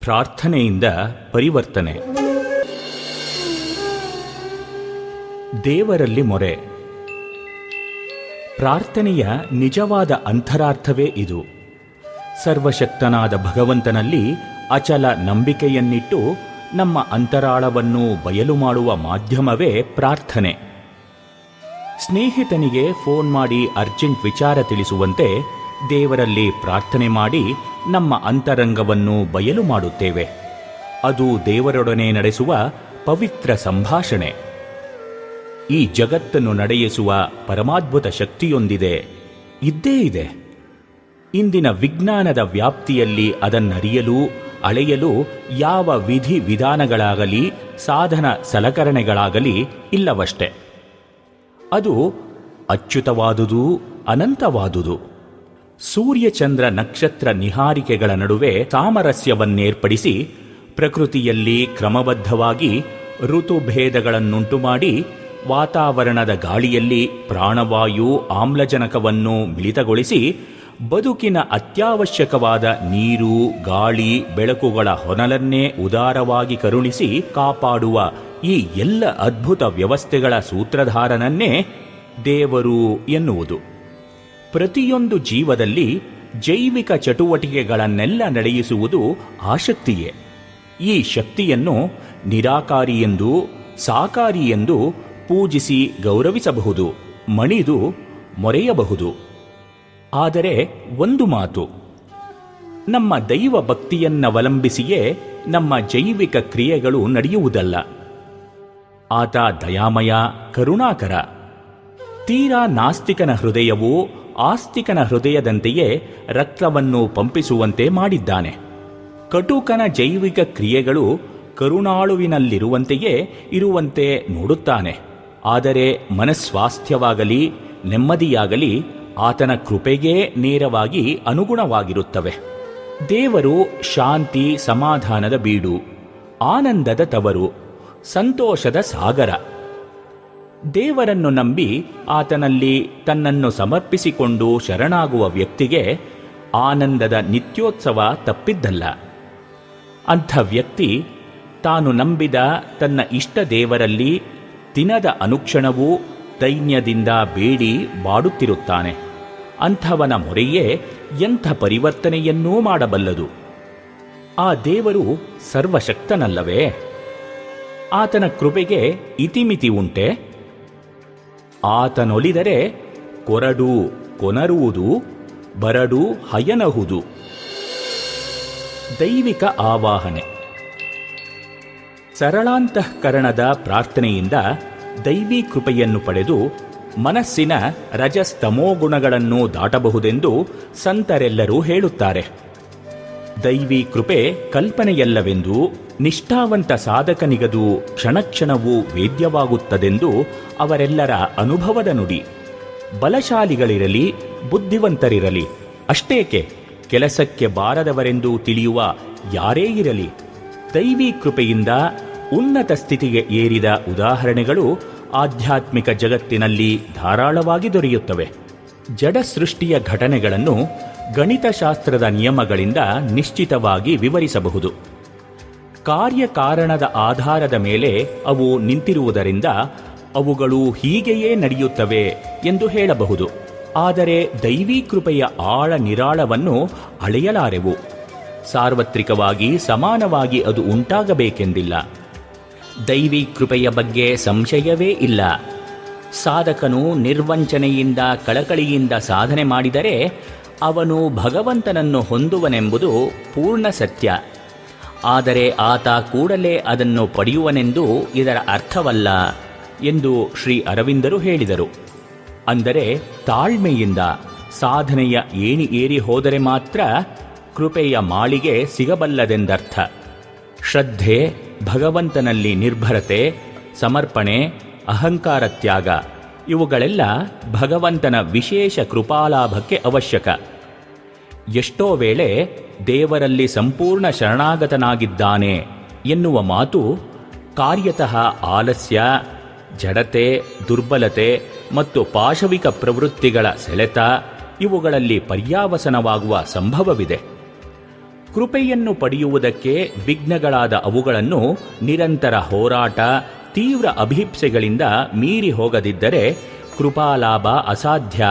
ಪ್ರಾರ್ಥನೆಯಿಂದ ಪರಿವರ್ತನೆ. ದೇವರಲ್ಲಿ ಮೊರೆ. ಪ್ರಾರ್ಥನೆಯ ನಿಜವಾದ ಅಂತರಾರ್ಥವೇ ಇದು. ಸರ್ವಶಕ್ತನಾದ ಭಗವಂತನಲ್ಲಿ ಅಚಲ ನಂಬಿಕೆಯನ್ನಿಟ್ಟು ನಮ್ಮ ಅಂತರಾಳವನ್ನು ಬಯಲು ಮಾಡುವ ಮಾಧ್ಯಮವೇ ಪ್ರಾರ್ಥನೆ. ಸ್ನೇಹಿತನಿಗೆ ಫೋನ್ ಮಾಡಿ ಅರ್ಜೆಂಟ್ ವಿಚಾರ ತಿಳಿಸುವಂತೆ ದೇವರಲ್ಲಿ ಪ್ರಾರ್ಥನೆ ಮಾಡಿ ನಮ್ಮ ಅಂತರಂಗವನ್ನು ಬಯಲು ಮಾಡುತ್ತೇವೆ. ಅದು ದೇವರೊಡನೆ ನಡೆಸುವ ಪವಿತ್ರ ಸಂಭಾಷಣೆ. ಈ ಜಗತ್ತನ್ನು ನಡೆಯಿಸುವ ಪರಮಾದ್ಭುತ ಶಕ್ತಿಯೊಂದಿದೆ, ಇದ್ದೇ ಇದೆ. ಇಂದಿನ ವಿಜ್ಞಾನದ ವ್ಯಾಪ್ತಿಯಲ್ಲಿ ಅದನ್ನರಿಯಲು ಅಳೆಯಲು ಯಾವ ವಿಧಿ ವಿಧಾನಗಳಾಗಲಿ ಸಾಧನ ಸಲಕರಣೆಗಳಾಗಲಿ ಇಲ್ಲವಷ್ಟೆ. ಅದು ಅಚ್ಯುತವಾದುದು, ಅನಂತವಾದುದು. ಸೂರ್ಯಚಂದ್ರ ನಕ್ಷತ್ರ ನಿಹಾರಿಕೆಗಳ ನಡುವೆ ಸಾಮರಸ್ಯವನ್ನೇರ್ಪಡಿಸಿ ಪ್ರಕೃತಿಯಲ್ಲಿ ಕ್ರಮಬದ್ಧವಾಗಿ ಋತುಭೇದಗಳನ್ನುಂಟು ಮಾಡಿ ವಾತಾವರಣದ ಗಾಳಿಯಲ್ಲಿ ಪ್ರಾಣವಾಯು ಆಮ್ಲಜನಕವನ್ನು ಮಿಳಿತಗೊಳಿಸಿ ಬದುಕಿನ ಅತ್ಯವಶ್ಯಕವಾದ ನೀರು, ಗಾಳಿ, ಬೆಳಕುಗಳ ಹೊನಲನ್ನೇ ಉದಾರವಾಗಿ ಕರುಣಿಸಿ ಕಾಪಾಡುವ ಈ ಎಲ್ಲ ಅದ್ಭುತ ವ್ಯವಸ್ಥೆಗಳ ಸೂತ್ರಧಾರನನ್ನೇ ದೇವರು ಎನ್ನುವುದು. ಪ್ರತಿಯೊಂದು ಜೀವದಲ್ಲಿ ಜೈವಿಕ ಚಟುವಟಿಕೆಗಳನ್ನೆಲ್ಲ ನಡೆಯಿಸುವುದು ಆ ಶಕ್ತಿಯೇ. ಈ ಶಕ್ತಿಯನ್ನು ನಿರಾಕಾರಿ ಎಂದು, ಸಾಕಾರಿ ಎಂದು ಪೂಜಿಸಿ ಗೌರವಿಸಬಹುದು, ಮಣಿದು ಮೊರೆಯಬಹುದು. ಆದರೆ ಒಂದು ಮಾತು, ನಮ್ಮ ದೈವ ಭಕ್ತಿಯನ್ನವಲಂಬಿಸಿಯೇ ನಮ್ಮ ಜೈವಿಕ ಕ್ರಿಯೆಗಳು ನಡೆಯುವುದಲ್ಲ. ಆತ ದಯಾಮಯ, ಕರುಣಾಕರ. ತೀರಾ ನಾಸ್ತಿಕನ ಹೃದಯವು ಆಸ್ತಿಕನ ಹೃದಯದಂತೆಯೇ ರಕ್ತವನ್ನು ಪಂಪಿಸುವಂತೆ ಮಾಡಿದ್ದಾನೆ. ಕಟುಕನ ಜೈವಿಕ ಕ್ರಿಯೆಗಳು ಕರುಣಾಳುವಿನಲ್ಲಿರುವಂತೆಯೇ ಇರುವಂತೆ ನೋಡುತ್ತಾನೆ. ಆದರೆ ಮನಸ್ವಾಸ್ಥ್ಯವಾಗಲಿ ನೆಮ್ಮದಿಯಾಗಲಿ ಆತನ ಕೃಪೆಗೇ ನೇರವಾಗಿ ಅನುಗುಣವಾಗಿರುತ್ತವೆ. ದೇವರು ಶಾಂತಿ ಸಮಾಧಾನದ ಬೀಡು, ಆನಂದದ ತವರು, ಸಂತೋಷದ ಸಾಗರ. ದೇವರನ್ನು ನಂಬಿ ಆತನಲ್ಲಿ ತನ್ನನ್ನು ಸಮರ್ಪಿಸಿಕೊಂಡು ಶರಣಾಗುವ ವ್ಯಕ್ತಿಗೆ ಆನಂದದ ನಿತ್ಯೋತ್ಸವ ತಪ್ಪಿದ್ದಲ್ಲ. ಅಂಥ ವ್ಯಕ್ತಿ ತಾನು ನಂಬಿದ ತನ್ನ ಇಷ್ಟ ದೇವರಲ್ಲಿ ದಿನದ ಅನುಕ್ಷಣವೂ ದೈನ್ಯದಿಂದ ಬೇಡಿ ಬಾಡುತ್ತಿರುತ್ತಾನೆ. ಅಂಥವನ ಮೊರೆಯೇ ಎಂಥ ಪರಿವರ್ತನೆಯನ್ನೂ ಮಾಡಬಲ್ಲದು. ಆ ದೇವರು ಸರ್ವಶಕ್ತನಲ್ಲವೇ? ಆತನ ಕೃಪೆಗೆ ಇತಿಮಿತಿ ಉಂಟೆ? ಆತನೊಲಿದರೆ ಕೊರಡು ಕೊನರುವುದು, ಬರಡು ಹಯನಹುದು. ದೈವಿಕ ಆವಾಹನೆ. ಸರಳಾಂತಃಕರಣದ ಪ್ರಾರ್ಥನೆಯಿಂದ ದೈವಿ ಕೃಪೆಯನ್ನು ಪಡೆದು ಮನಸ್ಸಿನ ರಜಸ್ತಮೋಗುಣಗಳನ್ನು ದಾಟಬಹುದೆಂದು ಸಂತರೆಲ್ಲರೂ ಹೇಳುತ್ತಾರೆ. ದೈವಿ ಕೃಪೆ ಕಲ್ಪನೆಯಲ್ಲವೆಂದು, ನಿಷ್ಠಾವಂತ ಸಾಧಕನಿಗದು ಕ್ಷಣಕ್ಷಣವೂ ವೇದ್ಯವಾಗುತ್ತದೆಂದು ಅವರೆಲ್ಲರ ಅನುಭವದ ನುಡಿ. ಬಲಶಾಲಿಗಳಿರಲಿ, ಬುದ್ಧಿವಂತರಿರಲಿ, ಅಷ್ಟೇಕೆ ಕೆಲಸಕ್ಕೆ ಬಾರದವರೆಂದು ತಿಳಿಯುವ ಯಾರೇ ಇರಲಿ, ದೈವಿ ಕೃಪೆಯಿಂದ ಉನ್ನತ ಸ್ಥಿತಿಗೆ ಏರಿದ ಉದಾಹರಣೆಗಳು ಆಧ್ಯಾತ್ಮಿಕ ಜಗತ್ತಿನಲ್ಲಿ ಧಾರಾಳವಾಗಿ ದೊರೆಯುತ್ತವೆ. ಜಡ ಸೃಷ್ಟಿಯ ಘಟನೆಗಳನ್ನು ಗಣಿತಶಾಸ್ತ್ರದ ನಿಯಮಗಳಿಂದ ನಿಶ್ಚಿತವಾಗಿ ವಿವರಿಸಬಹುದು. ಕಾರ್ಯಕಾರಣದ ಆಧಾರದ ಮೇಲೆ ಅವು ನಿಂತಿರುವುದರಿಂದ ಅವುಗಳು ಹೀಗೆಯೇ ನಡೆಯುತ್ತವೆ ಎಂದು ಹೇಳಬಹುದು. ಆದರೆ ದೈವೀ ಕೃಪೆಯ ಆಳ ನಿರಾಳವನ್ನು ಅಳೆಯಲಾರೆವು. ಸಾರ್ವತ್ರಿಕವಾಗಿ ಸಮಾನವಾಗಿ ಅದು ಉಂಟಾಗಬೇಕೆಂದಿಲ್ಲ. ದೈವೀ ಕೃಪೆಯ ಬಗ್ಗೆ ಸಂಶಯವೇ ಇಲ್ಲ. ಸಾಧಕನು ನಿರ್ವಂಚನೆಯಿಂದ ಕಳಕಳಿಯಿಂದ ಸಾಧನೆ ಮಾಡಿದರೆ ಅವನು ಭಗವಂತನನ್ನು ಹೊಂದುವನೆಂಬುದು ಪೂರ್ಣ ಸತ್ಯ. ಆದರೆ ಆತ ಕೂಡಲೇ ಅದನ್ನು ಪಡೆಯುವನೆಂದು ಇದರ ಅರ್ಥವಲ್ಲ ಎಂದು ಶ್ರೀ ಅರವಿಂದರು ಹೇಳಿದರು. ಅಂದರೆ ತಾಳ್ಮೆಯಿಂದ ಸಾಧನೆಯ ಏಣಿ ಏರಿ ಹೋದರೆ ಮಾತ್ರ ಕೃಪೆಯ ಮಾಳಿಗೆ ಸಿಗಬಲ್ಲದೆಂದರ್ಥ. ಶ್ರದ್ಧೆ, ಭಗವಂತನಲ್ಲಿ ನಿರ್ಭರತೆ, ಸಮರ್ಪಣೆ, ಅಹಂಕಾರ ತ್ಯಾಗ ಇವುಗಳೆಲ್ಲ ಭಗವಂತನ ವಿಶೇಷ ಕೃಪಾಲಾಭಕ್ಕೆ ಅವಶ್ಯಕ. ಎಷ್ಟೋ ವೇಳೆ ದೇವರಲ್ಲಿ ಸಂಪೂರ್ಣ ಶರಣಾಗತನಾಗಿದ್ದಾನೆ ಎನ್ನುವ ಮಾತು ಕಾರ್ಯತಃ ಆಲಸ್ಯ, ಜಡತೆ, ದುರ್ಬಲತೆ ಮತ್ತು ಪಾಶವಿಕ ಪ್ರವೃತ್ತಿಗಳ ಸೆಳೆತ ಇವುಗಳಲ್ಲಿ ಪರ್ಯಾವಸನವಾಗುವ ಸಂಭವವಿದೆ. ಕೃಪೆಯನ್ನು ಪಡೆಯುವುದಕ್ಕೆ ವಿಘ್ನಗಳಾದ ಅವುಗಳನ್ನು ನಿರಂತರ ಹೋರಾಟ, ತೀವ್ರ ಅಭಿಪ್ಸೆಗಳಿಂದ ಮೀರಿ ಹೋಗದಿದ್ದರೆ ಕೃಪಾಲಾಭ ಅಸಾಧ್ಯ.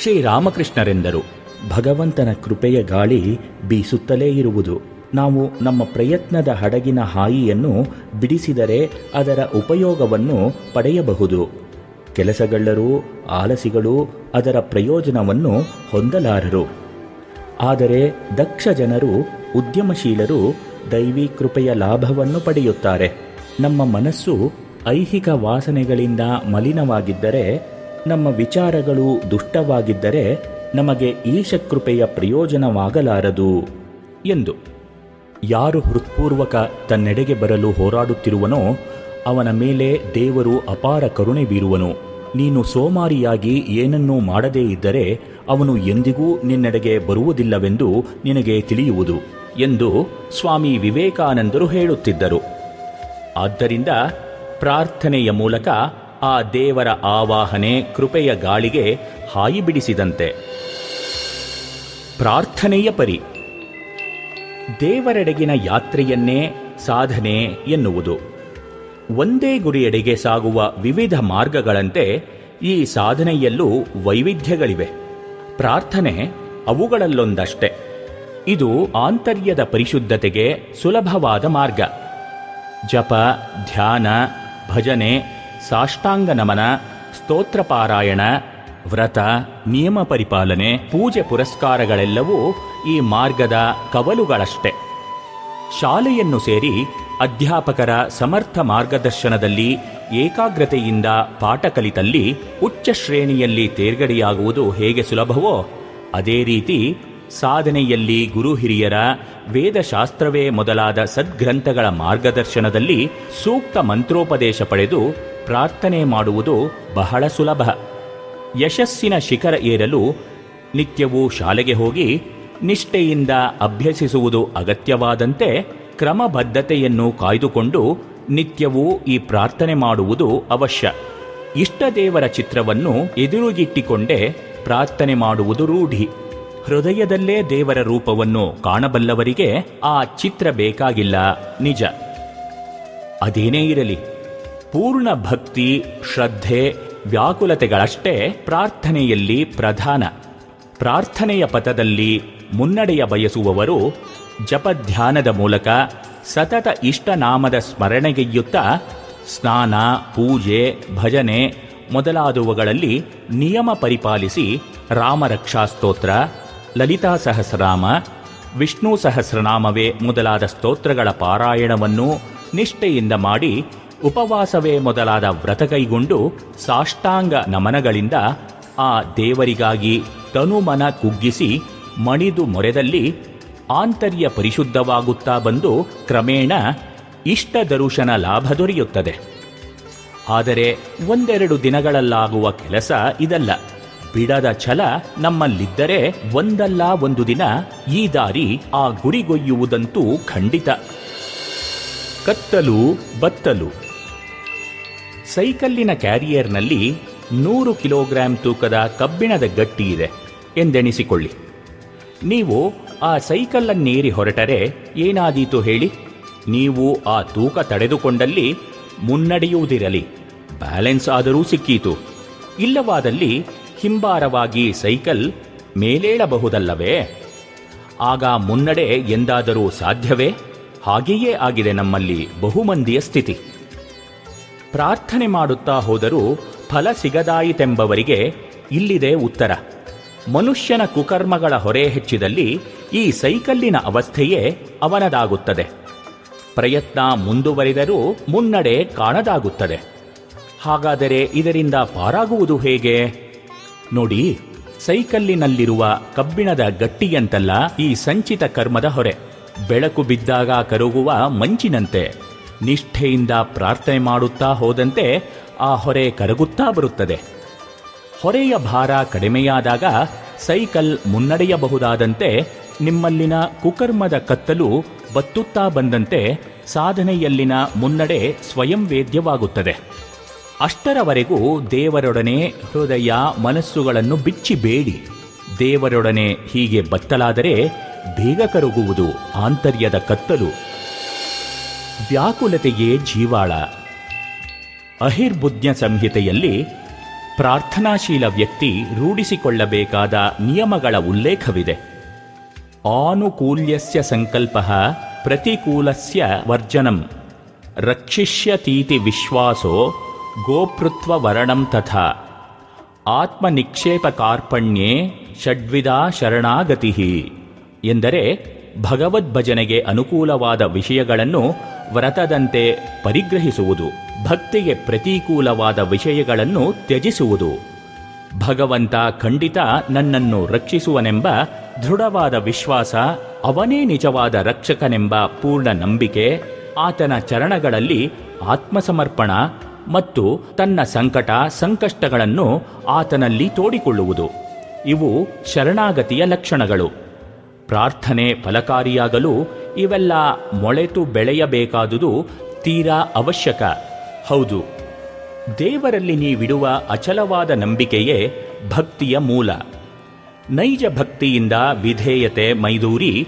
ಶ್ರೀರಾಮಕೃಷ್ಣರೆಂದರು. ಭಗವಂತನ ಕೃಪೆಯ ಗಾಳಿ ಬೀಸುತ್ತಲೇ ಇರುವುದು. ನಾವು ನಮ್ಮ ಪ್ರಯತ್ನದ ಹಡಗಿನ ಹಾಯಿಯನ್ನು ಬಿಡಿಸಿದರೆ ಅದರ ಉಪಯೋಗವನ್ನು ಪಡೆಯಬಹುದು. ಕೆಲಸಗಳ್ಳರು, ಆಲಸಿಗಳು ಅದರ ಪ್ರಯೋಜನವನ್ನು ಹೊಂದಲಾರರು. ಆದರೆ ದಕ್ಷ ಜನರು, ಉದ್ಯಮಶೀಲರು ದೈವಿ ಕೃಪೆಯ ಲಾಭವನ್ನು ಪಡೆಯುತ್ತಾರೆ. ನಮ್ಮ ಮನಸ್ಸು ಐಹಿಕ ವಾಸನೆಗಳಿಂದ ಮಲಿನವಾಗಿದ್ದರೆ, ನಮ್ಮ ವಿಚಾರಗಳು ದುಷ್ಟವಾಗಿದ್ದರೆ ನಮಗೆ ಈಶಕೃಪೆಯ ಪ್ರಯೋಜನವಾಗಲಾರದು ಎಂದು. ಯಾರು ಹೃತ್ಪೂರ್ವಕ ತನ್ನೆಡೆಗೆ ಬರಲು ಹೋರಾಡುತ್ತಿರುವನೋ ಅವನ ಮೇಲೆ ದೇವರು ಅಪಾರ ಕರುಣೆ ಬೀರುವನು. ನೀನು ಸೋಮಾರಿಯಾಗಿ ಏನನ್ನೂ ಮಾಡದೇ ಇದ್ದರೆ ಅವನು ಎಂದಿಗೂ ನಿನ್ನೆಡೆಗೆ ಬರುವುದಿಲ್ಲವೆಂದು ನಿನಗೆ ತಿಳಿಯುವುದು ಎಂದು ಸ್ವಾಮಿ ವಿವೇಕಾನಂದರು ಹೇಳುತ್ತಿದ್ದರು. ಆದ್ದರಿಂದ ಪ್ರಾರ್ಥನೆಯ ಮೂಲಕ ಆ ದೇವರ ಆವಾಹನೆ ಕೃಪೆಯ ಗಾಳಿಗೆ ಹಾಯಿ ಬಿಡಿಸಿದಂತೆ. ಪ್ರಾರ್ಥನೆಯ ಪರಿ. ದೇವರೆಡೆಗಿನ ಯಾತ್ರೆಯನ್ನೇ ಸಾಧನೆ ಎನ್ನುವುದು. ಒಂದೇ ಗುರಿಯೆಡೆಗೆ ಸಾಗುವ ವಿವಿಧ ಮಾರ್ಗಗಳಂತೆ ಈ ಸಾಧನೆಯಲ್ಲೂ ವೈವಿಧ್ಯಗಳಿವೆ. ಪ್ರಾರ್ಥನೆ ಅವುಗಳಲ್ಲೊಂದಷ್ಟೇ. ಇದು ಆಂತರ್ಯದ ಪರಿಶುದ್ಧತೆಗೆ ಸುಲಭವಾದ ಮಾರ್ಗ. ಜಪ, ಧ್ಯಾನ, ಭಜನೆ, ಸಾಷ್ಟಾಂಗ ನಮನ, ಸ್ತೋತ್ರ ಪಾರಾಯಣ, ವ್ರತ, ನಿಯಮ ಪರಿಪಾಲನೆ, ಪೂಜೆ ಪುರಸ್ಕಾರಗಳೆಲ್ಲವೂ ಈ ಮಾರ್ಗದ ಕವಲುಗಳಷ್ಟೇ. ಶಾಲೆಯನ್ನು ಸೇರಿ ಅಧ್ಯಾಪಕರ ಸಮರ್ಥ ಮಾರ್ಗದರ್ಶನದಲ್ಲಿ ಏಕಾಗ್ರತೆಯಿಂದ ಪಾಠ ಕಲಿತಲ್ಲಿ ಉಚ್ಚ ಶ್ರೇಣಿಯಲ್ಲಿ ತೇರ್ಗಡೆಯಾಗುವುದು ಹೇಗೆ ಸುಲಭವೋ, ಅದೇ ರೀತಿ ಸಾಧನೆಯಲ್ಲಿ ಗುರು ಹಿರಿಯರ, ವೇದಶಾಸ್ತ್ರವೇ ಮೊದಲಾದ ಸದ್ಗ್ರಂಥಗಳ ಮಾರ್ಗದರ್ಶನದಲ್ಲಿ ಸೂಕ್ತ ಮಂತ್ರೋಪದೇಶ ಪಡೆದು ಪ್ರಾರ್ಥನೆ ಮಾಡುವುದು ಬಹಳ ಸುಲಭ. ಯಶಸ್ಸಿನ ಶಿಖರ ಏರಲು ನಿತ್ಯವೂ ಶಾಲೆಗೆ ಹೋಗಿ ನಿಷ್ಠೆಯಿಂದ ಅಭ್ಯಸಿಸುವುದು ಅಗತ್ಯವಾದಂತೆ ಕ್ರಮಬದ್ಧತೆಯನ್ನು ಕಾಯ್ದುಕೊಂಡು ನಿತ್ಯವೂ ಈ ಪ್ರಾರ್ಥನೆ ಮಾಡುವುದು ಅವಶ್ಯ. ಇಷ್ಟದೇವರ ಚಿತ್ರವನ್ನು ಎದುರುಗಿಟ್ಟಿಕೊಂಡೇ ಪ್ರಾರ್ಥನೆ ಮಾಡುವುದು ರೂಢಿ. ಹೃದಯದಲ್ಲೇ ದೇವರ ರೂಪವನ್ನು ಕಾಣಬಲ್ಲವರಿಗೆ ಆ ಚಿತ್ರ ಬೇಕಾಗಿಲ್ಲ, ನಿಜ. ಅದೇನೇ ಇರಲಿ, ಪೂರ್ಣ ಭಕ್ತಿ, ಶ್ರದ್ಧೆ, ವ್ಯಾಕುಲತೆಗಳಷ್ಟೇ ಪ್ರಾರ್ಥನೆಯಲ್ಲಿ ಪ್ರಧಾನ. ಪ್ರಾರ್ಥನೆಯ ಪಥದಲ್ಲಿ ಮುನ್ನಡೆಯ ಬಯಸುವವರು ಜಪಧ್ಯಾನದ ಮೂಲಕ ಸತತ ಇಷ್ಟನಾಮದ ಸ್ಮರಣೆಗೈಯುತ್ತಾ ಸ್ನಾನ, ಪೂಜೆ, ಭಜನೆ ಮೊದಲಾದವುಗಳಲ್ಲಿ ನಿಯಮ ಪರಿಪಾಲಿಸಿ ರಾಮರಕ್ಷಾ ಸ್ತೋತ್ರ, ಲಲಿತಾ ಸಹಸ್ರನಾಮ, ವಿಷ್ಣು ಸಹಸ್ರನಾಮವೇ ಮೊದಲಾದ ಸ್ತೋತ್ರಗಳ ಪಾರಾಯಣವನ್ನು ನಿಷ್ಠೆಯಿಂದ ಮಾಡಿ ಉಪವಾಸವೇ ಮೊದಲಾದ ವ್ರತ ಕೈಗೊಂಡು ಸಾಷ್ಟಾಂಗ ನಮನಗಳಿಂದ ಆ ದೇವರಿಗಾಗಿ ತನುಮನ ಕುಗ್ಗಿಸಿ ಮಣಿದು ಮೊರೆದಲ್ಲಿ ಆಂತರ್ಯ ಪರಿಶುದ್ಧವಾಗುತ್ತಾ ಬಂದು ಕ್ರಮೇಣ ಇಷ್ಟ ದರುಶನ ಲಾಭ ದೊರೆಯುತ್ತದೆ. ಆದರೆ ಒಂದೆರಡು ದಿನಗಳಲ್ಲಾಗುವ ಕೆಲಸ ಇದಲ್ಲ. ಬಿಡದ ಛಲ ನಮ್ಮಲ್ಲಿದ್ದರೆ ಒಂದಲ್ಲ ಒಂದು ದಿನ ಈ ದಾರಿ ಆ ಗುರಿಗೊಯ್ಯುವುದಂತೂ ಖಂಡಿತ. ಕತ್ತಲು ಬತ್ತಲು. ಸೈಕಲ್ಲಿನ ಕ್ಯಾರಿಯರ್ನಲ್ಲಿ 100 ಕಿಲೋಗ್ರಾಂ ತೂಕದ ಕಬ್ಬಿಣದ ಗಟ್ಟಿ ಇದೆ ಎಂದೆಣಿಸಿಕೊಳ್ಳಿ. ನೀವು ಆ ಸೈಕಲ್ಲನ್ನೇರಿ ಹೊರಟರೆ ಏನಾದೀತು ಹೇಳಿ? ನೀವು ಆ ತೂಕ ತಡೆದುಕೊಂಡಲ್ಲಿ ಮುನ್ನಡೆಯುವುದಿರಲಿ, ಬ್ಯಾಲೆನ್ಸ್ ಆದರೂ ಸಿಕ್ಕೀತು. ಇಲ್ಲವಾದಲ್ಲಿ ಹಿಂಬಾರವಾಗಿ ಸೈಕಲ್ ಮೇಲೇಳಬಹುದಲ್ಲವೇ? ಆಗ ಮುನ್ನಡೆ ಎಂದಾದರೂ ಸಾಧ್ಯವೇ? ಹಾಗೆಯೇ ಆಗಿದೆ ನಮ್ಮಲ್ಲಿ ಬಹುಮಂದಿಯ ಸ್ಥಿತಿ. ಪ್ರಾರ್ಥನೆ ಮಾಡುತ್ತಾ ಹೋದರೂ ಫಲ ಸಿಗದಾಯಿತೆಂಬವರಿಗೆ ಇಲ್ಲಿದೆ ಉತ್ತರ. ಮನುಷ್ಯನ ಕುಕರ್ಮಗಳ ಹೊರೆ ಹೆಚ್ಚಿದಲ್ಲಿ ಈ ಸೈಕಲ್ಲಿನ ಅವಸ್ಥೆಯೇ ಅವನದಾಗುತ್ತದೆ. ಪ್ರಯತ್ನ ಮುಂದುವರಿದರೂ ಮುನ್ನಡೆ ಕಾಣದಾಗುತ್ತದೆ. ಹಾಗಾದರೆ ಇದರಿಂದ ಪಾರಾಗುವುದು ಹೇಗೆ? ನೋಡಿ, ಸೈಕಲ್ಲಿನಲ್ಲಿರುವ ಕಬ್ಬಿಣದ ಗಟ್ಟಿಯಂತಲ್ಲ ಈ ಸಂಚಿತ ಕರ್ಮದ ಹೊರೆ. ಬೆಳಕು ಬಿದ್ದಾಗ ಕರಗುವ ಮಂಚಿನಂತೆ ನಿಷ್ಠೆಯಿಂದ ಪ್ರಾರ್ಥನೆ ಮಾಡುತ್ತಾ ಹೋದಂತೆ ಆ ಹೊರೆ ಕರಗುತ್ತಾ ಬರುತ್ತದೆ. ಹೊರೆಯ ಭಾರ ಕಡಿಮೆಯಾದಾಗ ಸೈಕಲ್ ಮುನ್ನಡೆಯಬಹುದಾದಂತೆ ನಿಮ್ಮಲ್ಲಿನ ಕುಕರ್ಮದ ಕತ್ತಲು ಬತ್ತುತ್ತಾ ಬಂದಂತೆ ಸಾಧನೆಯಲ್ಲಿನ ಮುನ್ನಡೆ ಸ್ವಯಂ ವೇದ್ಯವಾಗುತ್ತದೆ. ಅಷ್ಟರವರೆಗೂ ದೇವರೊಡನೆ ಹೃದಯ ಮನಸ್ಸುಗಳನ್ನು ಬಿಚ್ಚಿ ಬೇಡಿ. ದೇವರೊಡನೆ ಹೀಗೆ ಬತ್ತಲಾದರೆ ಬೇಗ ಕರಗುವುದು ಆಂತರ್ಯದ ಕತ್ತಲು. ವ್ಯಾಕುಲತೆಯೇ ಜೀವಾಳ. ಅಹಿರ್ಬುದ್ಧ ಸಂಹಿತೆಯಲ್ಲಿ ಪ್ರಾರ್ಥನಾಶೀಲ ವ್ಯಕ್ತಿ ರೂಢಿಸಿಕೊಳ್ಳಬೇಕಾದ ನಿಯಮಗಳ ಉಲ್ಲೇಖವಿದೆ. ಆನುಕೂಲ್ಯಸ್ಯ ಸಂಕಲ್ಪಃ ಪ್ರತಿಕೂಲಸ್ಯ ವರ್ಜನಂ ರಕ್ಷಿಷ್ಯತೀತಿ ವಿಶ್ವಾಸೋ ಗೋಪೃತ್ವ ವರಣಂ ತಥಾ ಆತ್ಮನಿಕ್ಷೇಪ ಕಾರ್ಪಣ್ಯೇ ಷಡ್ವಿಧಾ ಶರಣಾಗತಿ. ಎಂದರೆ ಭಗವದ್ಭಜನೆಗೆ ಅನುಕೂಲವಾದ ವಿಷಯಗಳನ್ನು ವ್ರತದಂತೆ ಪರಿಗ್ರಹಿಸುವುದು, ಭಕ್ತಿಗೆ ಪ್ರತಿಕೂಲವಾದ ವಿಷಯಗಳನ್ನು ತ್ಯಜಿಸುವುದು. ಭಗವಂತ ಖಂಡಿತ ನನ್ನನ್ನು ರಕ್ಷಿಸುವನೆಂಬ ದೃಢವಾದ ವಿಶ್ವಾಸ, ಅವನೇ ನಿಜವಾದ ರಕ್ಷಕನೆಂಬ ಪೂರ್ಣ ನಂಬಿಕೆ, ಆತನ ಚರಣಗಳಲ್ಲಿ ಆತ್ಮಸಮರ್ಪಣ ಮತ್ತು ತನ್ನ ಸಂಕಷ್ಟಗಳನ್ನು ಆತನಲ್ಲಿ ತೋಡಿಕೊಳ್ಳುವುದು. ಇವು ಶರಣಾಗತಿಯ ಲಕ್ಷಣಗಳು. ಪ್ರಾರ್ಥನೆ ಫಲಕಾರಿಯಾಗಲು ಇವೆಲ್ಲ ಮೊಳೆತು ಬೆಳೆಯಬೇಕಾದುದು ತೀರಾ ಅವಶ್ಯಕ. ಹೌದು, ದೇವರಲ್ಲಿ ನೀವಿಡುವ ಅಚಲವಾದ ನಂಬಿಕೆಯೇ ಭಕ್ತಿಯ ಮೂಲ. ನೈಜ ಭಕ್ತಿಯಿಂದ ವಿಧೇಯತೆ ಮೈದೂರಿ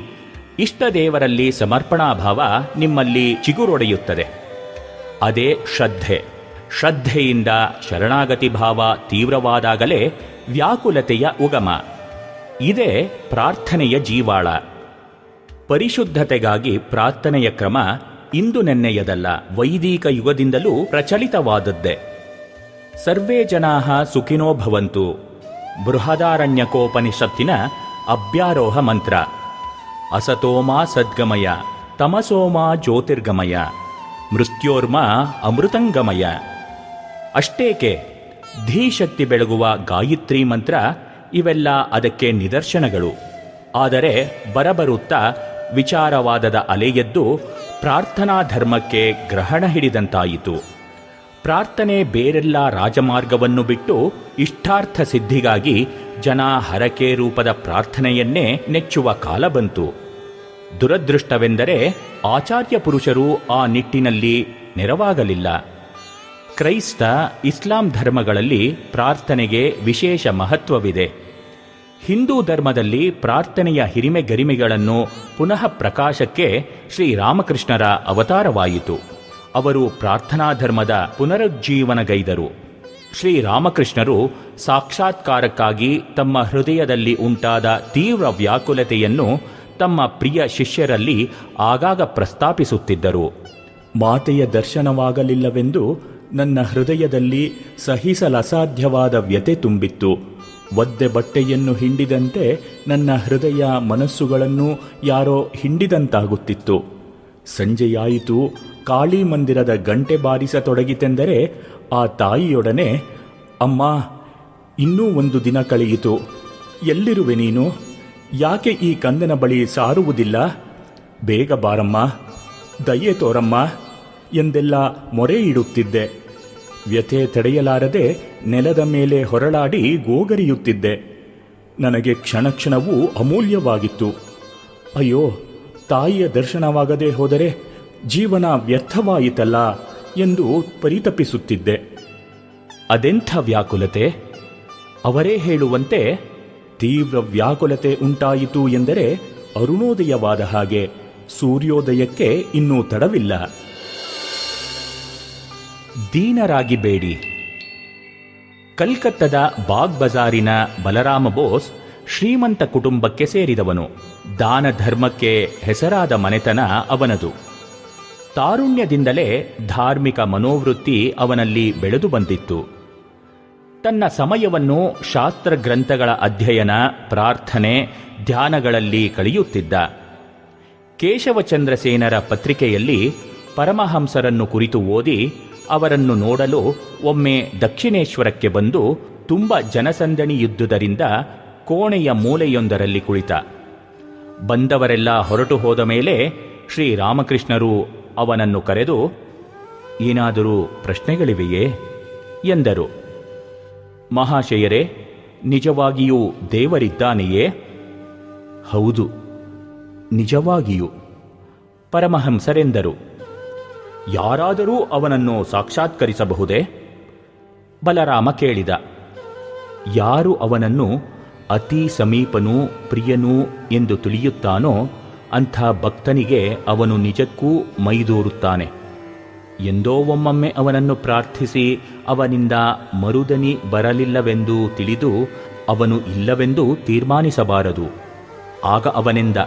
ಇಷ್ಟ ದೇವರಲ್ಲಿ ಸಮರ್ಪಣಾಭಾವ ನಿಮ್ಮಲ್ಲಿ ಚಿಗುರೊಡೆಯುತ್ತದೆ. ಅದೇ ಶ್ರದ್ಧೆ. ಶ್ರದ್ಧೆಯಿಂದ ಶರಣಾಗತಿ ಭಾವ ತೀವ್ರವಾದಾಗಲೇ ವ್ಯಾಕುಲತೆಯ ಉಗಮ. ಇದೇ ಪ್ರಾರ್ಥನೆಯ ಜೀವಾಳ. ಪರಿಶುದ್ಧತೆಗಾಗಿ ಪ್ರಾರ್ಥನೆಯ ಕ್ರಮ ಇಂದು ನೆನ್ನೆಯದಲ್ಲ, ವೈದಿಕ ಯುಗದಿಂದಲೂ ಪ್ರಚಲಿತವಾದದ್ದೇ. ಸರ್ವೇ ಜನಾಃ ಸುಖಿನೋ ಭವಂತು ಬೃಹದಾರಣ್ಯಕೋಪನಿಷತ್ತಿನ ಅಭ್ಯಾರೋಹ ಮಂತ್ರ. ಅಸತೋಮಾ ಸದ್ಗಮಯ ತಮಸೋಮಾ ಜ್ಯೋತಿರ್ಗಮಯ ಮೃತ್ಯೋರ್ಮಾ ಅಮೃತಂಗಮಯ. ಅಷ್ಟೇಕೆ ಧೀಶಕ್ತಿ ಬೆಳಗುವ ಗಾಯತ್ರಿ ಮಂತ್ರ, ಇವೆಲ್ಲ ಅದಕ್ಕೆ ನಿದರ್ಶನಗಳು. ಆದರೆ ಬರಬರುತ್ತಾ ವಿಚಾರವಾದದ ಅಲೆಯೆದ್ದು ಪ್ರಾರ್ಥನಾ ಧರ್ಮಕ್ಕೆ ಗ್ರಹಣ ಹಿಡಿದಂತಾಯಿತು. ಪ್ರಾರ್ಥನೆ ಬೇರೆಲ್ಲ ರಾಜಮಾರ್ಗವನ್ನು ಬಿಟ್ಟು ಇಷ್ಟಾರ್ಥ ಸಿದ್ಧಿಗಾಗಿ ಜನ ಹರಕೆ ರೂಪದ ಪ್ರಾರ್ಥನೆಯನ್ನೇ ನೆಚ್ಚುವ ಕಾಲ ಬಂತು. ದುರದೃಷ್ಟವೆಂದರೆ ಆಚಾರ್ಯ ಪುರುಷರು ಆ ನಿಟ್ಟಿನಲ್ಲಿ ನೆರವಾಗಲಿಲ್ಲ. ಕ್ರೈಸ್ತ, ಇಸ್ಲಾಂ ಧರ್ಮಗಳಲ್ಲಿ ಪ್ರಾರ್ಥನೆಗೆ ವಿಶೇಷ ಮಹತ್ವವಿದೆ. ಹಿಂದೂ ಧರ್ಮದಲ್ಲಿ ಪ್ರಾರ್ಥನೆಯ ಹಿರಿಮೆ ಗರಿಮೆಗಳನ್ನು ಪುನಃ ಪ್ರಕಾಶಕ್ಕೆ ಶ್ರೀರಾಮಕೃಷ್ಣರ ಅವತಾರವಾಯಿತು. ಅವರು ಪ್ರಾರ್ಥನಾ ಧರ್ಮದ ಪುನರುಜ್ಜೀವನಗೈದರು. ಶ್ರೀರಾಮಕೃಷ್ಣರು ಸಾಕ್ಷಾತ್ಕಾರಕ್ಕಾಗಿ ತಮ್ಮ ಹೃದಯದಲ್ಲಿ ಉಂಟಾದ ತೀವ್ರ ವ್ಯಾಕುಲತೆಯನ್ನು ತಮ್ಮ ಪ್ರಿಯ ಶಿಷ್ಯರಲ್ಲಿ ಆಗಾಗ ಪ್ರಸ್ತಾಪಿಸುತ್ತಿದ್ದರು. ಮಾತೆಯ ದರ್ಶನವಾಗಲಿಲ್ಲವೆಂದು ನನ್ನ ಹೃದಯದಲ್ಲಿ ಸಹಿಸಲಸಾಧ್ಯವಾದ ವ್ಯತೆ ತುಂಬಿತ್ತು. ಒದ್ದೆ ಬಟ್ಟೆಯನ್ನು ಹಿಂಡಿದಂತೆ ನನ್ನ ಹೃದಯ ಮನಸ್ಸುಗಳನ್ನು ಯಾರೋ ಹಿಂಡಿದಂತಾಗುತ್ತಿತ್ತು. ಸಂಜೆಯಾಯಿತು, ಕಾಳಿ ಮಂದಿರದ ಗಂಟೆ ಬಾರಿಸತೊಡಗಿತೆಂದರೆ ಆ ತಾಯಿಯೊಡನೆ, ಅಮ್ಮ, ಇನ್ನೂ ಒಂದು ದಿನ ಕಳೆಯಿತು, ಎಲ್ಲಿರುವೆ ನೀನು? ಯಾಕೆ ಈ ಕಂದನ ಬಳಿ ಸಾರುವುದಿಲ್ಲ? ಬೇಗ ಬಾರಮ್ಮ, ದಯೆ ತೋರಮ್ಮ ಎಂದೆಲ್ಲ ಮೊರೆ ಇಡುತ್ತಿದ್ದೆ. ವ್ಯಥೆ ತಡೆಯಲಾರದೆ ನೆಲದ ಮೇಲೆ ಹೊರಳಾಡಿ ಗೋಗರಿಯುತ್ತಿದ್ದೆ. ನನಗೆ ಕ್ಷಣ ಕ್ಷಣವೂ ಅಮೂಲ್ಯವಾಗಿತ್ತು. ಅಯ್ಯೋ, ತಾಯಿಯ ದರ್ಶನವಾಗದೆ ಹೋದರೆ ಜೀವನ ವ್ಯರ್ಥವಾಯಿತಲ್ಲ ಎಂದು ಪರಿತಪಿಸುತ್ತಿದ್ದೆ. ಅದೆಂಥ ವ್ಯಾಕುಲತೆ! ಅವರೇ ಹೇಳುವಂತೆ ತೀವ್ರ ವ್ಯಾಕುಲತೆ ಉಂಟಾಯಿತು ಎಂದರೆ ಅರುಣೋದಯವಾದ ಹಾಗೆ. ಸೂರ್ಯೋದಯಕ್ಕೆ ಇನ್ನೂ ತಡವಿಲ್ಲ. ದೀನರಾಗಿ ಬೇಡಿ. ಕಲ್ಕತ್ತದ ಬಾಗ್ ಬಜಾರಿನ ಬಲರಾಮ ಬೋಸ್ ಶ್ರೀಮಂತ ಕುಟುಂಬಕ್ಕೆ ಸೇರಿದವನು. ದಾನ ಧರ್ಮಕ್ಕೆ ಹೆಸರಾದ ಮನೆತನ ಅವನದು. ತಾರುಣ್ಯದಿಂದಲೇ ಧಾರ್ಮಿಕ ಮನೋವೃತ್ತಿ ಅವನಲ್ಲಿ ಬೆಳೆದು ಬಂದಿತ್ತು. ತನ್ನ ಸಮಯವನ್ನು ಶಾಸ್ತ್ರ ಗ್ರಂಥಗಳ ಅಧ್ಯಯನ, ಪ್ರಾರ್ಥನೆ, ಧ್ಯಾನಗಳಲ್ಲಿ ಕಳೆಯುತ್ತಿದ್ದ. ಕೇಶವಚಂದ್ರಸೇನರ ಪತ್ರಿಕೆಯಲ್ಲಿ ಪರಮಹಂಸರನ್ನು ಕುರಿತು ಓದಿ ಅವರನ್ನು ನೋಡಲು ಒಮ್ಮೆ ದಕ್ಷಿಣೇಶ್ವರಕ್ಕೆ ಬಂದು ತುಂಬ ಜನಸಂದಣಿಯಿದ್ದುದರಿಂದ ಕೋಣೆಯ ಮೂಲೆಯೊಂದರಲ್ಲಿ ಕುಳಿತ. ಬಂದವರೆಲ್ಲ ಹೊರಟು ಹೋದ ಮೇಲೆ ಶ್ರೀರಾಮಕೃಷ್ಣರು ಅವನನ್ನು ಕರೆದು, ಏನಾದರೂ ಪ್ರಶ್ನೆಗಳಿವೆಯೇ ಎಂದರು. ಮಹಾಶಯರೇ, ನಿಜವಾಗಿಯೂ ದೇವರಿದ್ದಾನೆಯೇ? ಹೌದು, ನಿಜವಾಗಿಯೂ ಪರಮಹಂಸರೆಂದರು. ಯಾರಾದರೂ ಅವನನ್ನು ಸಾಕ್ಷಾತ್ಕರಿಸಬಹುದೇ? ಬಲರಾಮ ಕೇಳಿದ. ಯಾರು ಅವನನ್ನು ಅತಿ ಸಮೀಪನೂ ಪ್ರಿಯನೂ ಎಂದು ತಿಳಿಯುತ್ತಾನೋ ಅಂಥ ಭಕ್ತನಿಗೆ ಅವನು ನಿಜಕ್ಕೂ ಮೈದೂರುತ್ತಾನೆ. ಎಂದೋ ಒಮ್ಮೊಮ್ಮೆ ಅವನನ್ನು ಪ್ರಾರ್ಥಿಸಿ ಅವನಿಂದ ಮರುದನಿ ಬರಲಿಲ್ಲವೆಂದು ತಿಳಿದು ಅವನು ಇಲ್ಲವೆಂದು ತೀರ್ಮಾನಿಸಬಾರದು. ಆಗ ಅವನೆಂದ,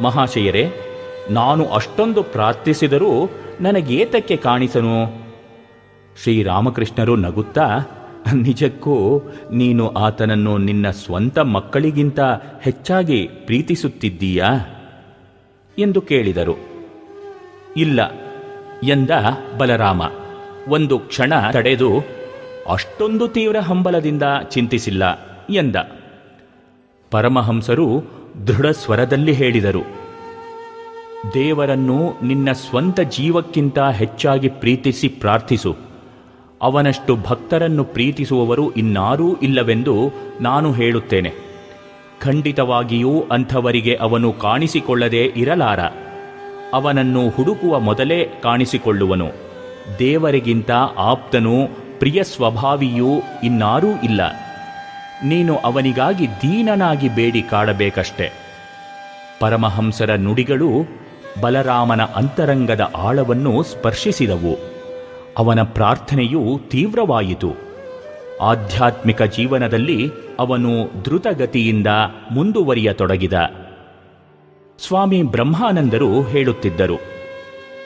ಮಹಾಶಯರೇ, ನಾನು ಅಷ್ಟೊಂದು ಪ್ರಾರ್ಥಿಸಿದರೂ ನನಗೇತಕ್ಕೆ ಕಾಣಿಸನು? ಶ್ರೀರಾಮಕೃಷ್ಣರು ನಗುತ್ತಾ, ನಿಜಕ್ಕೂ ನೀನು ಆತನನ್ನು ನಿನ್ನ ಸ್ವಂತ ಮಕ್ಕಳಿಗಿಂತ ಹೆಚ್ಚಾಗಿ ಪ್ರೀತಿಸುತ್ತಿದ್ದೀಯಾ ಎಂದು ಕೇಳಿದರು. ಇಲ್ಲ ಎಂದ ಬಲರಾಮ. ಒಂದು ಕ್ಷಣ ತಡೆದು, ಅಷ್ಟೊಂದು ತೀವ್ರ ಹಂಬಲದಿಂದ ಚಿಂತಿಸಿಲ್ಲ ಎಂದ. ಪರಮಹಂಸರು ದೃಢ ಸ್ವರದಲ್ಲಿ ಹೇಳಿದರು, ದೇವರನ್ನು ನಿನ್ನ ಸ್ವಂತ ಜೀವಕ್ಕಿಂತ ಹೆಚ್ಚಾಗಿ ಪ್ರೀತಿಸಿ ಪ್ರಾರ್ಥಿಸು. ಅವನಷ್ಟು ಭಕ್ತರನ್ನು ಪ್ರೀತಿಸುವವರು ಇನ್ನಾರೂ ಇಲ್ಲವೆಂದು ನಾನು ಹೇಳುತ್ತೇನೆ. ಖಂಡಿತವಾಗಿಯೂ ಅಂಥವರಿಗೆ ಅವನು ಕಾಣಿಸಿಕೊಳ್ಳದೇ ಇರಲಾರ. ಅವನನ್ನು ಹುಡುಕುವ ಮೊದಲೇ ಕಾಣಿಸಿಕೊಳ್ಳುವನು. ದೇವರಿಗಿಂತ ಆಪ್ತನೂ ಪ್ರಿಯ ಸ್ವಭಾವಿಯೂ ಇನ್ನಾರೂ ಇಲ್ಲ. ನೀನು ಅವನಿಗಾಗಿ ದೀನನಾಗಿ ಬೇಡಿ ಕಾಡಬೇಕಷ್ಟೆ. ಪರಮಹಂಸರ ನುಡಿಗಳು ಬಲರಾಮನ ಅಂತರಂಗದ ಆಳವನ್ನು ಸ್ಪರ್ಶಿಸಿದವು. ಅವನ ಪ್ರಾರ್ಥನೆಯು ತೀವ್ರವಾಯಿತು. ಆಧ್ಯಾತ್ಮಿಕ ಜೀವನದಲ್ಲಿ ಅವನು ದ್ರುತಗತಿಯಿಂದ ಮುಂದುವರಿಯತೊಡಗಿದ. ಸ್ವಾಮಿ ಬ್ರಹ್ಮಾನಂದರು ಹೇಳುತ್ತಿದ್ದರು,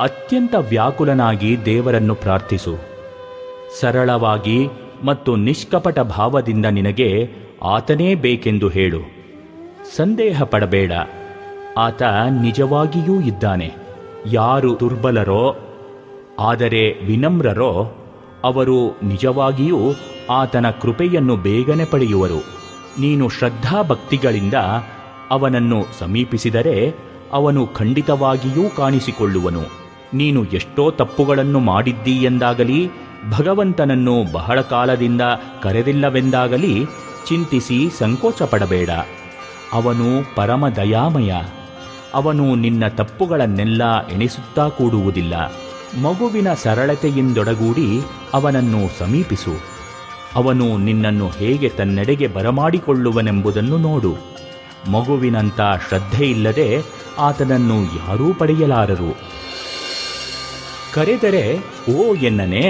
ಅತ್ಯಂತ ವ್ಯಾಕುಲನಾಗಿ ದೇವರನ್ನು ಪ್ರಾರ್ಥಿಸು. ಸರಳವಾಗಿ ಮತ್ತು ನಿಷ್ಕಪಟ ಭಾವದಿಂದ ನಿನಗೆ ಆತನೇ ಬೇಕೆಂದು ಹೇಳು. ಸಂದೇಹ ಪಡಬೇಡ, ಆತ ನಿಜವಾಗಿಯೂ ಇದ್ದಾನೆ. ಯಾರು ದುರ್ಬಲರೋ ಆದರೆ ವಿನಮ್ರರೋ ಅವರು ನಿಜವಾಗಿಯೂ ಆತನ ಕೃಪೆಯನ್ನು ಬೇಗನೆ ಪಡೆಯುವರು. ನೀನು ಶ್ರದ್ಧಾಭಕ್ತಿಗಳಿಂದ ಅವನನ್ನು ಸಮೀಪಿಸಿದರೆ ಅವನು ಖಂಡಿತವಾಗಿಯೂ ಕಾಣಿಸಿಕೊಳ್ಳುವನು. ನೀನು ಎಷ್ಟೋ ತಪ್ಪುಗಳನ್ನು ಮಾಡಿದ್ದೀಯೆಂದಾಗಲಿ, ಭಗವಂತನನ್ನು ಬಹಳ ಕಾಲದಿಂದ ಕರೆದಿಲ್ಲವೆಂದಾಗಲಿ ಚಿಂತಿಸಿ ಸಂಕೋಚ ಪಡಬೇಡ. ಅವನು ಪರಮ ದಯಾಮಯ. ಅವನು ನಿನ್ನ ತಪ್ಪುಗಳನ್ನೆಲ್ಲ ಎಣಿಸುತ್ತಾ ಕೂಡುವುದಿಲ್ಲ. ಮಗುವಿನ ಸರಳತೆಯಿಂದೊಡಗೂಡಿ ಅವನನ್ನು ಸಮೀಪಿಸು. ಅವನು ನಿನ್ನನ್ನು ಹೇಗೆ ತನ್ನೆಡೆಗೆ ಬರಮಾಡಿಕೊಳ್ಳುವನೆಂಬುದನ್ನು ನೋಡು. ಮಗುವಿನಂಥ ಶ್ರದ್ಧೆಯಿಲ್ಲದೆ ಆತನನ್ನು ಯಾರೂ ಪಡೆಯಲಾರರು. ಕರೆದರೆ ಓ ಎನ್ನನೆ.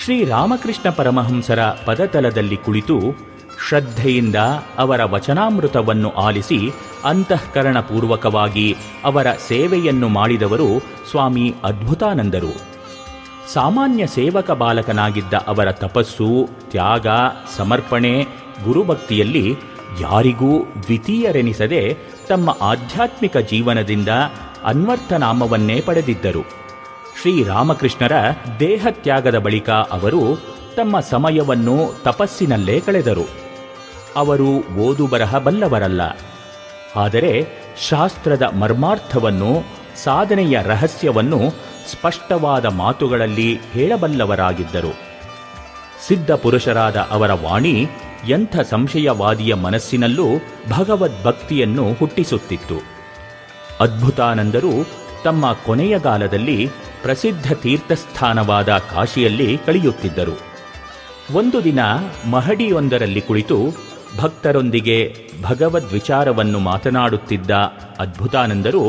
ಶ್ರೀರಾಮಕೃಷ್ಣ ಪರಮಹಂಸರ ಪದತಲದಲ್ಲಿ ಕುಳಿತು ಶ್ರದ್ಧೆಯಿಂದ ಅವರ ವಚನಾಮೃತವನ್ನು ಆಲಿಸಿ ಅಂತಃಕರಣಪೂರ್ವಕವಾಗಿ ಅವರ ಸೇವೆಯನ್ನು ಮಾಡಿದವರು ಸ್ವಾಮಿ ಅದ್ಭುತಾನಂದರು. ಸಾಮಾನ್ಯ ಸೇವಕ ಬಾಲಕನಾಗಿದ್ದ ಅವರ ತಪಸ್ಸು, ತ್ಯಾಗ, ಸಮರ್ಪಣೆ, ಗುರುಭಕ್ತಿಯಲ್ಲಿ ಯಾರಿಗೂ ದ್ವಿತೀಯರೆನಿಸದೆ ತಮ್ಮ ಆಧ್ಯಾತ್ಮಿಕ ಜೀವನದಿಂದ ಅನ್ವರ್ಥನಾಮವನ್ನೇ ಪಡೆದಿದ್ದರು. ಶ್ರೀರಾಮಕೃಷ್ಣರ ದೇಹತ್ಯಾಗದ ಬಳಿಕ ಅವರು ತಮ್ಮ ಸಮಯವನ್ನು ತಪಸ್ಸಿನಲ್ಲೇ ಕಳೆದರು. ಅವರು ಓದು ಬರಹ ಬಲ್ಲವರಲ್ಲ, ಆದರೆ ಶಾಸ್ತ್ರದ ಮರ್ಮಾರ್ಥವನ್ನು, ಸಾಧನೆಯ ರಹಸ್ಯವನ್ನು ಸ್ಪಷ್ಟವಾದ ಮಾತುಗಳಲ್ಲಿ ಹೇಳಬಲ್ಲವರಾಗಿದ್ದರು. ಸಿದ್ಧ ಪುರುಷರಾದ ಅವರ ವಾಣಿ ಎಂಥ ಸಂಶಯವಾದಿಯ ಮನಸ್ಸಿನಲ್ಲೂ ಭಗವದ್ಭಕ್ತಿಯನ್ನು ಹುಟ್ಟಿಸುತ್ತಿತ್ತು. ಅದ್ಭುತಾನಂದರು ತಮ್ಮ ಕೊನೆಯಗಾಲದಲ್ಲಿ ಪ್ರಸಿದ್ಧ ತೀರ್ಥಸ್ಥಾನವಾದ ಕಾಶಿಯಲ್ಲಿ ಕಳೆಯುತ್ತಿದ್ದರು. ಒಂದು ದಿನ ಮಹಡಿಯೊಂದರಲ್ಲಿ ಕುಳಿತು ಭಕ್ತರೊಂದಿಗೆ ಭಗವದ್ವಿಚಾರವನ್ನು ಮಾತನಾಡುತ್ತಿದ್ದ ಅದ್ಭುತಾನಂದರು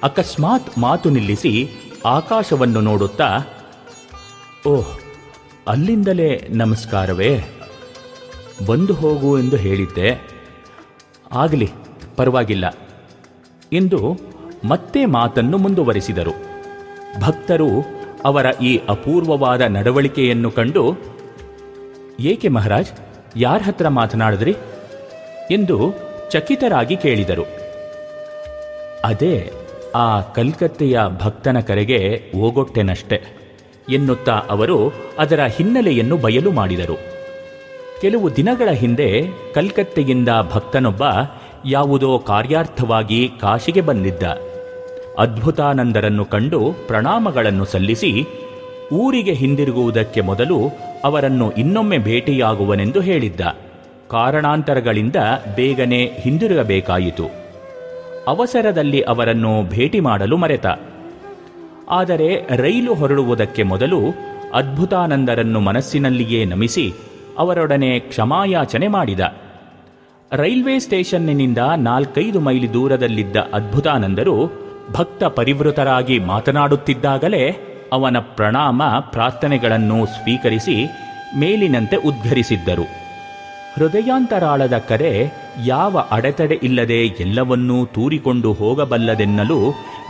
ಅಕಸ್ಮಾತ್ ಮಾತು ನಿಲ್ಲಿಸಿ ಆಕಾಶವನ್ನು ನೋಡುತ್ತಾ, ಓಹ್, ಅಲ್ಲಿಂದಲೇ ನಮಸ್ಕಾರವೇ? ಬಂದು ಹೋಗು ಎಂದು ಹೇಳಿದ್ದೆ. ಆಗಲಿ, ಪರವಾಗಿಲ್ಲ ಎಂದು ಮತ್ತೆ ಮಾತನ್ನು ಮುಂದುವರಿಸಿದರು. ಭಕ್ತರು ಅವರ ಈ ಅಪೂರ್ವವಾದ ನಡವಳಿಕೆಯನ್ನು ಕಂಡು, ಏಕೆ ಮಹಾರಾಜ್, ಯಾರ ಹತ್ರ ಮಾತನಾಡಿದ್ರಿ ಎಂದು ಚಕಿತರಾಗಿ ಕೇಳಿದರು. ಅದೇ ಆ ಕಲ್ಕತ್ತೆಯ ಭಕ್ತನ ಕರೆಗೆ ಓಗೊಟ್ಟೆನಷ್ಟೆ ಎನ್ನುತ್ತಾ ಅವರು ಅದರ ಹಿನ್ನೆಲೆಯನ್ನು ಬಯಲು ಮಾಡಿದರು. ಕೆಲವು ದಿನಗಳ ಹಿಂದೆ ಕಲ್ಕತ್ತೆಯಿಂದ ಭಕ್ತನೊಬ್ಬ ಯಾವುದೋ ಕಾರ್ಯಾರ್ಥವಾಗಿ ಕಾಶಿಗೆ ಬಂದಿದ್ದ. ಅದ್ಭುತಾನಂದರನ್ನು ಕಂಡು ಪ್ರಣಾಮಗಳನ್ನು ಸಲ್ಲಿಸಿ ಊರಿಗೆ ಹಿಂದಿರುಗುವುದಕ್ಕೆ ಮೊದಲು ಅವರನ್ನು ಇನ್ನೊಮ್ಮೆ ಭೇಟಿಯಾಗುವನೆಂದು ಹೇಳಿದ್ದ. ಕಾರಣಾಂತರಗಳಿಂದ ಬೇಗನೆ ಹಿಂದಿರುಗಬೇಕಾಯಿತು. ಅವಸರದಲ್ಲಿ ಅವರನ್ನು ಭೇಟಿ ಮಾಡಲು ಮರೆತ. ಆದರೆ ರೈಲು ಹೊರಡುವುದಕ್ಕೆ ಮೊದಲು ಅದ್ಭುತಾನಂದರನ್ನು ಮನಸ್ಸಿನಲ್ಲಿಯೇ ನಮಿಸಿ ಅವರೊಡನೆ ಕ್ಷಮಾಯಾಚನೆ ಮಾಡಿದ. ರೈಲ್ವೆ ಸ್ಟೇಷನ್ನಿನಿಂದ 4-5 ಮೈಲಿ ದೂರದಲ್ಲಿದ್ದ ಅದ್ಭುತಾನಂದರು ಭಕ್ತ ಪರಿವೃತರಾಗಿ ಮಾತನಾಡುತ್ತಿದ್ದಾಗಲೇ ಅವನ ಪ್ರಣಾಮ ಪ್ರಾರ್ಥನೆಗಳನ್ನು ಸ್ವೀಕರಿಸಿ ಮೇಲಿನಂತೆ ಉದ್ಘರಿಸಿದ್ದರು. ಹೃದಯಾಂತರಾಳದ ಕರೆ ಯಾವ ಅಡೆತಡೆ ಇಲ್ಲದೆ ಎಲ್ಲವನ್ನೂ ತೂರಿಕೊಂಡು ಹೋಗಬಲ್ಲದೆನ್ನಲು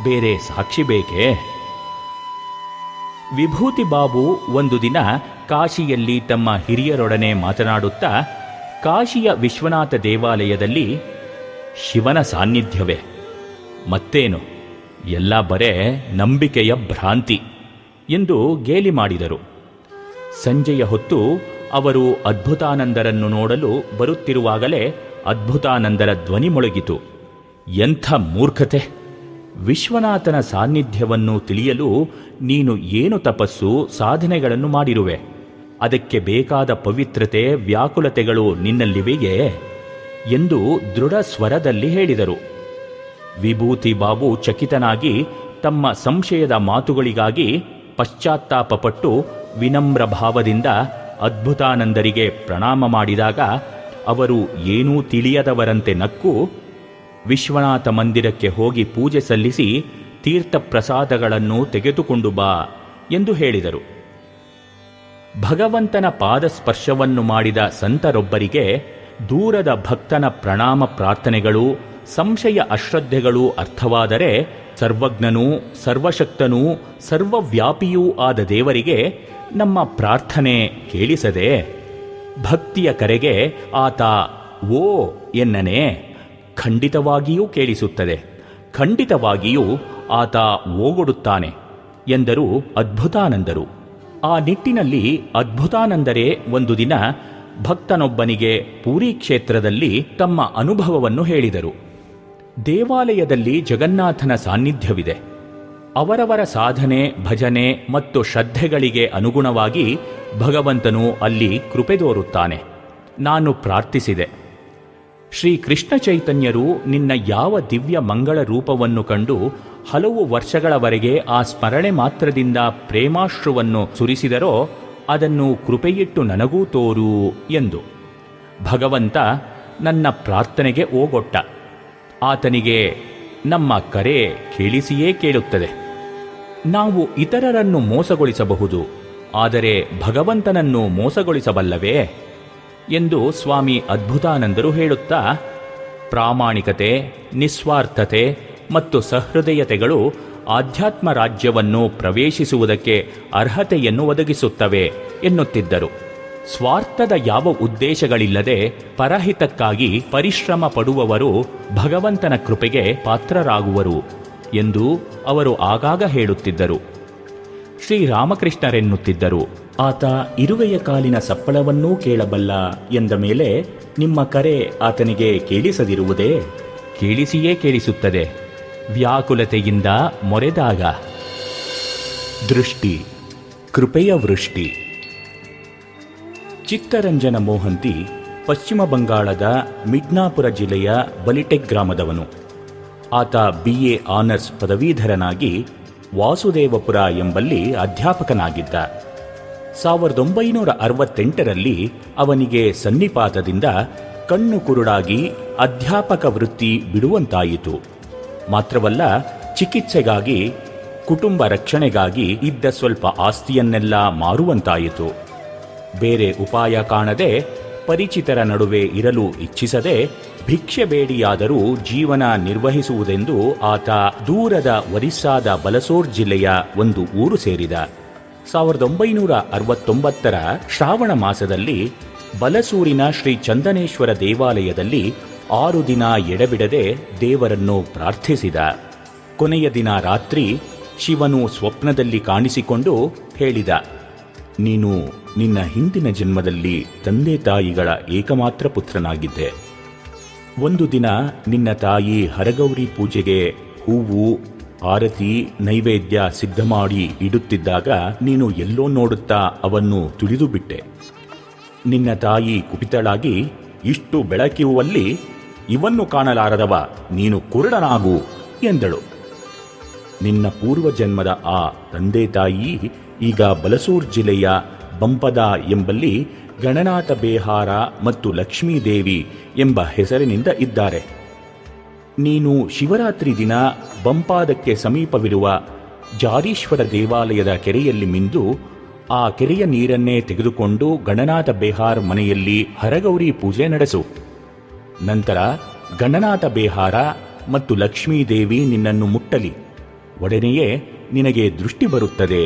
ಬೇರೆ ಸಾಕ್ಷಿ ಬೇಕೇ? ವಿಭೂತಿ ಬಾಬು ಒಂದು ದಿನ ಕಾಶಿಯಲ್ಲಿ ತಮ್ಮ ಹಿರಿಯರೊಡನೆ ಮಾತನಾಡುತ್ತಾ, ಕಾಶಿಯ ವಿಶ್ವನಾಥ ದೇವಾಲಯದಲ್ಲಿ ಶಿವನ ಸಾನ್ನಿಧ್ಯವೇ, ಮತ್ತೇನು, ಎಲ್ಲ ಬರೇ ನಂಬಿಕೆಯ ಭ್ರಾಂತಿ ಎಂದು ಗೇಲಿ ಮಾಡಿದರು. ಸಂಜೆಯ ಹೊತ್ತು ಅವರು ಅದ್ಭುತಾನಂದರನ್ನು ನೋಡಲು ಬರುತ್ತಿರುವಾಗಲೇ ಅದ್ಭುತಾನಂದರ ಧ್ವನಿ ಮೊಳಗಿತು. ಎಂಥ ಮೂರ್ಖತೆ! ವಿಶ್ವನಾಥನ ಸಾನ್ನಿಧ್ಯವನ್ನು ತಿಳಿಯಲು ನೀನು ಏನು ತಪಸ್ಸು ಸಾಧನೆಗಳನ್ನು ಮಾಡಿರುವೆ? ಅದಕ್ಕೆ ಬೇಕಾದ ಪವಿತ್ರತೆ ವ್ಯಾಕುಲತೆಗಳು ನಿನ್ನಲ್ಲಿವೆಯೇ ಎಂದು ದೃಢ ಸ್ವರದಲ್ಲಿ ಹೇಳಿದರು. ವಿಭೂತಿ ಬಾಬು ಚಕಿತನಾಗಿ ತಮ್ಮ ಸಂಶಯದ ಮಾತುಗಳಿಗಾಗಿ ಪಶ್ಚಾತ್ತಾಪಪಟ್ಟು ವಿನಮ್ರ ಭಾವದಿಂದ ಅದ್ಭುತಾನಂದರಿಗೆ ಪ್ರಣಾಮ ಮಾಡಿದಾಗ ಅವರು ಏನೂ ತಿಳಿಯದವರಂತೆ ನಕ್ಕು, ವಿಶ್ವನಾಥ ಮಂದಿರಕ್ಕೆ ಹೋಗಿ ಪೂಜೆ ಸಲ್ಲಿಸಿ ತೀರ್ಥ ಪ್ರಸಾದಗಳನ್ನು ತೆಗೆದುಕೊಂಡು ಬಾ ಎಂದು ಹೇಳಿದರು. ಭಗವಂತನ ಪಾದಸ್ಪರ್ಶವನ್ನು ಮಾಡಿದ ಸಂತರೊಬ್ಬರಿಗೆ ದೂರದ ಭಕ್ತನ ಪ್ರಣಾಮ ಪ್ರಾರ್ಥನೆಗಳು, ಸಂಶಯ ಅಶ್ರದ್ಧೆಗಳು ಅರ್ಥವಾದರೆ ಸರ್ವಜ್ಞನೂ ಸರ್ವಶಕ್ತನೂ ಸರ್ವವ್ಯಾಪಿಯೂ ಆದ ದೇವರಿಗೆ ನಮ್ಮ ಪ್ರಾರ್ಥನೆ ಕೇಳಿಸದೆ? ಭಕ್ತಿಯ ಕರೆಗೆ ಆತ ಓ ಎನ್ನನೆ? ಖಂಡಿತವಾಗಿಯೂ ಕೇಳಿಸುತ್ತದೆ, ಖಂಡಿತವಾಗಿಯೂ ಆತ ಓಗೊಡುತ್ತಾನೆ ಎಂದರು ಅದ್ಭುತಾನಂದರು. ಆ ನಿಟ್ಟಿನಲ್ಲಿ ಅದ್ಭುತಾನಂದರೇ ಒಂದು ದಿನ ಭಕ್ತನೊಬ್ಬನಿಗೆ ಪೂರಿ ಕ್ಷೇತ್ರದಲ್ಲಿ ತಮ್ಮ ಅನುಭವವನ್ನು ಹೇಳಿದರು. ದೇವಾಲಯದಲ್ಲಿ ಜಗನ್ನಾಥನ ಸಾನ್ನಿಧ್ಯವಿದೆ. ಅವರವರ ಸಾಧನೆ, ಭಜನೆ ಮತ್ತು ಶ್ರದ್ಧೆಗಳಿಗೆ ಅನುಗುಣವಾಗಿ ಭಗವಂತನು ಅಲ್ಲಿ ಕೃಪೆ ತೋರುತ್ತಾನೆ. ನಾನು ಪ್ರಾರ್ಥಿಸಿದೆ, ಶ್ರೀ ಕೃಷ್ಣ ಚೈತನ್ಯರು ನಿನ್ನ ಯಾವ ದಿವ್ಯ ಮಂಗಳ ರೂಪವನ್ನು ಕಂಡು ಹಲವು ವರ್ಷಗಳವರೆಗೆ ಆ ಸ್ಮರಣೆ ಮಾತ್ರದಿಂದ ಪ್ರೇಮಾಶ್ರುವನ್ನು ಸುರಿಸಿದರೋ ಅದನ್ನು ಕೃಪೆಯಿಟ್ಟು ನನಗೂ ತೋರು ಎಂದು. ಭಗವಂತ ನನ್ನ ಪ್ರಾರ್ಥನೆಗೆ ಓಗೊಟ್ಟ. ಆತನಿಗೆ ನಮ್ಮ ಕರೆ ಕೇಳಿಸಿಯೇ ಕೇಳುತ್ತದೆ. ನಾವು ಇತರರನ್ನು ಮೋಸಗೊಳಿಸಬಹುದು, ಆದರೆ ಭಗವಂತನನ್ನು ಮೋಸಗೊಳಿಸಬಲ್ಲವೇ ಎಂದು ಸ್ವಾಮಿ ಅದ್ಭುತಾನಂದರು ಹೇಳುತ್ತಾ, ಪ್ರಾಮಾಣಿಕತೆ, ನಿಸ್ವಾರ್ಥತೆ ಮತ್ತು ಸಹೃದಯತೆಗಳು ಆಧ್ಯಾತ್ಮ ರಾಜ್ಯವನ್ನು ಪ್ರವೇಶಿಸುವುದಕ್ಕೆ ಅರ್ಹತೆಯನ್ನು ಒದಗಿಸುತ್ತವೆ ಎನ್ನುತ್ತಿದ್ದರು. ಸ್ವಾರ್ಥದ ಯಾವ ಉದ್ದೇಶಗಳಿಲ್ಲದೆ ಪರಹಿತಕ್ಕಾಗಿ ಪರಿಶ್ರಮ ಪಡುವವರು ಭಗವಂತನ ಕೃಪೆಗೆ ಪಾತ್ರರಾಗುವರು ಎಂದು ಅವರು ಆಗಾಗ ಹೇಳುತ್ತಿದ್ದರು. ಶ್ರೀರಾಮಕೃಷ್ಣರೆನ್ನುತ್ತಿದ್ದರು, ಆತ ಇರುವೆಯ ಕಾಲಿನ ಸಪ್ಪಳವನ್ನೂ ಕೇಳಬಲ್ಲ ಎಂದ ಮೇಲೆ ನಿಮ್ಮ ಕರೆ ಆತನಿಗೆ ಕೇಳಿಸದಿರುವುದೇ? ಕೇಳಿಸಿಯೇ ಕೇಳಿಸುತ್ತದೆ, ವ್ಯಾಕುಲತೆಯಿಂದ ಮೊರೆದಾಗ. ದೃಷ್ಟಿ, ಕೃಪೆಯ ವೃಷ್ಟಿ. ಚಿತ್ತರಂಜನ ಮೋಹಂತಿ ಪಶ್ಚಿಮ ಬಂಗಾಳದ ಮಿಡ್ನಾಪುರ ಜಿಲ್ಲೆಯ ಬಲಿಟೆಕ್ ಗ್ರಾಮದವನು. ಆತ BA ಆನರ್ಸ್ ಪದವೀಧರನಾಗಿ ವಾಸುದೇವಪುರ ಎಂಬಲ್ಲಿ ಅಧ್ಯಾಪಕನಾಗಿದ್ದ. 1968ರಲ್ಲಿ ಅವನಿಗೆ ಸನ್ನಿಪಾತದಿಂದ ಕಣ್ಣು ಕುರುಡಾಗಿ ಅಧ್ಯಾಪಕ ವೃತ್ತಿ ಬಿಡುವಂತಾಯಿತು. ಮಾತ್ರವಲ್ಲ, ಚಿಕಿತ್ಸೆಗಾಗಿ, ಕುಟುಂಬ ರಕ್ಷಣೆಗಾಗಿ ಇದ್ದ ಸ್ವಲ್ಪ ಆಸ್ತಿಯನ್ನೆಲ್ಲ ಮಾರುವಂತಾಯಿತು. ಬೇರೆ ಉಪಾಯ ಕಾಣದೆ, ಪರಿಚಿತರ ನಡುವೆ ಇರಲು ಇಚ್ಛಿಸದೆ, ಭಿಕ್ಷೆ ಬೇಡಿಯಾದರೂ ಜೀವನ ನಿರ್ವಹಿಸುವುದೆಂದು ಆತ ದೂರದ ಒರಿಸ್ಸಾದ ಬಲಸೋರ್ ಜಿಲ್ಲೆಯ ಒಂದು ಊರು ಸೇರಿದ. 1969ರ ಶ್ರಾವಣ ಮಾಸದಲ್ಲಿ ಬಲಸೂರಿನ ಶ್ರೀ ಚಂದನೇಶ್ವರ ದೇವಾಲಯದಲ್ಲಿ 6 ದಿನ ಎಡೆಬಿಡದೆ ದೇವರನ್ನು ಪ್ರಾರ್ಥಿಸಿದ. ಕೊನೆಯ ದಿನ ರಾತ್ರಿ ಶಿವನು ಸ್ವಪ್ನದಲ್ಲಿ ಕಾಣಿಸಿಕೊಂಡು ಹೇಳಿದ, ನೀನು ನಿನ್ನ ಹಿಂದಿನ ಜನ್ಮದಲ್ಲಿ ತಂದೆ ತಾಯಿಗಳ ಏಕಮಾತ್ರ ಪುತ್ರನಾಗಿದ್ದೆ. ಒಂದು ದಿನ ನಿನ್ನ ತಾಯಿ ಹರಗೌರಿ ಪೂಜೆಗೆ ಹೂವು, ಆರತಿ, ನೈವೇದ್ಯ ಸಿದ್ಧ ಮಾಡಿ ಇಡುತ್ತಿದ್ದಾಗ ನೀನು ಎಲ್ಲೋ ನೋಡುತ್ತಾ ಅವನ್ನು ತುಳಿದು ಬಿಟ್ಟೆ. ನಿನ್ನ ತಾಯಿ ಕುಪಿತಳಾಗಿ, ಇಷ್ಟು ಬೆಳಕಿರುವಲ್ಲಿ ಇವನ್ನು ಕಾಣಲಾರದವ, ನೀನು ಕುರುಡನಾಗು ಎಂದಳು. ನಿನ್ನ ಪೂರ್ವಜನ್ಮದ ಆ ತಂದೆ ತಾಯಿ ಈಗ ಬಲಸೂರ್ ಜಿಲ್ಲೆಯ ಬಂಪದ ಎಂಬಲ್ಲಿ ಗಣನಾಥ ಬೇಹಾರ ಮತ್ತು ಲಕ್ಷ್ಮೀದೇವಿ ಎಂಬ ಹೆಸರಿನಿಂದ ಇದ್ದಾರೆ. ನೀನು ಶಿವರಾತ್ರಿ ದಿನ ಬಂಪಾದಕ್ಕೆ ಸಮೀಪವಿರುವ ಜಾರೀಶ್ವರ ದೇವಾಲಯದ ಕೆರೆಯಲ್ಲಿ ಮಿಂದು ಆ ಕೆರೆಯ ನೀರನ್ನೇ ತೆಗೆದುಕೊಂಡು ಗಣನಾಥ ಬೇಹಾರ್ ಮನೆಯಲ್ಲಿ ಹರಗೌರಿ ಪೂಜೆ ನಡೆಸು. ನಂತರ ಗಣನಾಥ ಬೇಹಾರ ಮತ್ತು ಲಕ್ಷ್ಮೀದೇವಿ ನಿನ್ನನ್ನು ಮುಟ್ಟಲಿ. ಒಡನೆಯೇ ನಿನಗೆ ದೃಷ್ಟಿ ಬರುತ್ತದೆ.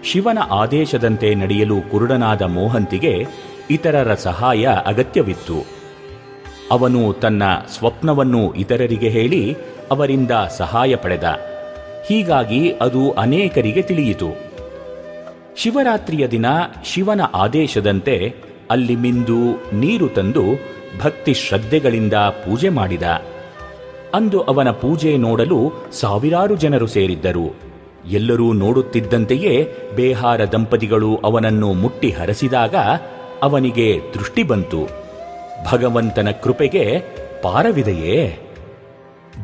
ಶಿವನ ಆದೇಶದಂತೆ ನಡೆಯಲು ಕುರುಡನಾದ ಮೋಹಂತಿಗೆ ಇತರರ ಸಹಾಯ ಅಗತ್ಯವಿತ್ತು. ಅವನು ತನ್ನ ಸ್ವಪ್ನವನ್ನು ಇತರರಿಗೆ ಹೇಳಿ ಅವರಿಂದ ಸಹಾಯ ಪಡೆದ. ಹೀಗಾಗಿ ಅದು ಅನೇಕರಿಗೆ ತಿಳಿಯಿತು. ಶಿವರಾತ್ರಿಯ ದಿನ ಶಿವನ ಆದೇಶದಂತೆ ಅಲ್ಲಿ ಮಿಂದು ನೀರು ತಂದು ಭಕ್ತಿ ಶ್ರದ್ಧೆಗಳಿಂದ ಪೂಜೆ ಮಾಡಿದ. ಅಂದು ಅವನ ಪೂಜೆ ನೋಡಲು ಸಾವಿರಾರು ಜನರು ಸೇರಿದ್ದರು. ಎಲ್ಲರೂ ನೋಡುತ್ತಿದ್ದಂತೆಯೇ ಬೇಹಾರ ದಂಪತಿಗಳು ಅವನನ್ನು ಮುಟ್ಟಿ ಹರಸಿದಾಗ ಅವನಿಗೆ ದೃಷ್ಟಿ ಬಂತು. ಭಗವಂತನ ಕೃಪೆಗೆ ಪಾರವಿದೆಯೇ?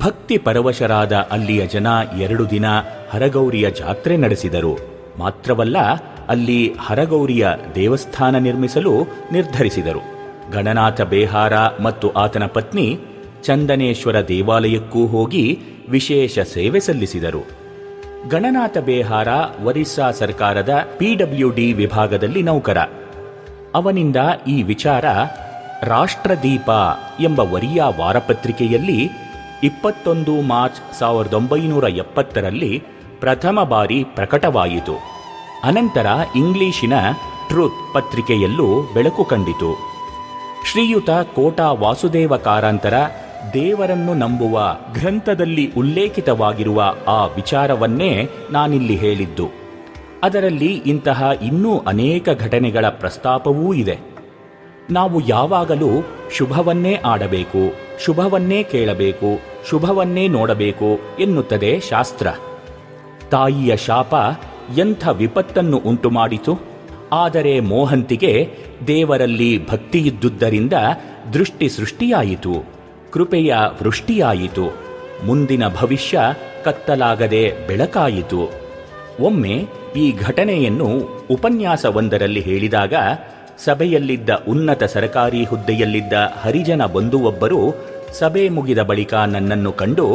ಭಕ್ತಿ ಪರವಶರಾದ ಅಲ್ಲಿಯ ಜನ 2 ದಿನ ಹರಗೌರಿಯ ಜಾತ್ರೆ ನಡೆಸಿದರು. ಮಾತ್ರವಲ್ಲ, ಅಲ್ಲಿ ಹರಗೌರಿಯ ದೇವಸ್ಥಾನ ನಿರ್ಮಿಸಲು ನಿರ್ಧರಿಸಿದರು. ಗಣನಾಥ ಬೇಹಾರ ಮತ್ತು ಆತನ ಪತ್ನಿ ಚಂದನೇಶ್ವರ ದೇವಾಲಯಕ್ಕೂ ಹೋಗಿ ವಿಶೇಷ ಸೇವೆ ಸಲ್ಲಿಸಿದರು. ಗಣನಾಥ ಬೇಹಾರ ಒರಿಸ್ಸಾ ಸರ್ಕಾರದ PWD ವಿಭಾಗದಲ್ಲಿ ನೌಕರ. ಅವನಿಂದ ಈ ವಿಚಾರ ರಾಷ್ಟ್ರದೀಪ ಎಂಬ ಒರಿಯಾ ವಾರಪತ್ರಿಕೆಯಲ್ಲಿ 21 ಮಾರ್ಚ್ 1970ರಲ್ಲಿ ಪ್ರಥಮ ಬಾರಿ ಪ್ರಕಟವಾಯಿತು. ಅನಂತರ ಇಂಗ್ಲಿಶಿನ ಟ್ರೂತ್ ಪತ್ರಿಕೆಯಲ್ಲೂ ಬೆಳಕು ಕಂಡಿತು. ಶ್ರೀಯುತ ಕೋಟಾ ವಾಸುದೇವ ಕಾರಂತರ ದೇವರನ್ನು ನಂಬುವ ಗ್ರಂಥದಲ್ಲಿ ಉಲ್ಲೇಖಿತವಾಗಿರುವ ಆ ವಿಚಾರವನ್ನೇ ನಾನಿಲ್ಲಿ ಹೇಳಿದ್ದು. ಅದರಲ್ಲಿ ಇಂತಹ ಇನ್ನೂ ಅನೇಕ ಘಟನೆಗಳ ಪ್ರಸ್ತಾಪವೂ ಇದೆ. ನಾವು ಯಾವಾಗಲೂ ಶುಭವನ್ನೇ ಆಡಬೇಕು, ಶುಭವನ್ನೇ ಕೇಳಬೇಕು, ಶುಭವನ್ನೇ ನೋಡಬೇಕು ಎನ್ನುತ್ತದೆ ಶಾಸ್ತ್ರ. ತಾಯಿಯ ಶಾಪ ಎಂಥ ವಿಪತ್ತನ್ನು ಉಂಟು ಮಾಡಿತು. ಆದರೆ ಮೋಹಂತಿಗೆ ದೇವರಲ್ಲಿ ಭಕ್ತಿಯಿದ್ದುದರಿಂದ ದೃಷ್ಟಿ ಸೃಷ್ಟಿಯಾಯಿತು, ಕೃಪೆಯ ವೃಷ್ಟಿಯಾಯಿತು. ಮುಂದಿನ ಭವಿಷ್ಯ ಕತ್ತಲಾಗದೆ ಬೆಳಕಾಯಿತು. ಒಮ್ಮೆ ಈ ಘಟನೆಯನ್ನು ಉಪನ್ಯಾಸವೊಂದರಲ್ಲಿ ಹೇಳಿದಾಗ ಸಭೆಯಲ್ಲಿದ್ದ ಉನ್ನತ ಸರಕಾರಿ ಹುದ್ದೆಯಲ್ಲಿದ್ದ ಹರಿಜನ ಬಂಧುವೊಬ್ಬರು ಸಭೆ ಮುಗಿದ ಬಳಿಕ ನನ್ನನ್ನು ಕಂಡು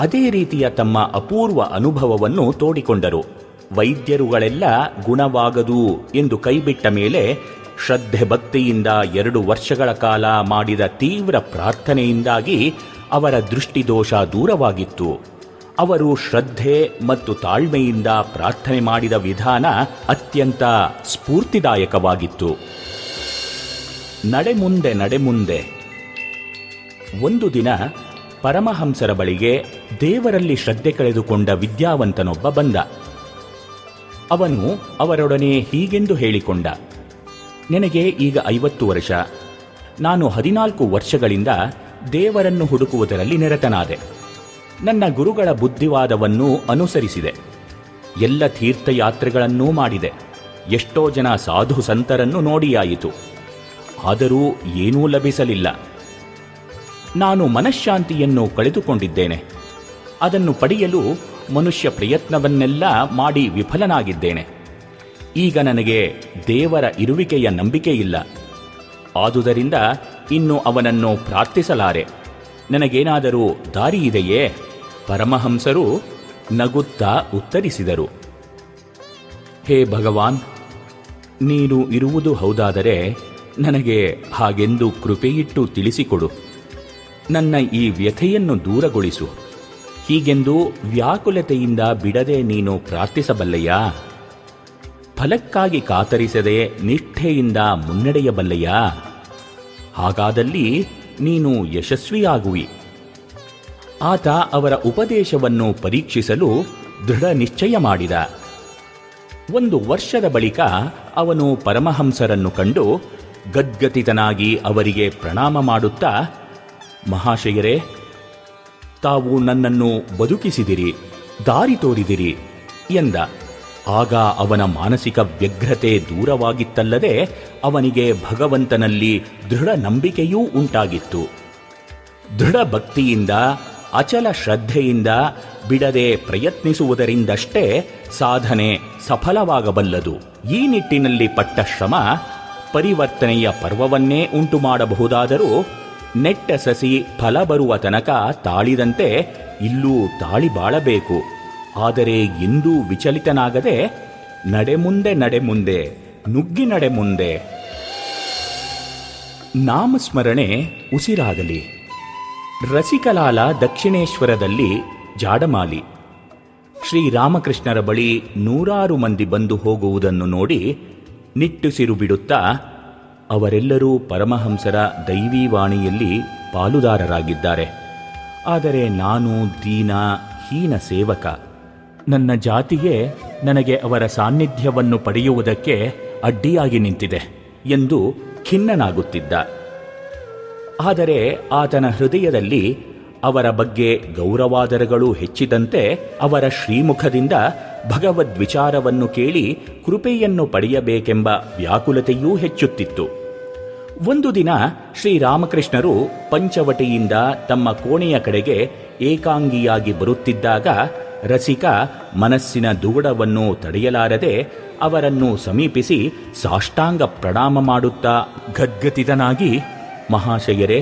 ಅದೇ ರೀತಿಯ ತಮ್ಮ ಅಪೂರ್ವ ಅನುಭವವನ್ನು ತೋಡಿಕೊಂಡರು. ವೈದ್ಯರುಗಳೆಲ್ಲ ಗುಣವಾಗದು ಎಂದು ಕೈಬಿಟ್ಟ ಮೇಲೆ ಶ್ರದ್ಧೆ ಭಕ್ತಿಯಿಂದ 2 ವರ್ಷಗಳ ಕಾಲ ಮಾಡಿದ ತೀವ್ರ ಪ್ರಾರ್ಥನೆಯಿಂದಾಗಿ ಅವರ ದೃಷ್ಟಿದೋಷ ದೂರವಾಗಿತ್ತು. ಅವರು ಶ್ರದ್ಧೆ ಮತ್ತು ತಾಳ್ಮೆಯಿಂದ ಪ್ರಾರ್ಥನೆ ಮಾಡಿದ ವಿಧಾನ ಅತ್ಯಂತ ಸ್ಫೂರ್ತಿದಾಯಕವಾಗಿತ್ತು. ನಡೆಮುಂದೆ ಒಂದು ದಿನ ಪರಮಹಂಸರ ಬಳಿಗೆ ದೇವರಲ್ಲಿ ಶ್ರದ್ಧೆ ಕಳೆದುಕೊಂಡ ವಿದ್ಯಾವಂತನೊಬ್ಬ ಬಂದ. ಅವನು ಅವರೊಡನೆ ಹೀಗೆಂದು ಹೇಳಿಕೊಂಡ: ನನಗೆ ಈಗ 50 ವರ್ಷ. ನಾನು 14 ವರ್ಷಗಳಿಂದ ದೇವರನ್ನು ಹುಡುಕುವುದರಲ್ಲಿ ನಿರತನಾದೆ. ನನ್ನ ಗುರುಗಳ ಬುದ್ಧಿವಾದವನ್ನು ಅನುಸರಿಸಿದೆ. ಎಲ್ಲ ತೀರ್ಥಯಾತ್ರೆಗಳನ್ನೂ ಮಾಡಿದೆ. ಎಷ್ಟೋ ಜನ ಸಾಧು ಸಂತರನ್ನು ನೋಡಿಯಾಯಿತು. ಆದರೂ ಏನೂ ಲಭಿಸಲಿಲ್ಲ. ನಾನು ಮನಃಶಾಂತಿಯನ್ನು ಕಳೆದುಕೊಂಡಿದ್ದೇನೆ. ಅದನ್ನು ಪಡೆಯಲು ಮನುಷ್ಯ ಪ್ರಯತ್ನವನ್ನೆಲ್ಲ ಮಾಡಿ ವಿಫಲನಾಗಿದ್ದೇನೆ. ಈಗ ನನಗೆ ದೇವರ ಇರುವಿಕೆಯ ನಂಬಿಕೆಯಿಲ್ಲ. ಆದುದರಿಂದ ಇನ್ನು ಅವನನ್ನು ಪ್ರಾರ್ಥಿಸಲಾರೆ. ನನಗೇನಾದರೂ ದಾರಿಯಿದೆಯೇ? ಪರಮಹಂಸರು ನಗುತ್ತಾ ಉತ್ತರಿಸಿದರು: ಹೇ ಭಗವಾನ್, ನೀನು ಇರುವುದು ಹೌದಾದರೆ ನನಗೆ ಹಾಗೆಂದು ಕೃಪೆಯಿಟ್ಟು ತಿಳಿಸಿಕೊಡು. ನನ್ನ ಈ ವ್ಯಥೆಯನ್ನು ದೂರಗೊಳಿಸು. ಹೀಗೆಂದು ವ್ಯಾಕುಲತೆಯಿಂದ ಬಿಡದೆ ನೀನು ಪ್ರಾರ್ಥಿಸಬಲ್ಲೆಯಾ? ಫಲಕ್ಕಾಗಿ ಕಾತರಿಸದೆ ನಿಷ್ಠೆಯಿಂದ ಮುನ್ನಡೆಯಬಲ್ಲೆಯಾ? ಹಾಗಾದಲ್ಲಿ ನೀನು ಯಶಸ್ವಿಯಾಗುವಿ. ಆತ ಅವರ ಉಪದೇಶವನ್ನು ಪರೀಕ್ಷಿಸಲು ದೃಢ ನಿಶ್ಚಯ ಮಾಡಿದ. 1 ವರ್ಷದ ಬಳಿಕ ಅವನು ಪರಮಹಂಸರನ್ನು ಕಂಡು ಗದ್ಗದಿತನಾಗಿ ಅವರಿಗೆ ಪ್ರಣಾಮ ಮಾಡುತ್ತಾ, ಮಹಾಶಯರೇ, ತಾವು ನನ್ನನ್ನು ಬದುಕಿಸಿದಿರಿ, ದಾರಿ ತೋರಿದಿರಿ ಎಂದ. ಆಗ ಅವನ ಮಾನಸಿಕ ವ್ಯಗ್ರತೆ ದೂರವಾಗಿತ್ತಲ್ಲದೆ ಅವನಿಗೆ ಭಗವಂತನಲ್ಲಿ ದೃಢ ನಂಬಿಕೆಯೂ ಉಂಟಾಗಿತ್ತು. ದೃಢ ಭಕ್ತಿಯಿಂದ, ಅಚಲ ಶ್ರದ್ಧೆಯಿಂದ, ಬಿಡದೆ ಪ್ರಯತ್ನಿಸುವುದರಿಂದಷ್ಟೇ ಸಾಧನೆ ಸಫಲವಾಗಬಲ್ಲದು. ಈ ನಿಟ್ಟಿನಲ್ಲಿ ಪಟ್ಟ ಶ್ರಮ ಪರಿವರ್ತನೆಯ ಪರ್ವವನ್ನೇ ಉಂಟು ಮಾಡಬಹುದಾದರೂ ನೆಟ್ಟ ಸಸಿ ಫಲ ಬರುವ ತನಕ ತಾಳಿದಂತೆ ಇಲ್ಲೂ ತಾಳಿ ಬಾಳಬೇಕು. ಆದರೆ ಎಂದೂ ವಿಚಲಿತನಾಗದೆ ನಡೆ ಮುಂದೆ ನುಗ್ಗಿ ನಡೆ ಮುಂದೆ. ನಾಮಸ್ಮರಣೆ ಉಸಿರಾಗಲಿ. ರಸಿಕಲಾಲ ದಕ್ಷಿಣೇಶ್ವರದಲ್ಲಿ ಜಾಡಮಾಲಿ. ಶ್ರೀರಾಮಕೃಷ್ಣರ ಬಳಿ ನೂರಾರು ಮಂದಿ ಬಂದು ಹೋಗುವುದನ್ನು ನೋಡಿ ನಿಟ್ಟುಸಿರು ಬಿಡುತ್ತಾ, ಅವರೆಲ್ಲರೂ ಪರಮಹಂಸರ ದೈವೀವಾಣಿಯಲ್ಲಿ ಪಾಲುದಾರರಾಗಿದ್ದಾರೆ. ಆದರೆ ನಾನು ದೀನ ಹೀನ ಸೇವಕ. ನನ್ನ ಜಾತಿಗೆ ನನಗೆ ಅವರ ಸಾನ್ನಿಧ್ಯವನ್ನು ಪಡೆಯುವುದಕ್ಕೆ ಅಡ್ಡಿಯಾಗಿ ನಿಂತಿದೆ ಎಂದು ಖಿನ್ನನಾಗುತ್ತಿದ್ದ. ಆದರೆ ಆತನ ಹೃದಯದಲ್ಲಿ ಅವರ ಬಗ್ಗೆ ಗೌರವಾದರಗಳು ಹೆಚ್ಚಿದಂತೆ ಅವರ ಶ್ರೀಮುಖದಿಂದ ಭಗವದ್ವಿಚಾರವನ್ನು ಕೇಳಿ ಕೃಪೆಯನ್ನು ಪಡೆಯಬೇಕೆಂಬ ವ್ಯಾಕುಲತೆಯೂ ಹೆಚ್ಚುತ್ತಿತ್ತು. ಒಂದು ದಿನ ಶ್ರೀರಾಮಕೃಷ್ಣರು ಪಂಚವಟಿಯಿಂದ ತಮ್ಮ ಕೋಣೆಯ ಕಡೆಗೆ ಏಕಾಂಗಿಯಾಗಿ ಬರುತ್ತಿದ್ದಾಗ ರಸಿಕ ಮನಸ್ಸಿನ ದುಗುಡವನ್ನು ತಡೆಯಲಾರದೆ ಅವರನ್ನು ಸಮೀಪಿಸಿ ಸಾಷ್ಟಾಂಗ ಪ್ರಣಾಮ ಮಾಡುತ್ತಾ ಗದ್ಗದಿತನಾಗಿ, ಮಹಾಶಯರೇ,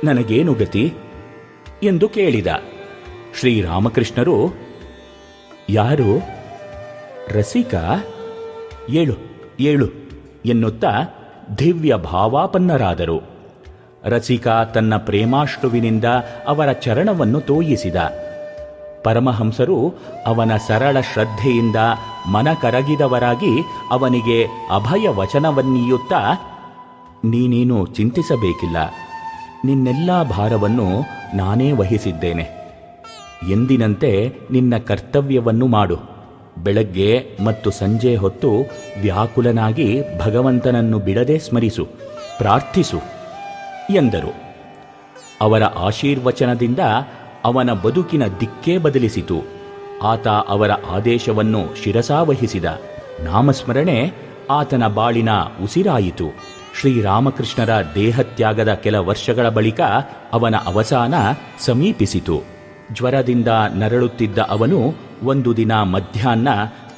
ನನಗೇನು ಗತಿ ಎಂದು ಕೇಳಿದ. ಶ್ರೀರಾಮಕೃಷ್ಣರು, ಯಾರು? ರಸಿಕ? ಏಳು ಏಳು ಎನ್ನುತ್ತಾ ದಿವ್ಯ ಭಾವಾಪನ್ನರಾದರು. ರಸಿಕ ತನ್ನ ಪ್ರೇಮಾಶ್ರುವಿನಿಂದ ಅವರ ಚರಣವನ್ನು ತೋಯಿಸಿದ. ಪರಮಹಂಸರು ಅವನ ಸರಳ ಶ್ರದ್ಧೆಯಿಂದ ಮನ ಕರಗಿದವರಾಗಿ ಅವನಿಗೆ ಅಭಯ ವಚನವನ್ನೀಯುತ್ತಾ, ನೀನೇನು ಚಿಂತಿಸಬೇಕಿಲ್ಲ, ನಿನ್ನೆಲ್ಲ ಭಾರವನ್ನು ನಾನೇ ವಹಿಸಿದ್ದೇನೆ. ಎಂದಿನಂತೆ ನಿನ್ನ ಕರ್ತವ್ಯವನ್ನು ಮಾಡು. ಬೆಳಗ್ಗೆ ಮತ್ತು ಸಂಜೆ ಹೊತ್ತು ವ್ಯಾಕುಲನಾಗಿ ಭಗವಂತನನ್ನು ಬಿಡದೆ ಸ್ಮರಿಸು, ಪ್ರಾರ್ಥಿಸು ಎಂದರು. ಅವರ ಆಶೀರ್ವಚನದಿಂದ ಅವನ ಬದುಕಿನ ದಿಕ್ಕೇ ಬದಲಿಸಿತು. ಆತ ಅವರ ಆದೇಶವನ್ನು ಶಿರಸಾವಹಿಸಿದ. ನಾಮಸ್ಮರಣೆ ಆತನ ಬಾಳಿನ ಉಸಿರಾಯಿತು. ಶ್ರೀರಾಮಕೃಷ್ಣರ ದೇಹತ್ಯಾಗದ ಕೆಲ ವರ್ಷಗಳ ಬಳಿಕ ಅವನ ಅವಸಾನ ಸಮೀಪಿಸಿತು. ಜ್ವರದಿಂದ ನರಳುತ್ತಿದ್ದ ಅವನು ಒಂದು ದಿನ ಮಧ್ಯಾಹ್ನ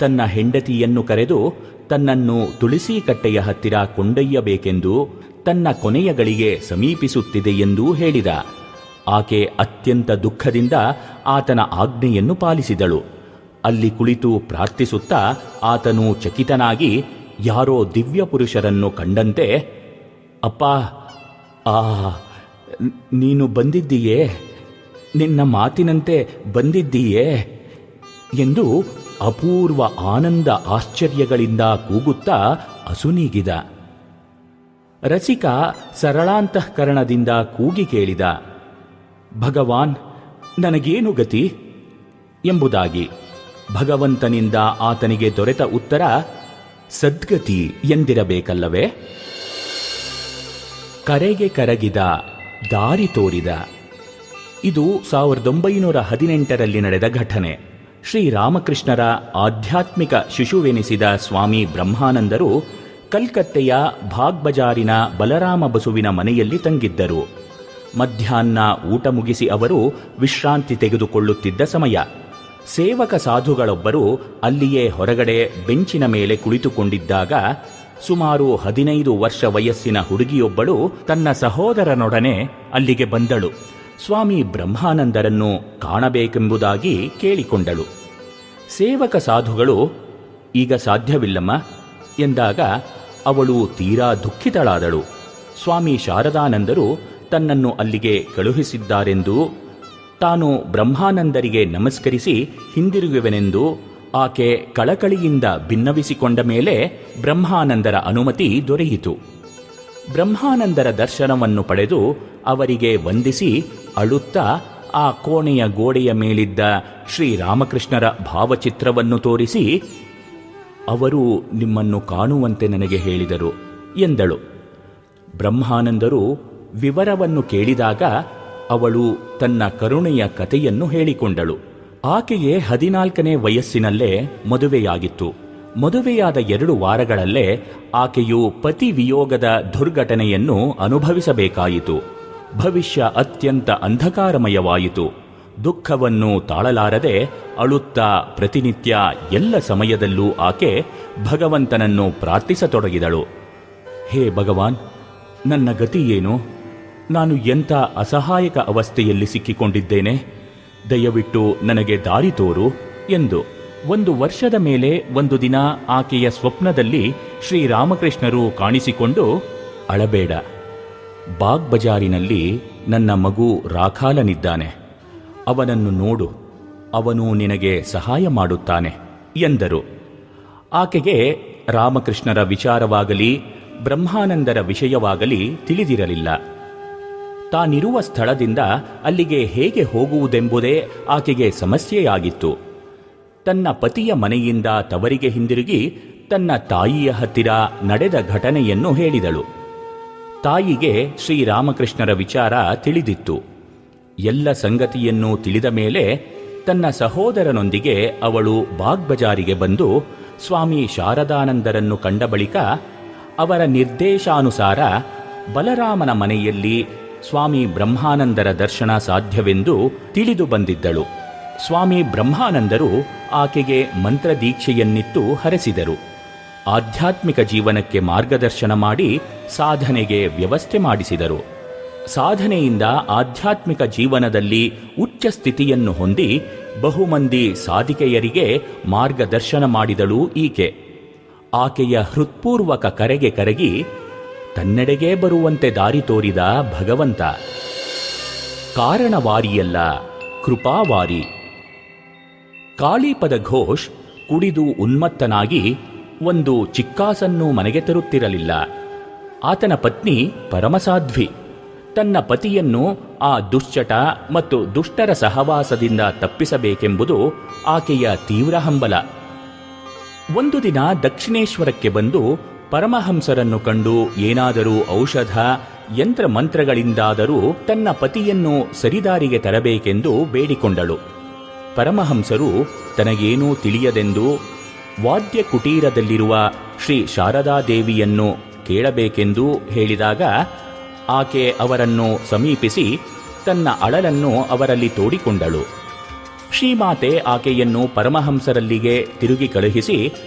ತನ್ನ ಹೆಂಡತಿಯನ್ನು ಕರೆದು ತನ್ನನ್ನು ತುಳಸಿ ಕಟ್ಟೆಯ ಹತ್ತಿರ ಕೊಂಡೊಯ್ಯಬೇಕೆಂದು, ತನ್ನ ಕೊನೆಯ ಗಳಿಗೆ ಸಮೀಪಿಸುತ್ತಿದೆ ಎಂದೂ ಹೇಳಿದ. ಆಕೆ ಅತ್ಯಂತ ದುಃಖದಿಂದ ಆತನ ಆಜ್ಞೆಯನ್ನು ಪಾಲಿಸಿದಳು. ಅಲ್ಲಿ ಕುಳಿತು ಪ್ರಾರ್ಥಿಸುತ್ತಾ ಆತನು ಚಕಿತನಾಗಿ ಯಾರೋ ದಿವ್ಯ ಪುರುಷರನ್ನು ಕಂಡಂತೆ, ಅಪ್ಪ, ನೀನು ಬಂದಿದ್ದೀಯೇ, ನಿನ್ನ ಮಾತಿನಂತೆ ಬಂದಿದ್ದೀಯೇ ಎಂದು ಅಪೂರ್ವ ಆನಂದ ಆಶ್ಚರ್ಯಗಳಿಂದ ಕೂಗುತ್ತಾ ಅಸುನೀಗಿದ. ರಸಿಕ ಸರಳಾಂತಃಕರಣದಿಂದ ಕೂಗಿ ಕೇಳಿದ, ಭಗವಾನ್, ನನಗೇನು ಗತಿ ಎಂಬುದಾಗಿ. ಭಗವಂತನಿಂದ ಆತನಿಗೆ ದೊರೆತ ಉತ್ತರ ಸದ್ಗತಿ ಎಂದಿರಬೇಕಲ್ಲವೇ. ಕರೆಗೆ ಕರಗಿದ, ದಾರಿ ತೋರಿದ. ಇದು 1918ರಲ್ಲಿ ನಡೆದ ಘಟನೆ. ಶ್ರೀರಾಮಕೃಷ್ಣರ ಆಧ್ಯಾತ್ಮಿಕ ಶಿಶುವೆನಿಸಿದ ಸ್ವಾಮಿ ಬ್ರಹ್ಮಾನಂದರು ಕಲ್ಕತ್ತೆಯ ಭಾಗ್ ಬಜಾರಿನ ಬಲರಾಮ ಬಸುವಿನ ಮನೆಯಲ್ಲಿ ತಂಗಿದ್ದರು. ಮಧ್ಯಾಹ್ನ ಊಟ ಮುಗಿಸಿ ಅವರು ವಿಶ್ರಾಂತಿ ತೆಗೆದುಕೊಳ್ಳುತ್ತಿದ್ದ ಸಮಯ. ಸೇವಕ ಸಾಧುಗಳೊಬ್ಬರು ಅಲ್ಲಿಯೇ ಹೊರಗಡೆ ಬೆಂಚಿನ ಮೇಲೆ ಕುಳಿತುಕೊಂಡಿದ್ದಾಗ ಸುಮಾರು 15 ವರ್ಷ ವಯಸ್ಸಿನ ಹುಡುಗಿಯೊಬ್ಬಳು ತನ್ನ ಸಹೋದರನೊಡನೆ ಅಲ್ಲಿಗೆ ಬಂದಳು. ಸ್ವಾಮಿ ಬ್ರಹ್ಮಾನಂದರನ್ನು ಕಾಣಬೇಕೆಂಬುದಾಗಿ ಕೇಳಿಕೊಂಡಳು. ಸೇವಕ ಸಾಧುಗಳು, ಈಗ ಸಾಧ್ಯವಿಲ್ಲಮ್ಮ ಎಂದಾಗ ಅವಳು ತೀರಾ ದುಃಖಿತಳಾದಳು. ಸ್ವಾಮಿ ಶಾರದಾನಂದರು ತನ್ನನ್ನು ಅಲ್ಲಿಗೆ ಕಳುಹಿಸಿದ್ದಾರೆಂದು, ತಾನು ಬ್ರಹ್ಮಾನಂದರಿಗೆ ನಮಸ್ಕರಿಸಿ ಹಿಂದಿರುಗುವೆನೆಂದು ಆಕೆ ಕಳಕಳಿಯಿಂದ ಭಿನ್ನವಿಸಿಕೊಂಡ ಮೇಲೆ ಬ್ರಹ್ಮಾನಂದರ ಅನುಮತಿ ದೊರೆಯಿತು. ಬ್ರಹ್ಮಾನಂದರ ದರ್ಶನವನ್ನು ಪಡೆದು ಅವರಿಗೆ ವಂದಿಸಿ ಅಳುತ್ತಾ ಆ ಕೋಣೆಯ ಗೋಡೆಯ ಮೇಲಿದ್ದ ಶ್ರೀರಾಮಕೃಷ್ಣರ ಭಾವಚಿತ್ರವನ್ನು ತೋರಿಸಿ, ಅವರು ನಿಮ್ಮನ್ನು ಕಾಣುವಂತೆ ನನಗೆ ಹೇಳಿದರು ಎಂದಳು. ಬ್ರಹ್ಮಾನಂದರು ವಿವರವನ್ನು ಕೇಳಿದಾಗ ಅವಳು ತನ್ನ ಕರುಣೆಯ ಕಥೆಯನ್ನು ಹೇಳಿಕೊಂಡಳು. ಆಕೆಗೆ 14ನೇ ವಯಸ್ಸಿನಲ್ಲೇ ಮದುವೆಯಾಗಿತ್ತು. ಮದುವೆಯಾದ 2 ವಾರಗಳಲ್ಲೇ ಆಕೆಯು ಪತಿ ವಿಯೋಗದ ದುರ್ಘಟನೆಯನ್ನು ಅನುಭವಿಸಬೇಕಾಯಿತು. ಭವಿಷ್ಯ ಅತ್ಯಂತ ಅಂಧಕಾರಮಯವಾಯಿತು. ದುಃಖವನ್ನು ತಾಳಲಾರದೆ ಅಳುತ್ತಾ ಪ್ರತಿನಿತ್ಯ ಎಲ್ಲ ಸಮಯದಲ್ಲೂ ಆಕೆ ಭಗವಂತನನ್ನು ಪ್ರಾರ್ಥಿಸತೊಡಗಿದಳು. ಹೇ ಭಗವಾನ್, ನನ್ನ ಗತಿ ಏನು? ನಾನು ಎಂಥ ಅಸಹಾಯಕ ಅವಸ್ಥೆಯಲ್ಲಿ ಸಿಕ್ಕಿಕೊಂಡಿದ್ದೇನೆ. ದಯವಿಟ್ಟು ನನಗೆ ದಾರಿ ತೋರು ಎಂದು 1 ವರ್ಷದ ಮೇಲೆ ಒಂದು ದಿನ ಆಕೆಯ ಸ್ವಪ್ನದಲ್ಲಿ ಶ್ರೀರಾಮಕೃಷ್ಣರು ಕಾಣಿಸಿಕೊಂಡು, ಅಳಬೇಡ, ಬಾಗ್ ಬಜಾರಿನಲ್ಲಿ ನನ್ನ ಮಗು ರಾಖಾಲನಿದ್ದಾನೆ, ಅವನನ್ನು ನೋಡು, ಅವನು ನಿನಗೆ ಸಹಾಯ ಮಾಡುತ್ತಾನೆ ಎಂದರು. ಆಕೆಗೆ ರಾಮಕೃಷ್ಣರ ವಿಚಾರವಾಗಲಿ ಬ್ರಹ್ಮಾನಂದರ ವಿಷಯವಾಗಲಿ ತಿಳಿದಿರಲಿಲ್ಲ. ತಾನಿರುವ ಸ್ಥಳದಿಂದ ಅಲ್ಲಿಗೆ ಹೇಗೆ ಹೋಗುವುದೆಂಬುದೇ ಆಕೆಗೆ ಸಮಸ್ಯೆಯಾಗಿತ್ತು. ತನ್ನ ಪತಿಯ ಮನೆಯಿಂದ ತವರಿಗೆ ಹಿಂದಿರುಗಿ ತನ್ನ ತಾಯಿಯ ಹತ್ತಿರ ನಡೆದ ಘಟನೆಯನ್ನು ಹೇಳಿದಳು. ತಾಯಿಗೆ ಶ್ರೀರಾಮಕೃಷ್ಣರ ವಿಚಾರ ತಿಳಿದಿತ್ತು. ಎಲ್ಲ ಸಂಗತಿಯನ್ನು ತಿಳಿದ ಮೇಲೆ ತನ್ನ ಸಹೋದರನೊಂದಿಗೆ ಅವಳು ಬಾಗ್ ಬಜಾರಿಗೆ ಬಂದು ಸ್ವಾಮಿ ಶಾರದಾನಂದರನ್ನು ಕಂಡ ಬಳಿಕ ಅವರ ನಿರ್ದೇಶಾನುಸಾರ ಬಲರಾಮನ ಮನೆಯಲ್ಲಿ ಸ್ವಾಮಿ ಬ್ರಹ್ಮಾನಂದರ ದರ್ಶನ ಸಾಧ್ಯವೆಂದು ತಿಳಿದು ಬಂದಿದ್ದಳು. ಸ್ವಾಮಿ ಬ್ರಹ್ಮಾನಂದರು ಆಕೆಗೆ ಮಂತ್ರದೀಕ್ಷೆಯನ್ನಿತ್ತು ಹರಸಿದರು. ಆಧ್ಯಾತ್ಮಿಕ ಜೀವನಕ್ಕೆ ಮಾರ್ಗದರ್ಶನ ಮಾಡಿ ಸಾಧನೆಗೆ ವ್ಯವಸ್ಥೆ ಮಾಡಿಸಿದರು. ಸಾಧನೆಯಿಂದ ಆಧ್ಯಾತ್ಮಿಕ ಜೀವನದಲ್ಲಿ ಉಚ್ಚ ಸ್ಥಿತಿಯನ್ನು ಹೊಂದಿ ಬಹುಮಂದಿ ಸಾಧಿಕೆಯರಿಗೆ ಮಾರ್ಗದರ್ಶನ ಮಾಡಿದಳು ಈಕೆ. ಆಕೆಯ ಹೃತ್ಪೂರ್ವಕ ಕರೆಗೆ ಕರಗಿ ತನ್ನೆಡೆಗೆ ಬರುವಂತೆ ದಾರಿ ತೋರಿದ ಭಗವಂತ. ಕಾರಣವಾರಿಯಲ್ಲ, ಕೃಪಾವಾರಿ. ಕಾಳಿಪದ ಘೋಷ್ ಕುಡಿದು ಉನ್ಮತ್ತನಾಗಿ ಒಂದು ಚಿಕ್ಕಾಸನ್ನು ಮನೆಗೆ ತರುತ್ತಿರಲಿಲ್ಲ. ಆತನ ಪತ್ನಿ ಪರಮಸಾಧ್ವಿ. ತನ್ನ ಪತಿಯನ್ನು ಆ ದುಶ್ಚಟ ಮತ್ತು ದುಷ್ಟರ ಸಹವಾಸದಿಂದ ತಪ್ಪಿಸಬೇಕೆಂಬುದು ಆಕೆಯ ತೀವ್ರ ಹಂಬಲ. ಒಂದು ದಿನ ದಕ್ಷಿಣೇಶ್ವರಕ್ಕೆ ಬಂದು ಪರಮಹಂಸರನ್ನು ಕಂಡು ಏನಾದರೂ ಔಷಧ ಯಂತ್ರಮಂತ್ರಗಳಿಂದಾದರೂ ತನ್ನ ಪತಿಯನ್ನು ಸರಿದಾರಿಗೆ ತರಬೇಕೆಂದು ಬೇಡಿಕೊಂಡಳು. ಪರಮಹಂಸರು ತನಗೇನೂ ತಿಳಿಯದೆಂದು ವಾದ್ಯ ಕುಟೀರದಲ್ಲಿರುವ ಶ್ರೀ ಶಾರದಾದೇವಿಯನ್ನು ಕೇಳಬೇಕೆಂದು ಹೇಳಿದಾಗ ಆಕೆ ಅವರನ್ನು ಸಮೀಪಿಸಿ ತನ್ನ ಅಳಲನ್ನು ಅವರಲ್ಲಿ ತೋಡಿಕೊಂಡಳು. ಶ್ರೀಮಾತೆ ಆಕೆಯನ್ನು ಪರಮಹಂಸರಲ್ಲಿಗೆ ತಿರುಗಿ ಕಳುಹಿಸಿ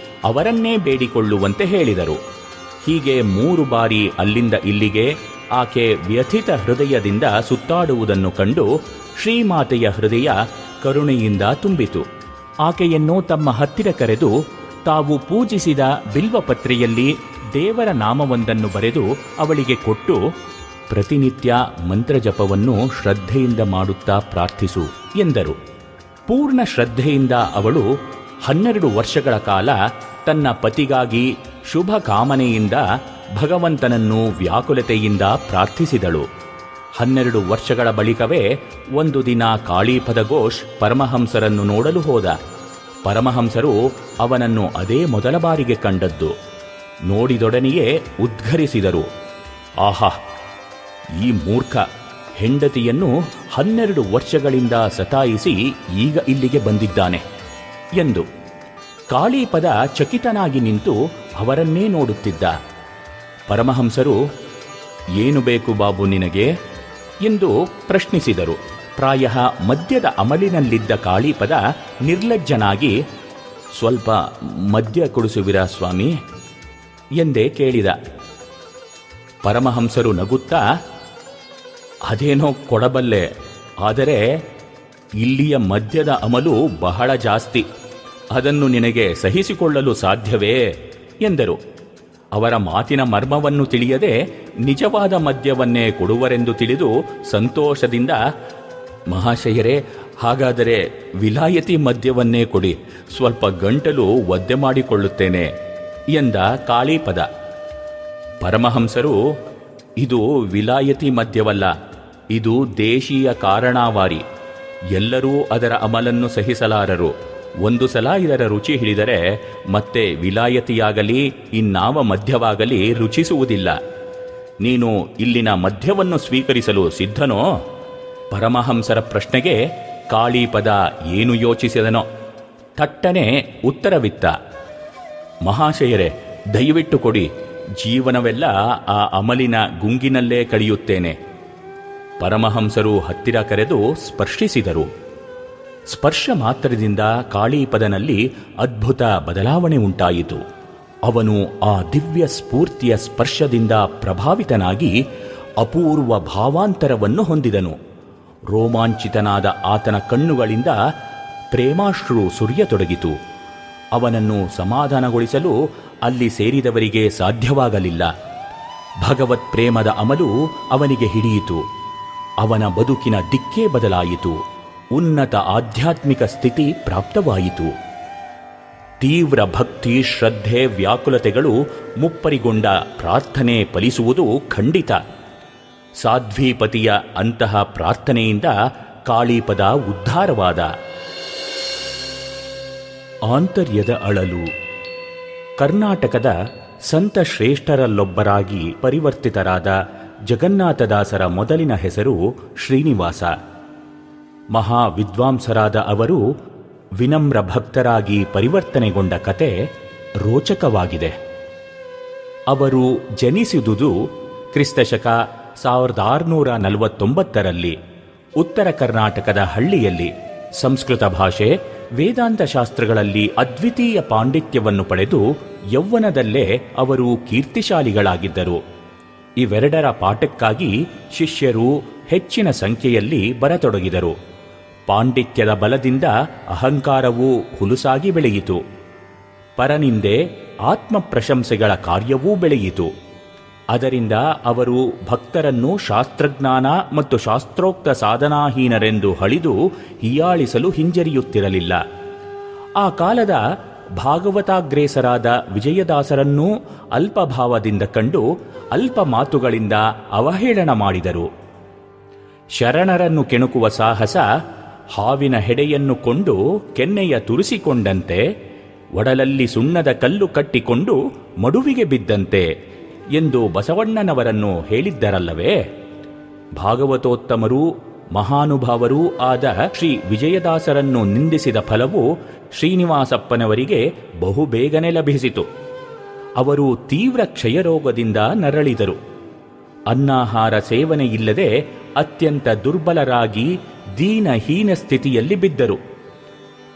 ಅವರನ್ನೇ ಬೇಡಿಕೊಳ್ಳುವಂತೆ ಹೇಳಿದರು. ಹೀಗೆ 3 ಬಾರಿ ಅಲ್ಲಿಂದ ಇಲ್ಲಿಗೆ ಆಕೆ ವ್ಯಥಿತ ಹೃದಯದಿಂದ ಸುತ್ತಾಡುವುದನ್ನು ಕಂಡು ಶ್ರೀಮಾತೆಯ ಹೃದಯ ಕರುಣೆಯಿಂದ ತುಂಬಿತು. ಆಕೆಯನ್ನು ತಮ್ಮ ಹತ್ತಿರ ಕರೆದು ತಾವು ಪೂಜಿಸಿದ ಬಿಲ್ವಪತ್ರೆಯಲ್ಲಿ ದೇವರ ನಾಮವೊಂದನ್ನು ಬರೆದು ಅವಳಿಗೆ ಕೊಟ್ಟು, ಪ್ರತಿನಿತ್ಯ ಮಂತ್ರಜಪವನ್ನು ಶ್ರದ್ಧೆಯಿಂದ ಮಾಡುತ್ತಾ ಪ್ರಾರ್ಥಿಸು ಎಂದರು. ಪೂರ್ಣ ಶ್ರದ್ಧೆಯಿಂದ ಅವಳು 12 ವರ್ಷಗಳ ಕಾಲ ತನ್ನ ಪತಿಗಾಗಿ ಶುಭ ಕಾಮನೆಯಿಂದ ಭಗವಂತನನ್ನು ವ್ಯಾಕುಲತೆಯಿಂದ ಪ್ರಾರ್ಥಿಸಿದಳು. 12 ವರ್ಷಗಳ ಬಳಿಕವೇ ಒಂದು ದಿನ ಕಾಳಿಪದ ಘೋಷ್ ಪರಮಹಂಸರನ್ನು ನೋಡಲು ಹೋದ. ಪರಮಹಂಸರು ಅವನನ್ನು ಅದೇ ಮೊದಲ ಬಾರಿಗೆ ಕಂಡದ್ದು. ನೋಡಿದೊಡನೆಯೇ ಉದ್ಘರಿಸಿದರು, ಆಹಾ, ಈ ಮೂರ್ಖ ಹೆಂಡತಿಯನ್ನು 12 ವರ್ಷಗಳಿಂದ ಸತಾಯಿಸಿ ಈಗ ಇಲ್ಲಿಗೆ ಬಂದಿದ್ದಾನೆ ಎಂದು. ಕಾಳಿಪದ ಚಕಿತನಾಗಿ ನಿಂತು ಅವರನ್ನೇ ನೋಡುತ್ತಿದ್ದ. ಪರಮಹಂಸರು, ಏನು ಬೇಕು ಬಾಬು ನಿನಗೆ ಎಂದು ಪ್ರಶ್ನಿಸಿದರು. ಪ್ರಾಯ ಮದ್ಯದ ಅಮಲಿನಲ್ಲಿದ್ದ ಕಾಳಿಪದ ನಿರ್ಲಜ್ಜನಾಗಿ, ಸ್ವಲ್ಪ ಮದ್ಯ ಕೊಡಿಸುವಿರಾ ಸ್ವಾಮಿ ಎಂದೇ ಕೇಳಿದ. ಪರಮಹಂಸರು ನಗುತ್ತಾ, ಅದೇನೋ ಕೊಡಬಲ್ಲೆ, ಆದರೆ ಇಲ್ಲಿಯ ಮದ್ಯದ ಅಮಲು ಬಹಳ ಜಾಸ್ತಿ, ಅದನ್ನು ನಿನಗೆ ಸಹಿಸಿಕೊಳ್ಳಲು ಸಾಧ್ಯವೇ ಎಂದರು. ಅವರ ಮಾತಿನ ಮರ್ಮವನ್ನು ತಿಳಿಯದೆ ನಿಜವಾದ ಮದ್ಯವನ್ನೇ ಕೊಡುವರೆಂದು ತಿಳಿದು ಸಂತೋಷದಿಂದ, ಮಹಾಶಯರೇ, ಹಾಗಾದರೆ ವಿಲಾಯತಿ ಮದ್ಯವನ್ನೇ ಕೊಡಿ, ಸ್ವಲ್ಪ ಗಂಟಲು ಒದ್ದೆ ಮಾಡಿಕೊಳ್ಳುತ್ತೇನೆ ಎಂದ ಕಾಳಿಪದ. ಪರಮಹಂಸರು, ಇದು ವಿಲಾಯತಿ ಮದ್ಯವಲ್ಲ, ಇದು ದೇಶೀಯ ಕಾರಣಾವಾರಿ. ಎಲ್ಲರೂ ಅದರ ಅಮಲನ್ನು ಸಹಿಸಲಾರರು. ಒಂದು ಸಲ ಇದರ ರುಚಿ ಹಿಡಿದರೆ ಮತ್ತೆ ವಿಲಾಯತಿಯಾಗಲಿ ಇನ್ನಾವ ಮದ್ಯವಾಗಲಿ ರುಚಿಸುವುದಿಲ್ಲ. ನೀನು ಇಲ್ಲಿನ ಮದ್ಯವನ್ನು ಸ್ವೀಕರಿಸಲು ಸಿದ್ಧನೋ? ಪರಮಹಂಸರ ಪ್ರಶ್ನೆಗೆ ಕಾಳಿಪದ ಏನು ಯೋಚಿಸಿದನೋ ಥಟ್ಟನೆ ಉತ್ತರವಿತ್ತ, ಮಹಾಶಯರೇ, ದಯವಿಟ್ಟು ಕೊಡಿ, ಜೀವನವೆಲ್ಲ ಆ ಅಮಲಿನ ಗುಂಗಿನಲ್ಲೇ ಕಳೆಯುತ್ತೇನೆ. ಪರಮಹಂಸರು ಹತ್ತಿರ ಕರೆದು ಸ್ಪರ್ಶಿಸಿದರು. ಸ್ಪರ್ಶ ಮಾತ್ರದಿಂದ ಕಾಳಿಪದನಲ್ಲಿ ಅದ್ಭುತ ಬದಲಾವಣೆ ಉಂಟಾಯಿತು. ಅವನು ಆ ದಿವ್ಯ ಸ್ಫೂರ್ತಿಯ ಸ್ಪರ್ಶದಿಂದ ಪ್ರಭಾವಿತನಾಗಿ ಅಪೂರ್ವ ಭಾವಾಂತರವನ್ನು ಹೊಂದಿದನು. ರೋಮಾಂಚಿತನಾದ ಆತನ ಕಣ್ಣುಗಳಿಂದ ಪ್ರೇಮಾಶ್ರು ಸುರಿಯತೊಡಗಿತು. ಅವನನ್ನು ಸಮಾಧಾನಗೊಳಿಸಲು ಅಲ್ಲಿ ಸೇರಿದವರಿಗೆ ಸಾಧ್ಯವಾಗಲಿಲ್ಲ. ಭಗವತ್ ಪ್ರೇಮದ ಅಮಲು ಅವನಿಗೆ ಹಿಡಿಯಿತು. ಅವನ ಬದುಕಿನ ದಿಕ್ಕೇ ಬದಲಾಯಿತು. ಉನ್ನತ ಆಧ್ಯಾತ್ಮಿಕ ಸ್ಥಿತಿ ಪ್ರಾಪ್ತವಾಯಿತು. ತೀವ್ರ ಭಕ್ತಿ, ಶ್ರದ್ಧೆ, ವ್ಯಾಕುಲತೆಗಳು ಮುಪ್ಪರಿಗೊಂಡ ಪ್ರಾರ್ಥನೆ ಫಲಿಸುವುದು ಖಂಡಿತ. ಸಾಧ್ವೀಪತಿಯ ಅಂತಹ ಪ್ರಾರ್ಥನೆಯಿಂದ ಕಾಳೀಪದ ಉದ್ಧಾರವಾದ. ಆಂತರ್ಯದ ಅಳಲು. ಕರ್ನಾಟಕದ ಸಂತ ಶ್ರೇಷ್ಠರಲ್ಲೊಬ್ಬರಾಗಿ ಪರಿವರ್ತಿತರಾದ ಜಗನ್ನಾಥದಾಸರ ಮೊದಲಿನ ಹೆಸರು ಶ್ರೀನಿವಾಸ. ಮಹಾ ವಿದ್ವಾಂಸರಾದ ಅವರು ವಿನಮ್ರ ಭಕ್ತರಾಗಿ ಪರಿವರ್ತನೆಗೊಂಡ ಕತೆ ರೋಚಕವಾಗಿದೆ. ಅವರು ಜನಿಸಿದುದು ಕ್ರಿಸ್ತಶಕ 1649ರಲ್ಲಿ ಉತ್ತರ ಕರ್ನಾಟಕದ ಹಳ್ಳಿಯಲ್ಲಿ. ಸಂಸ್ಕೃತ ಭಾಷೆ, ವೇದಾಂತ ಶಾಸ್ತ್ರಗಳಲ್ಲಿ ಅದ್ವಿತೀಯ ಪಾಂಡಿತ್ಯವನ್ನು ಪಡೆದು ಯೌವನದಲ್ಲೇ ಅವರು ಕೀರ್ತಿಶಾಲಿಗಳಾಗಿದ್ದರು. ಇವೆರಡರ ಪಾಠಕ್ಕಾಗಿ ಶಿಷ್ಯರು ಹೆಚ್ಚಿನ ಸಂಖ್ಯೆಯಲ್ಲಿ ಬರತೊಡಗಿದರು. ಪಾಂಡಿತ್ಯದ ಬಲದಿಂದ ಅಹಂಕಾರವೂ ಹುಲುಸಾಗಿ ಬೆಳೆಯಿತು. ಪರನಿಂದೆ ಆತ್ಮ ಪ್ರಶಂಸೆಗಳ ಕಾರ್ಯವೂ ಬೆಳೆಯಿತು. ಅದರಿಂದ ಅವರು ಭಕ್ತರನ್ನು ಶಾಸ್ತ್ರಜ್ಞಾನ ಮತ್ತು ಶಾಸ್ತ್ರೋಕ್ತ ಸಾಧನಾಹೀನರೆಂದು ಹಳಿದು ಹೀಯಾಳಿಸಲು ಹಿಂಜರಿಯುತ್ತಿರಲಿಲ್ಲ. ಆ ಕಾಲದ ಭಾಗವತಾಗ್ರೇಸರಾದ ವಿಜಯದಾಸರನ್ನೂ ಅಲ್ಪಭಾವದಿಂದ ಕಂಡು ಅಲ್ಪ ಮಾತುಗಳಿಂದ ಅವಹೇಳನ ಮಾಡಿದರು. ಶರಣರನ್ನು ಕೆಣಕುವ ಸಾಹಸ ಹಾವಿನ ಹೆಡೆಯನ್ನು ಕೊಂಡು ಕೆನ್ನೆಯ ತುರಿಸಿಕೊಂಡಂತೆ, ಒಡಲಲ್ಲಿ ಸುಣ್ಣದ ಕಲ್ಲು ಕಟ್ಟಿಕೊಂಡು ಮಡುವಿಗೆ ಬಿದ್ದಂತೆ ಎಂದು ಬಸವಣ್ಣನವರನ್ನು ಹೇಳಿದ್ದರಲ್ಲವೇ? ಭಾಗವತೋತ್ತಮರೂ ಮಹಾನುಭಾವರೂ ಆದ ಶ್ರೀ ವಿಜಯದಾಸರನ್ನು ನಿಂದಿಸಿದ ಫಲವು ಶ್ರೀನಿವಾಸಪ್ಪನವರಿಗೆ ಬಹುಬೇಗನೆ ಲಭಿಸಿತು. ಅವರು ತೀವ್ರ ಕ್ಷಯರೋಗದಿಂದ ನರಳಿದರು. ಅನ್ನಾಹಾರ ಸೇವನೆ ಇಲ್ಲದೆ ಅತ್ಯಂತ ದುರ್ಬಲರಾಗಿ ದೀನಹೀನ ಸ್ಥಿತಿಯಲ್ಲಿ ಬಿದ್ದರು.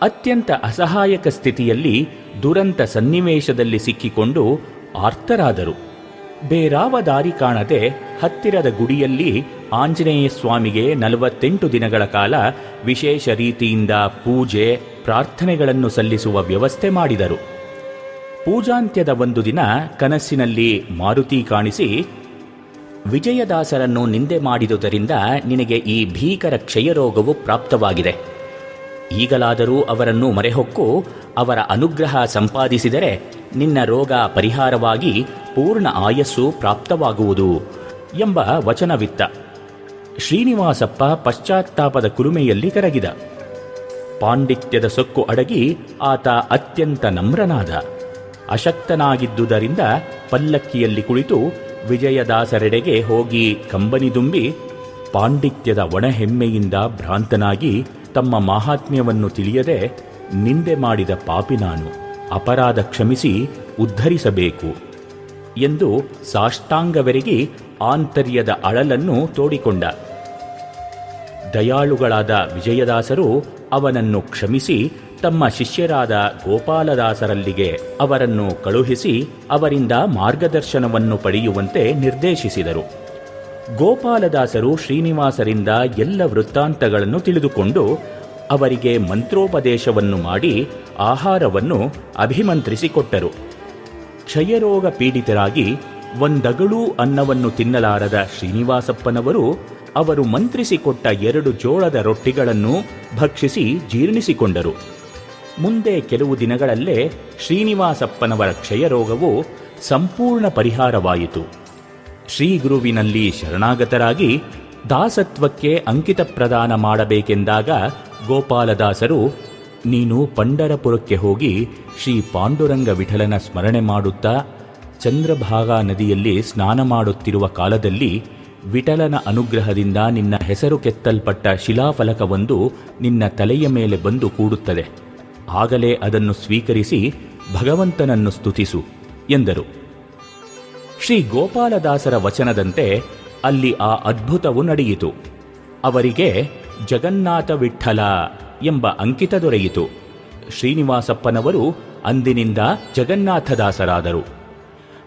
ಅತ್ಯಂತ ಅಸಹಾಯಕ ಸ್ಥಿತಿಯಲ್ಲಿ ದುರಂತ ಸನ್ನಿವೇಶದಲ್ಲಿ ಸಿಕ್ಕಿಕೊಂಡು ಆರ್ತರಾದರು. ಬೇರಾವ ದಾರಿ ಕಾಣದೆ ಹತ್ತಿರದ ಗುಡಿಯಲ್ಲಿ ಆಂಜನೇಯ ಸ್ವಾಮಿಗೆ 48 ದಿನಗಳ ಕಾಲ ವಿಶೇಷ ರೀತಿಯಿಂದ ಪೂಜೆ, ಪ್ರಾರ್ಥನೆಗಳನ್ನು ಸಲ್ಲಿಸುವ ವ್ಯವಸ್ಥೆ ಮಾಡಿದರು. ಪೂಜಾಂತ್ಯದ ಒಂದು ದಿನ ಕನಸಿನಲ್ಲಿ ಮಾರುತಿ ಕಾಣಿಸಿ, ವಿಜಯದಾಸರನ್ನು ನಿಂದೆ ಮಾಡಿದುದರಿಂದ ನಿನಗೆ ಈ ಭೀಕರ ಕ್ಷಯರೋಗವು ಪ್ರಾಪ್ತವಾಗಿದೆ. ಈಗಲಾದರೂ ಅವರನ್ನು ಮರೆಹೊಕ್ಕು ಅವರ ಅನುಗ್ರಹ ಸಂಪಾದಿಸಿದರೆ ನಿನ್ನ ರೋಗ ಪರಿಹಾರವಾಗಿ ಪೂರ್ಣ ಆಯಸ್ಸು ಪ್ರಾಪ್ತವಾಗುವುದು ಎಂಬ ವಚನವಿತ್ತ. ಶ್ರೀನಿವಾಸಪ್ಪ ಪಶ್ಚಾತ್ತಾಪದ ಕುಲುಮೆಯಲ್ಲಿ ಕರಗಿದ. ಪಾಂಡಿತ್ಯದ ಸೊಕ್ಕು ಅಡಗಿ ಆತ ಅತ್ಯಂತ ನಮ್ರನಾದ. ಅಶಕ್ತನಾಗಿದ್ದುದರಿಂದ ಪಲ್ಲಕ್ಕಿಯಲ್ಲಿ ಕುಳಿತು ವಿಜಯದಾಸರೆಡೆಗೆ ಹೋಗಿ ಕಂಬನಿದುಂಬಿ, ಪಾಂಡಿತ್ಯದ ಒಣಹೆಮ್ಮೆಯಿಂದ ಭ್ರಾಂತನಾಗಿ ತಮ್ಮ ಮಾಹಾತ್ಮ್ಯವನ್ನು ತಿಳಿಯದೆ ನಿಂದೆ ಮಾಡಿದ ಪಾಪಿ ನಾನು, ಅಪರಾಧ ಕ್ಷಮಿಸಿ ಉದ್ಧರಿಸಬೇಕು ಎಂದು ಸಾಷ್ಟಾಂಗವೆರಗಿ ಆಂತರ್ಯದ ಅಳಲನ್ನು ತೋಡಿಕೊಂಡ. ದಯಾಳುಗಳಾದ ವಿಜಯದಾಸರು ಅವನನ್ನು ಕ್ಷಮಿಸಿ ತಮ್ಮ ಶಿಷ್ಯರಾದ ಗೋಪಾಲದಾಸರಲ್ಲಿಗೆ ಅವರನ್ನು ಕಳುಹಿಸಿ ಅವರಿಂದ ಮಾರ್ಗದರ್ಶನವನ್ನು ಪಡೆಯುವಂತೆ ನಿರ್ದೇಶಿಸಿದರು. ಗೋಪಾಲದಾಸರು ಶ್ರೀನಿವಾಸರಿಂದ ಎಲ್ಲ ವೃತ್ತಾಂತಗಳನ್ನು ತಿಳಿದುಕೊಂಡು ಅವರಿಗೆ ಮಂತ್ರೋಪದೇಶವನ್ನು ಮಾಡಿ ಆಹಾರವನ್ನು ಅಭಿಮಂತ್ರಿಸಿಕೊಟ್ಟರು. ಕ್ಷಯರೋಗ ಪೀಡಿತರಾಗಿ ಒಂದಗಳೂ ಅನ್ನವನ್ನು ತಿನ್ನಲಾರದ ಶ್ರೀನಿವಾಸಪ್ಪನವರು ಅವರು ಮಂತ್ರಿಸಿಕೊಟ್ಟ 2 ಜೋಳದ ರೊಟ್ಟಿಗಳನ್ನು ಭಕ್ಷಿಸಿ ಜೀರ್ಣಿಸಿಕೊಂಡರು. ಮುಂದೆ ಕೆಲವು ದಿನಗಳಲ್ಲೇ ಶ್ರೀನಿವಾಸಪ್ಪನವರ ಕ್ಷಯರೋಗವು ಸಂಪೂರ್ಣ ಪರಿಹಾರವಾಯಿತು. ಶ್ರೀಗುರುವಿನಲ್ಲಿ ಶರಣಾಗತರಾಗಿ ದಾಸತ್ವಕ್ಕೆ ಅಂಕಿತ ಪ್ರದಾನ ಮಾಡಬೇಕೆಂದಾಗ ಗೋಪಾಲದಾಸರು, ನೀನು ಪಂಢರಪುರಕ್ಕೆ ಹೋಗಿ ಶ್ರೀ ಪಾಂಡುರಂಗ ವಿಠಲನ ಸ್ಮರಣೆ ಮಾಡುತ್ತಾ ಚಂದ್ರಭಾಗಾ ನದಿಯಲ್ಲಿ ಸ್ನಾನ ಮಾಡುತ್ತಿರುವ ಕಾಲದಲ್ಲಿ ವಿಠಲನ ಅನುಗ್ರಹದಿಂದ ನಿನ್ನ ಹೆಸರು ಕೆತ್ತಲ್ಪಟ್ಟ ಶಿಲಾಫಲಕವೊಂದು ನಿನ್ನ ತಲೆಯ ಮೇಲೆ ಬಂದು ಕೂಡುತ್ತದೆ. ಆಗಲೇ ಅದನ್ನು ಸ್ವೀಕರಿಸಿ ಭಗವಂತನನ್ನು ಸ್ತುತಿಸು ಎಂದರು. ಶ್ರೀ ಗೋಪಾಲದಾಸರ ವಚನದಂತೆ ಅಲ್ಲಿ ಆ ಅದ್ಭುತವು ನಡೆಯಿತು. ಅವರಿಗೆ ಜಗನ್ನಾಥ ವಿಠಲ ಎಂಬ ಅಂಕಿತ ದೊರೆಯಿತು. ಶ್ರೀನಿವಾಸಪ್ಪನವರು ಅಂದಿನಿಂದ ಜಗನ್ನಾಥದಾಸರಾದರು.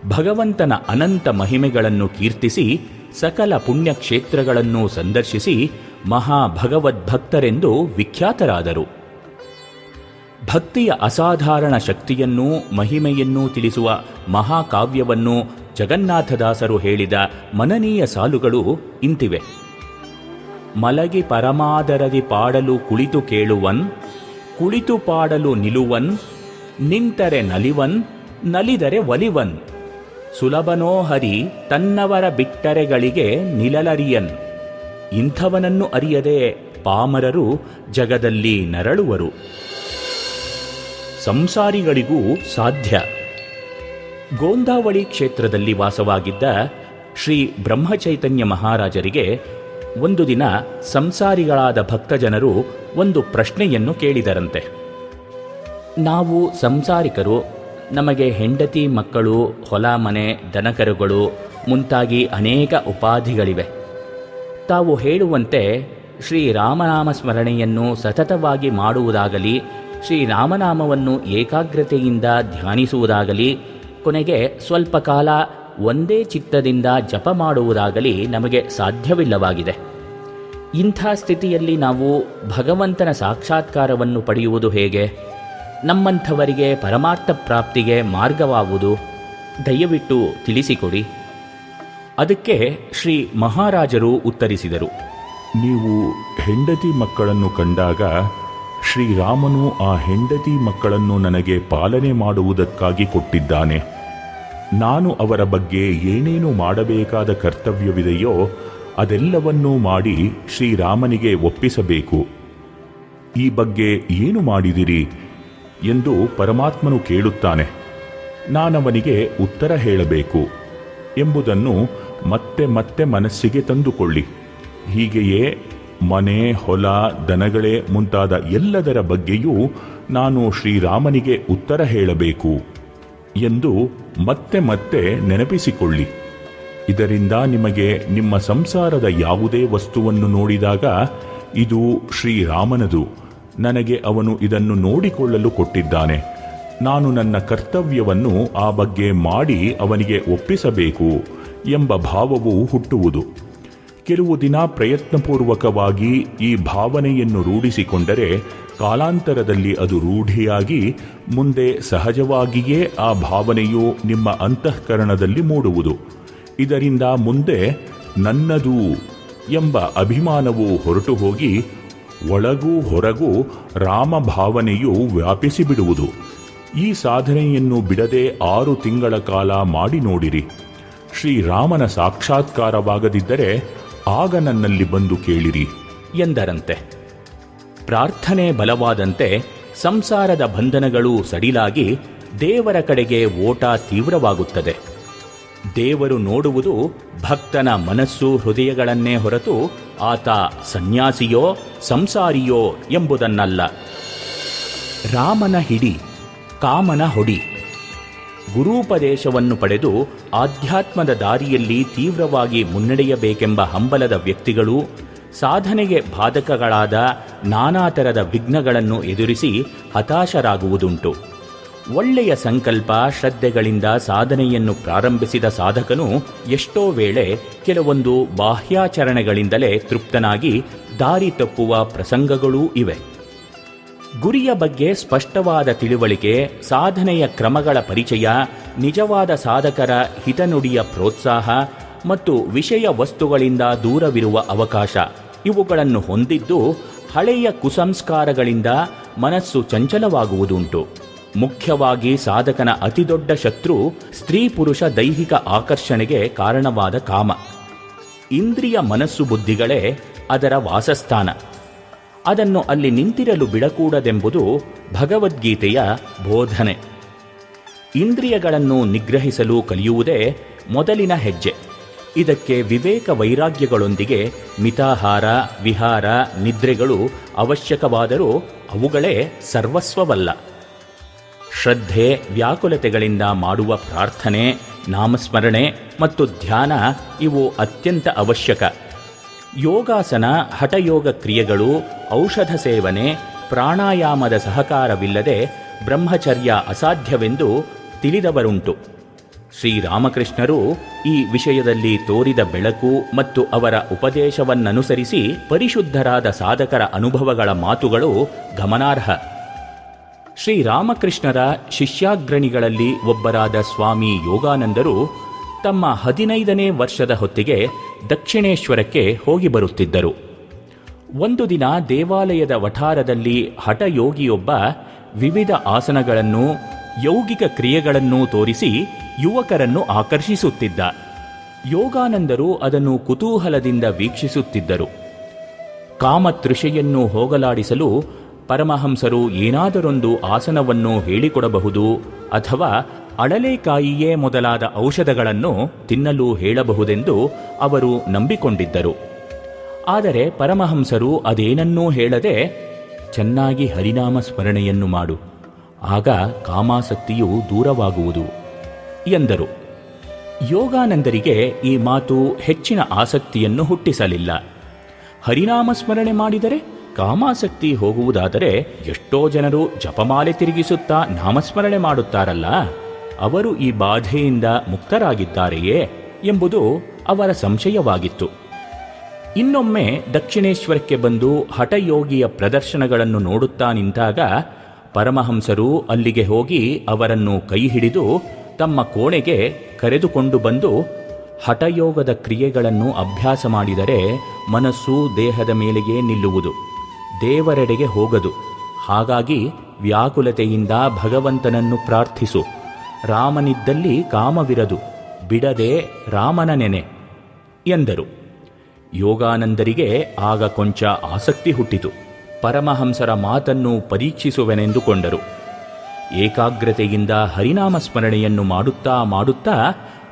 ಭಗವಂತನ ಅನಂತ ಮಹಿಮೆಗಳನ್ನು ಕೀರ್ತಿಸಿ ಸಕಲ ಪುಣ್ಯಕ್ಷೇತ್ರಗಳನ್ನು ಸಂದರ್ಶಿಸಿ ಮಹಾಭಗವದ್ಭಕ್ತರೆಂದು ವಿಖ್ಯಾತರಾದರು. ಭಕ್ತಿಯ ಅಸಾಧಾರಣ ಶಕ್ತಿಯನ್ನೂ ಮಹಿಮೆಯನ್ನೂ ತಿಳಿಸುವ ಮಹಾಕಾವ್ಯವನ್ನು ಜಗನ್ನಾಥದಾಸರು ಹೇಳಿದ ಮನನೀಯ ಸಾಲುಗಳು ಇಂತಿವೆ. ಮಲಗಿ ಪರಮಾದರದಿ ಪಾಡಲು ಕುಳಿತು ಕೇಳುವನ್, ಕುಳಿತು ಪಾಡಲು ನಿಲುವನ್, ನಿಂತರೆ ನಲಿವನ್, ನಲಿದರೆ ಒಲಿವನ್, ಸುಲಭನೋ ಹರಿ ತನ್ನವರ ಬಿಟ್ಟರೆಗಳಿಗೆ ನಿಲಲರಿಯನ್. ಇಂಥವನನ್ನು ಅರಿಯದೆ ಪಾಮರರು ಜಗದಲ್ಲಿ ನರಳುವರು. ಸಂಸಾರಿಗಳಿಗೂ ಸಾಧ್ಯ. ಗೋಂದಾವಳಿ ಕ್ಷೇತ್ರದಲ್ಲಿ ವಾಸವಾಗಿದ್ದ ಶ್ರೀ ಬ್ರಹ್ಮಚೈತನ್ಯ ಮಹಾರಾಜರಿಗೆ ಒಂದು ದಿನ ಸಂಸಾರಿಗಳಾದ ಭಕ್ತಜನರು ಒಂದು ಪ್ರಶ್ನೆಯನ್ನು ಕೇಳಿದರಂತೆ. ನಾವು ಸಂಸಾರಿಕರು, ನಮಗೆ ಹೆಂಡತಿ ಮಕ್ಕಳು, ಹೊಲ ಮನೆ, ದನಕರುಗಳು ಮುಂತಾಗಿ ಅನೇಕ ಉಪಾಧಿಗಳಿವೆ. ತಾವು ಹೇಳುವಂತೆ ಶ್ರೀರಾಮನಾಮ ಸ್ಮರಣೆಯನ್ನು ಸತತವಾಗಿ ಮಾಡುವುದಾಗಲಿ, ಶ್ರೀರಾಮನಾಮವನ್ನು ಏಕಾಗ್ರತೆಯಿಂದ ಧ್ಯಾನಿಸುವುದಾಗಲಿ, ಕೊನೆಗೆ ಸ್ವಲ್ಪ ಕಾಲ ಒಂದೇ ಚಿತ್ತದಿಂದ ಜಪ ಮಾಡುವುದಾಗಲಿ ನಮಗೆ ಸಾಧ್ಯವಿಲ್ಲವಾಗಿದೆ. ಇಂಥ ಸ್ಥಿತಿಯಲ್ಲಿ ನಾವು ಭಗವಂತನ ಸಾಕ್ಷಾತ್ಕಾರವನ್ನು ಪಡೆಯುವುದು ಹೇಗೆ? ನಮ್ಮಂಥವರಿಗೆ ಪರಮಾರ್ಥ ಪ್ರಾಪ್ತಿಗೆ ಮಾರ್ಗವಾವುದು? ದಯವಿಟ್ಟು ತಿಳಿಸಿಕೊಡಿ. ಅದಕ್ಕೆ ಶ್ರೀ ಮಹಾರಾಜರು ಉತ್ತರಿಸಿದರು. ನೀವು ಹೆಂಡತಿ ಮಕ್ಕಳನ್ನು ಕಂಡಾಗ ಶ್ರೀರಾಮನು ಆ ಹೆಂಡತಿ ಮಕ್ಕಳನ್ನು ನನಗೆ ಪಾಲನೆ ಮಾಡುವುದಕ್ಕಾಗಿ ಕೊಟ್ಟಿದ್ದಾನೆ. ನಾನು ಅವರ ಬಗ್ಗೆ ಏನೇನು ಮಾಡಬೇಕಾದ ಕರ್ತವ್ಯವಿದೆಯೋ ಅದೆಲ್ಲವನ್ನೂ ಮಾಡಿ ಶ್ರೀರಾಮನಿಗೆ ಒಪ್ಪಿಸಬೇಕು. ಈ ಬಗ್ಗೆ ಏನು ಮಾಡಿದಿರಿ ಎಂದು ಪರಮಾತ್ಮನು ಕೇಳುತ್ತಾನೆ. ನಾನವನಿಗೆ ಉತ್ತರ ಹೇಳಬೇಕು ಎಂಬುದನ್ನು ಮತ್ತೆ ಮತ್ತೆ ಮನಸ್ಸಿಗೆ ತಂದುಕೊಳ್ಳಿ. ಹೀಗೆಯೇ ಮನೆ, ಹೊಲ, ದನಗಳೇ ಮುಂತಾದ ಎಲ್ಲದರ ಬಗ್ಗೆಯೂ ನಾನು ಶ್ರೀರಾಮನಿಗೆ ಉತ್ತರ ಹೇಳಬೇಕು ಎಂದು ಮತ್ತೆ ಮತ್ತೆ ನೆನಪಿಸಿಕೊಳ್ಳಿ. ಇದರಿಂದ ನಿಮಗೆ ನಿಮ್ಮ ಸಂಸಾರದ ಯಾವುದೇ ವಸ್ತುವನ್ನು ನೋಡಿದಾಗ ಇದು ಶ್ರೀರಾಮನದು, ನನಗೆ ಅವನು ಇದನ್ನು ನೋಡಿಕೊಳ್ಳಲು ಕೊಟ್ಟಿದ್ದಾನೆ, ನಾನು ನನ್ನ ಕರ್ತವ್ಯವನ್ನು ಆ ಬಗ್ಗೆ ಮಾಡಿ ಅವನಿಗೆ ಒಪ್ಪಿಸಬೇಕು ಎಂಬ ಭಾವವು ಹುಟ್ಟುವುದು. ಕೆಲವು ದಿನ ಪ್ರಯತ್ನಪೂರ್ವಕವಾಗಿ ಈ ಭಾವನೆಯನ್ನು ರೂಢಿಸಿಕೊಂಡರೆ ಕಾಲಾಂತರದಲ್ಲಿ ಅದು ರೂಢಿಯಾಗಿ ಮುಂದೆ ಸಹಜವಾಗಿಯೇ ಆ ಭಾವನೆಯು ನಿಮ್ಮ ಅಂತಃಕರಣದಲ್ಲಿ ಮೂಡುವುದು. ಇದರಿಂದ ಮುಂದೆ ನನ್ನದು ಎಂಬ ಅಭಿಮಾನವು ಹೊರಟು ಹೋಗಿ ಒಳಗೂ ಹೊರಗೂ ರಾಮ ಭಾವನೆಯು ವ್ಯಾಪಿಸಿಬಿಡುವುದು. ಈ ಸಾಧನೆಯನ್ನು ಬಿಡದೆ 6 ತಿಂಗಳ ಕಾಲ ಮಾಡಿ ನೋಡಿರಿ. ಶ್ರೀರಾಮನ ಸಾಕ್ಷಾತ್ಕಾರವಾಗದಿದ್ದರೆ ಆಗ ನನ್ನಲ್ಲಿ ಬಂದು ಕೇಳಿರಿ ಎಂದರಂತೆ. ಪ್ರಾರ್ಥನೆ ಬಲವಾದಂತೆ ಸಂಸಾರದ ಬಂಧನಗಳು ಸಡಿಲಾಗಿ ದೇವರ ಕಡೆಗೆ ಓಟ ತೀವ್ರವಾಗುತ್ತದೆ. ದೇವರು ನೋಡುವುದು ಭಕ್ತನ ಮನಸ್ಸು, ಹೃದಯಗಳನ್ನೇ ಹೊರತು ಆತ ಸನ್ಯಾಸಿಯೋ ಸಂಸಾರಿಯೋ ಎಂಬುದನ್ನಲ್ಲ. ರಾಮನ ಹಿಡಿ, ಕಾಮನ ಹೊಡಿ. ಗುರೂಪದೇಶವನ್ನು ಪಡೆದು ಆಧ್ಯಾತ್ಮದ ದಾರಿಯಲ್ಲಿ ತೀವ್ರವಾಗಿ ಮುನ್ನಡೆಯಬೇಕೆಂಬ ಹಂಬಲದ ವ್ಯಕ್ತಿಗಳು ಸಾಧನೆಗೆ ಬಾಧಕಗಳಾದ ನಾನಾ ಥರದ ವಿಘ್ನಗಳನ್ನು ಎದುರಿಸಿ ಹತಾಶರಾಗುವುದುಂಟು. ಒಳ್ಳೆಯ ಸಂಕಲ್ಪ, ಶ್ರದ್ಧೆಗಳಿಂದ ಸಾಧನೆಯನ್ನು ಪ್ರಾರಂಭಿಸಿದ ಸಾಧಕನು ಎಷ್ಟೋ ವೇಳೆ ಕೆಲವೊಂದು ಬಾಹ್ಯಾಚರಣೆಗಳಿಂದಲೇ ತೃಪ್ತನಾಗಿ ದಾರಿ ತಪ್ಪುವ ಪ್ರಸಂಗಗಳೂ ಇವೆ. ಗುರಿಯ ಬಗ್ಗೆ ಸ್ಪಷ್ಟವಾದ ತಿಳುವಳಿಕೆ, ಸಾಧನೆಯ ಕ್ರಮಗಳ ಪರಿಚಯ, ನಿಜವಾದ ಸಾಧಕರ ಹಿತನುಡಿಯ ಪ್ರೋತ್ಸಾಹ ಮತ್ತು ವಿಷಯ ವಸ್ತುಗಳಿಂದ ದೂರವಿರುವ ಅವಕಾಶ ಇವುಗಳನ್ನು ಹೊಂದಿದ್ದು ಹಳೆಯ ಕುಸಂಸ್ಕಾರಗಳಿಂದ ಮನಸ್ಸು ಚಂಚಲವಾಗುವುದುಂಟು. ಮುಖ್ಯವಾಗಿ ಸಾಧಕನ ಅತಿದೊಡ್ಡ ಶತ್ರು ಸ್ತ್ರೀ ಪುರುಷ ದೈಹಿಕ ಆಕರ್ಷಣೆಗೆ ಕಾರಣವಾದ ಕಾಮ. ಇಂದ್ರಿಯ ಮನಸ್ಸು ಬುದ್ಧಿಗಳೇ ಅದರ ವಾಸಸ್ಥಾನ. ಅದನ್ನು ಅಲ್ಲಿ ನಿಂತಿರಲು ಬಿಡಕೂಡದೆಂಬುದು ಭಗವದ್ಗೀತೆಯ ಬೋಧನೆ. ಇಂದ್ರಿಯಗಳನ್ನು ನಿಗ್ರಹಿಸಲು ಕಲಿಯುವುದೇ ಮೊದಲಿನ ಹೆಜ್ಜೆ. ಇದಕ್ಕೆ ವಿವೇಕ ವೈರಾಗ್ಯಗಳೊಂದಿಗೆ ಮಿತಾಹಾರ, ವಿಹಾರ, ನಿದ್ರೆಗಳು ಅವಶ್ಯಕವಾದರೂ ಅವುಗಳೇ ಸರ್ವಸ್ವವಲ್ಲ. ಶ್ರದ್ಧೆ, ವ್ಯಾಕುಲತೆಗಳಿಂದ ಮಾಡುವ ಪ್ರಾರ್ಥನೆ, ನಾಮಸ್ಮರಣೆ ಮತ್ತು ಧ್ಯಾನ ಇವು ಅತ್ಯಂತ ಅವಶ್ಯಕ. ಯೋಗಾಸನ, ಹಠಯೋಗ ಕ್ರಿಯೆಗಳು, ಔಷಧ ಸೇವನೆ, ಪ್ರಾಣಾಯಾಮದ ಸಹಕಾರವಿಲ್ಲದೆ ಬ್ರಹ್ಮಚರ್ಯ ಅಸಾಧ್ಯವೆಂದು ತಿಳಿದವರುಂಟು. ಶ್ರೀರಾಮಕೃಷ್ಣರು ಈ ವಿಷಯದಲ್ಲಿ ತೋರಿದ ಬೆಳಕು ಮತ್ತು ಅವರ ಉಪದೇಶವನ್ನನುಸರಿಸಿ ಪರಿಶುದ್ಧರಾದ ಸಾಧಕರ ಅನುಭವಗಳ ಮಾತುಗಳು ಗಮನಾರ್ಹ. ಶ್ರೀರಾಮಕೃಷ್ಣರ ಶಿಷ್ಯಾಗ್ರಣಿಗಳಲ್ಲಿ ಒಬ್ಬರಾದ ಸ್ವಾಮಿ ಯೋಗಾನಂದರು ತಮ್ಮ 15ನೇ ವರ್ಷದ ಹೊತ್ತಿಗೆ ದಕ್ಷಿಣೇಶ್ವರಕ್ಕೆ ಹೋಗಿ ಬರುತ್ತಿದ್ದರು. ಒಂದು ದಿನ ದೇವಾಲಯದ ವಠಾರದಲ್ಲಿ ಹಠಯೋಗಿಯೊಬ್ಬ ವಿವಿಧ ಆಸನಗಳನ್ನು, ಯೌಗಿಕ ಕ್ರಿಯೆಗಳನ್ನು ತೋರಿಸಿ ಯುವಕರನ್ನು ಆಕರ್ಷಿಸುತ್ತಿದ್ದ. ಯೋಗಾನಂದರು ಅದನ್ನು ಕುತೂಹಲದಿಂದ ವೀಕ್ಷಿಸುತ್ತಿದ್ದರು. ಕಾಮತೃಷೆಯನ್ನು ಹೋಗಲಾಡಿಸಲು ಪರಮಹಂಸರು ಏನಾದರೊಂದು ಆಸನವನ್ನು ಹೇಳಿಕೊಡಬಹುದು ಅಥವಾ ಅಳಲೆಕಾಯಿಯೇ ಮೊದಲಾದ ಔಷಧಗಳನ್ನು ತಿನ್ನಲು ಹೇಳಬಹುದೆಂದು ಅವರು ನಂಬಿಕೊಂಡಿದ್ದರು. ಆದರೆ ಪರಮಹಂಸರು ಅದೇನನ್ನೂ ಹೇಳದೆ, ಚೆನ್ನಾಗಿ ಹರಿನಾಮ ಸ್ಮರಣೆಯನ್ನು ಮಾಡು, ಆಗ ಕಾಮಾಸಕ್ತಿಯು ದೂರವಾಗುವುದು ಎಂದರು. ಯೋಗಾನಂದರಿಗೆ ಈ ಮಾತು ಹೆಚ್ಚಿನ ಆಸಕ್ತಿಯನ್ನು ಹುಟ್ಟಿಸಲಿಲ್ಲ. ಹರಿನಾಮ ಸ್ಮರಣೆ ಮಾಡಿದರೆ ಕಾಮಾಸಕ್ತಿ ಹೋಗುವುದಾದರೆ ಎಷ್ಟೋ ಜನರು ಜಪಮಾಲೆ ತಿರುಗಿಸುತ್ತಾ ನಾಮಸ್ಮರಣೆ ಮಾಡುತ್ತಾರಲ್ಲ, ಅವರು ಈ ಬಾಧೆಯಿಂದ ಮುಕ್ತರಾಗಿದ್ದಾರೆಯೇ ಎಂಬುದು ಅವರ ಸಂಶಯವಾಗಿತ್ತು. ಇನ್ನೊಮ್ಮೆ ದಕ್ಷಿಣೇಶ್ವರಕ್ಕೆ ಬಂದು ಹಠಯೋಗಿಯ ಪ್ರದರ್ಶನಗಳನ್ನು ನೋಡುತ್ತಾ ನಿಂತಾಗ ಪರಮಹಂಸರು ಅಲ್ಲಿಗೆ ಹೋಗಿ ಅವರನ್ನು ಕೈ ಹಿಡಿದು ತಮ್ಮ ಕೋಣೆಗೆ ಕರೆದುಕೊಂಡು ಬಂದು, ಹಠಯೋಗದ ಕ್ರಿಯೆಗಳನ್ನು ಅಭ್ಯಾಸ ಮಾಡಿದರೆ ಮನಸ್ಸು ದೇಹದ ಮೇಲೆಯೇ ನಿಲ್ಲುವುದು, ದೇವರೆಡೆಗೆ ಹೋಗದು. ಹಾಗಾಗಿ ವ್ಯಾಕುಲತೆಯಿಂದ ಭಗವಂತನನ್ನು ಪ್ರಾರ್ಥಿಸು. ರಾಮನಿದ್ದಲ್ಲಿ ಕಾಮವಿರದು, ಬಿಡದೆ ರಾಮನ ನೆನೆ ಎಂದರು. ಯೋಗಾನಂದರಿಗೆ ಆಗ ಕೊಂಚ ಆಸಕ್ತಿ ಹುಟ್ಟಿತು. ಪರಮಹಂಸರ ಮಾತನ್ನು ಪರೀಕ್ಷಿಸುವೆನೆಂದುಕೊಂಡರು. ಏಕಾಗ್ರತೆಯಿಂದ ಹರಿನಾಮ ಸ್ಮರಣೆಯನ್ನು ಮಾಡುತ್ತಾ ಮಾಡುತ್ತಾ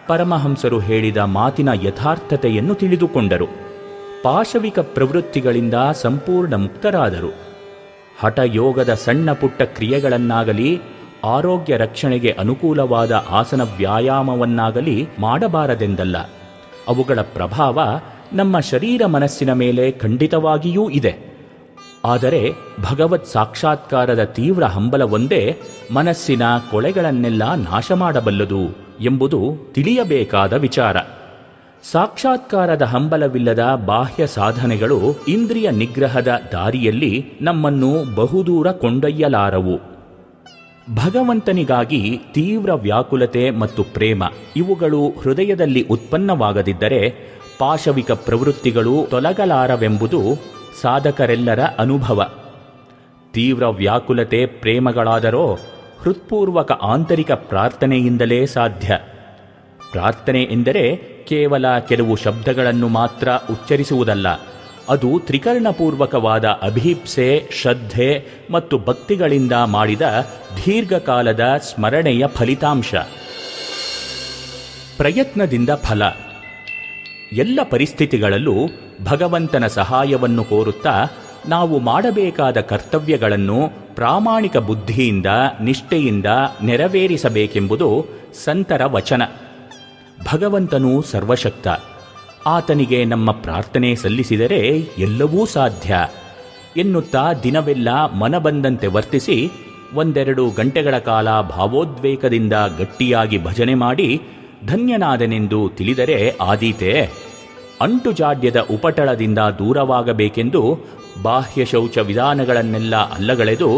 ಪರಮಹಂಸರು ಹೇಳಿದ ಮಾತಿನ ಯಥಾರ್ಥತೆಯನ್ನು ತಿಳಿದುಕೊಂಡರು. ಪಾಶವಿಕ ಪ್ರವೃತ್ತಿಗಳಿಂದ ಸಂಪೂರ್ಣ ಮುಕ್ತರಾದರು. ಹಠಯೋಗದ ಸಣ್ಣ ಪುಟ್ಟ ಕ್ರಿಯೆಗಳನ್ನಾಗಲಿ, ಆರೋಗ್ಯ ರಕ್ಷಣೆಗೆ ಅನುಕೂಲವಾದ ಆಸನ ವ್ಯಾಯಾಮವನ್ನಾಗಲಿ ಮಾಡಬಾರದೆಂದಲ್ಲ. ಅವುಗಳ ಪ್ರಭಾವ ನಮ್ಮ ಶರೀರ ಮನಸ್ಸಿನ ಮೇಲೆ ಖಂಡಿತವಾಗಿಯೂ ಇದೆ. ಆದರೆ ಭಗವತ್ ಸಾಕ್ಷಾತ್ಕಾರದ ತೀವ್ರ ಹಂಬಲವೊಂದೇ ಮನಸ್ಸಿನ ಕೊಳೆಗಳನ್ನೆಲ್ಲ ನಾಶ ಮಾಡಬಲ್ಲದು ಎಂಬುದು ತಿಳಿಯಬೇಕಾದ ವಿಚಾರ. ಸಾಕ್ಷಾತ್ಕಾರದ ಹಂಬಲವಿಲ್ಲದ ಬಾಹ್ಯ ಸಾಧನೆಗಳು ಇಂದ್ರಿಯ ನಿಗ್ರಹದ ದಾರಿಯಲ್ಲಿ ನಮ್ಮನ್ನು ಬಹುದೂರ ಕೊಂಡೊಯ್ಯಲಾರವು. ಭಗವಂತನಿಗಾಗಿ ತೀವ್ರ ವ್ಯಾಕುಲತೆ ಮತ್ತು ಪ್ರೇಮ ಇವುಗಳು ಹೃದಯದಲ್ಲಿ ಉತ್ಪನ್ನವಾಗದಿದ್ದರೆ ಪಾಶವಿಕ ಪ್ರವೃತ್ತಿಗಳು ತೊಲಗಲಾರವೆಂಬುದು ಸಾಧಕರೆಲ್ಲರ ಅನುಭವ. ತೀವ್ರ ವ್ಯಾಕುಲತೆ ಪ್ರೇಮಗಳಾದರೋ ಹೃತ್ಪೂರ್ವಕ ಆಂತರಿಕ ಪ್ರಾರ್ಥನೆಯಿಂದಲೇ ಸಾಧ್ಯ. ಪ್ರಾರ್ಥನೆ ಎಂದರೆ ಕೇವಲ ಕೆಲವು ಶಬ್ದಗಳನ್ನು ಮಾತ್ರ ಉಚ್ಚರಿಸುವುದಲ್ಲ. ಅದು ತ್ರಿಕರಣಪೂರ್ವಕವಾದ ಅಭೀಪ್ಸೆ, ಶ್ರದ್ಧೆ ಮತ್ತು ಭಕ್ತಿಗಳಿಂದ ಮಾಡಿದ ದೀರ್ಘಕಾಲದ ಸ್ಮರಣೆಯ ಫಲಿತಾಂಶ. ಪ್ರಯತ್ನದಿಂದ ಫಲ. ಎಲ್ಲ ಪರಿಸ್ಥಿತಿಗಳಲ್ಲೂ ಭಗವಂತನ ಸಹಾಯವನ್ನು ಕೋರುತ್ತಾ ನಾವು ಮಾಡಬೇಕಾದ ಕರ್ತವ್ಯಗಳನ್ನು ಪ್ರಾಮಾಣಿಕ ಬುದ್ಧಿಯಿಂದ, ನಿಷ್ಠೆಯಿಂದ ನೆರವೇರಿಸಬೇಕೆಂಬುದು ಸಂತರ ವಚನ. ಭಗವಂತನು ಸರ್ವಶಕ್ತ. ಆತನಿಗೆ ನಮ್ಮ ಪ್ರಾರ್ಥನೆ ಸಲ್ಲಿಸಿದರೆ ಎಲ್ಲವೂ ಸಾಧ್ಯ ಎನ್ನುತ್ತಾ ದಿನವೆಲ್ಲ ಮನಬಂದಂತೆ ವರ್ತಿಸಿ 1-2 ಗಂಟೆಗಳ ಕಾಲ ಭಾವೋದ್ವೇಗದಿಂದ ಗಟ್ಟಿಯಾಗಿ ಭಜನೆ ಮಾಡಿ ಧನ್ಯನಾದನೆಂದು ತಿಳಿದರೆ ಆದೀತೆ. ಅಂಟುಜಾಡ್ಯದ ಉಪಟಳದಿಂದ ದೂರವಾಗಬೇಕೆಂದು ಬಾಹ್ಯ ಶೌಚ ವಿಧಾನಗಳನ್ನೆಲ್ಲ ಅಲ್ಲಗಳೆದು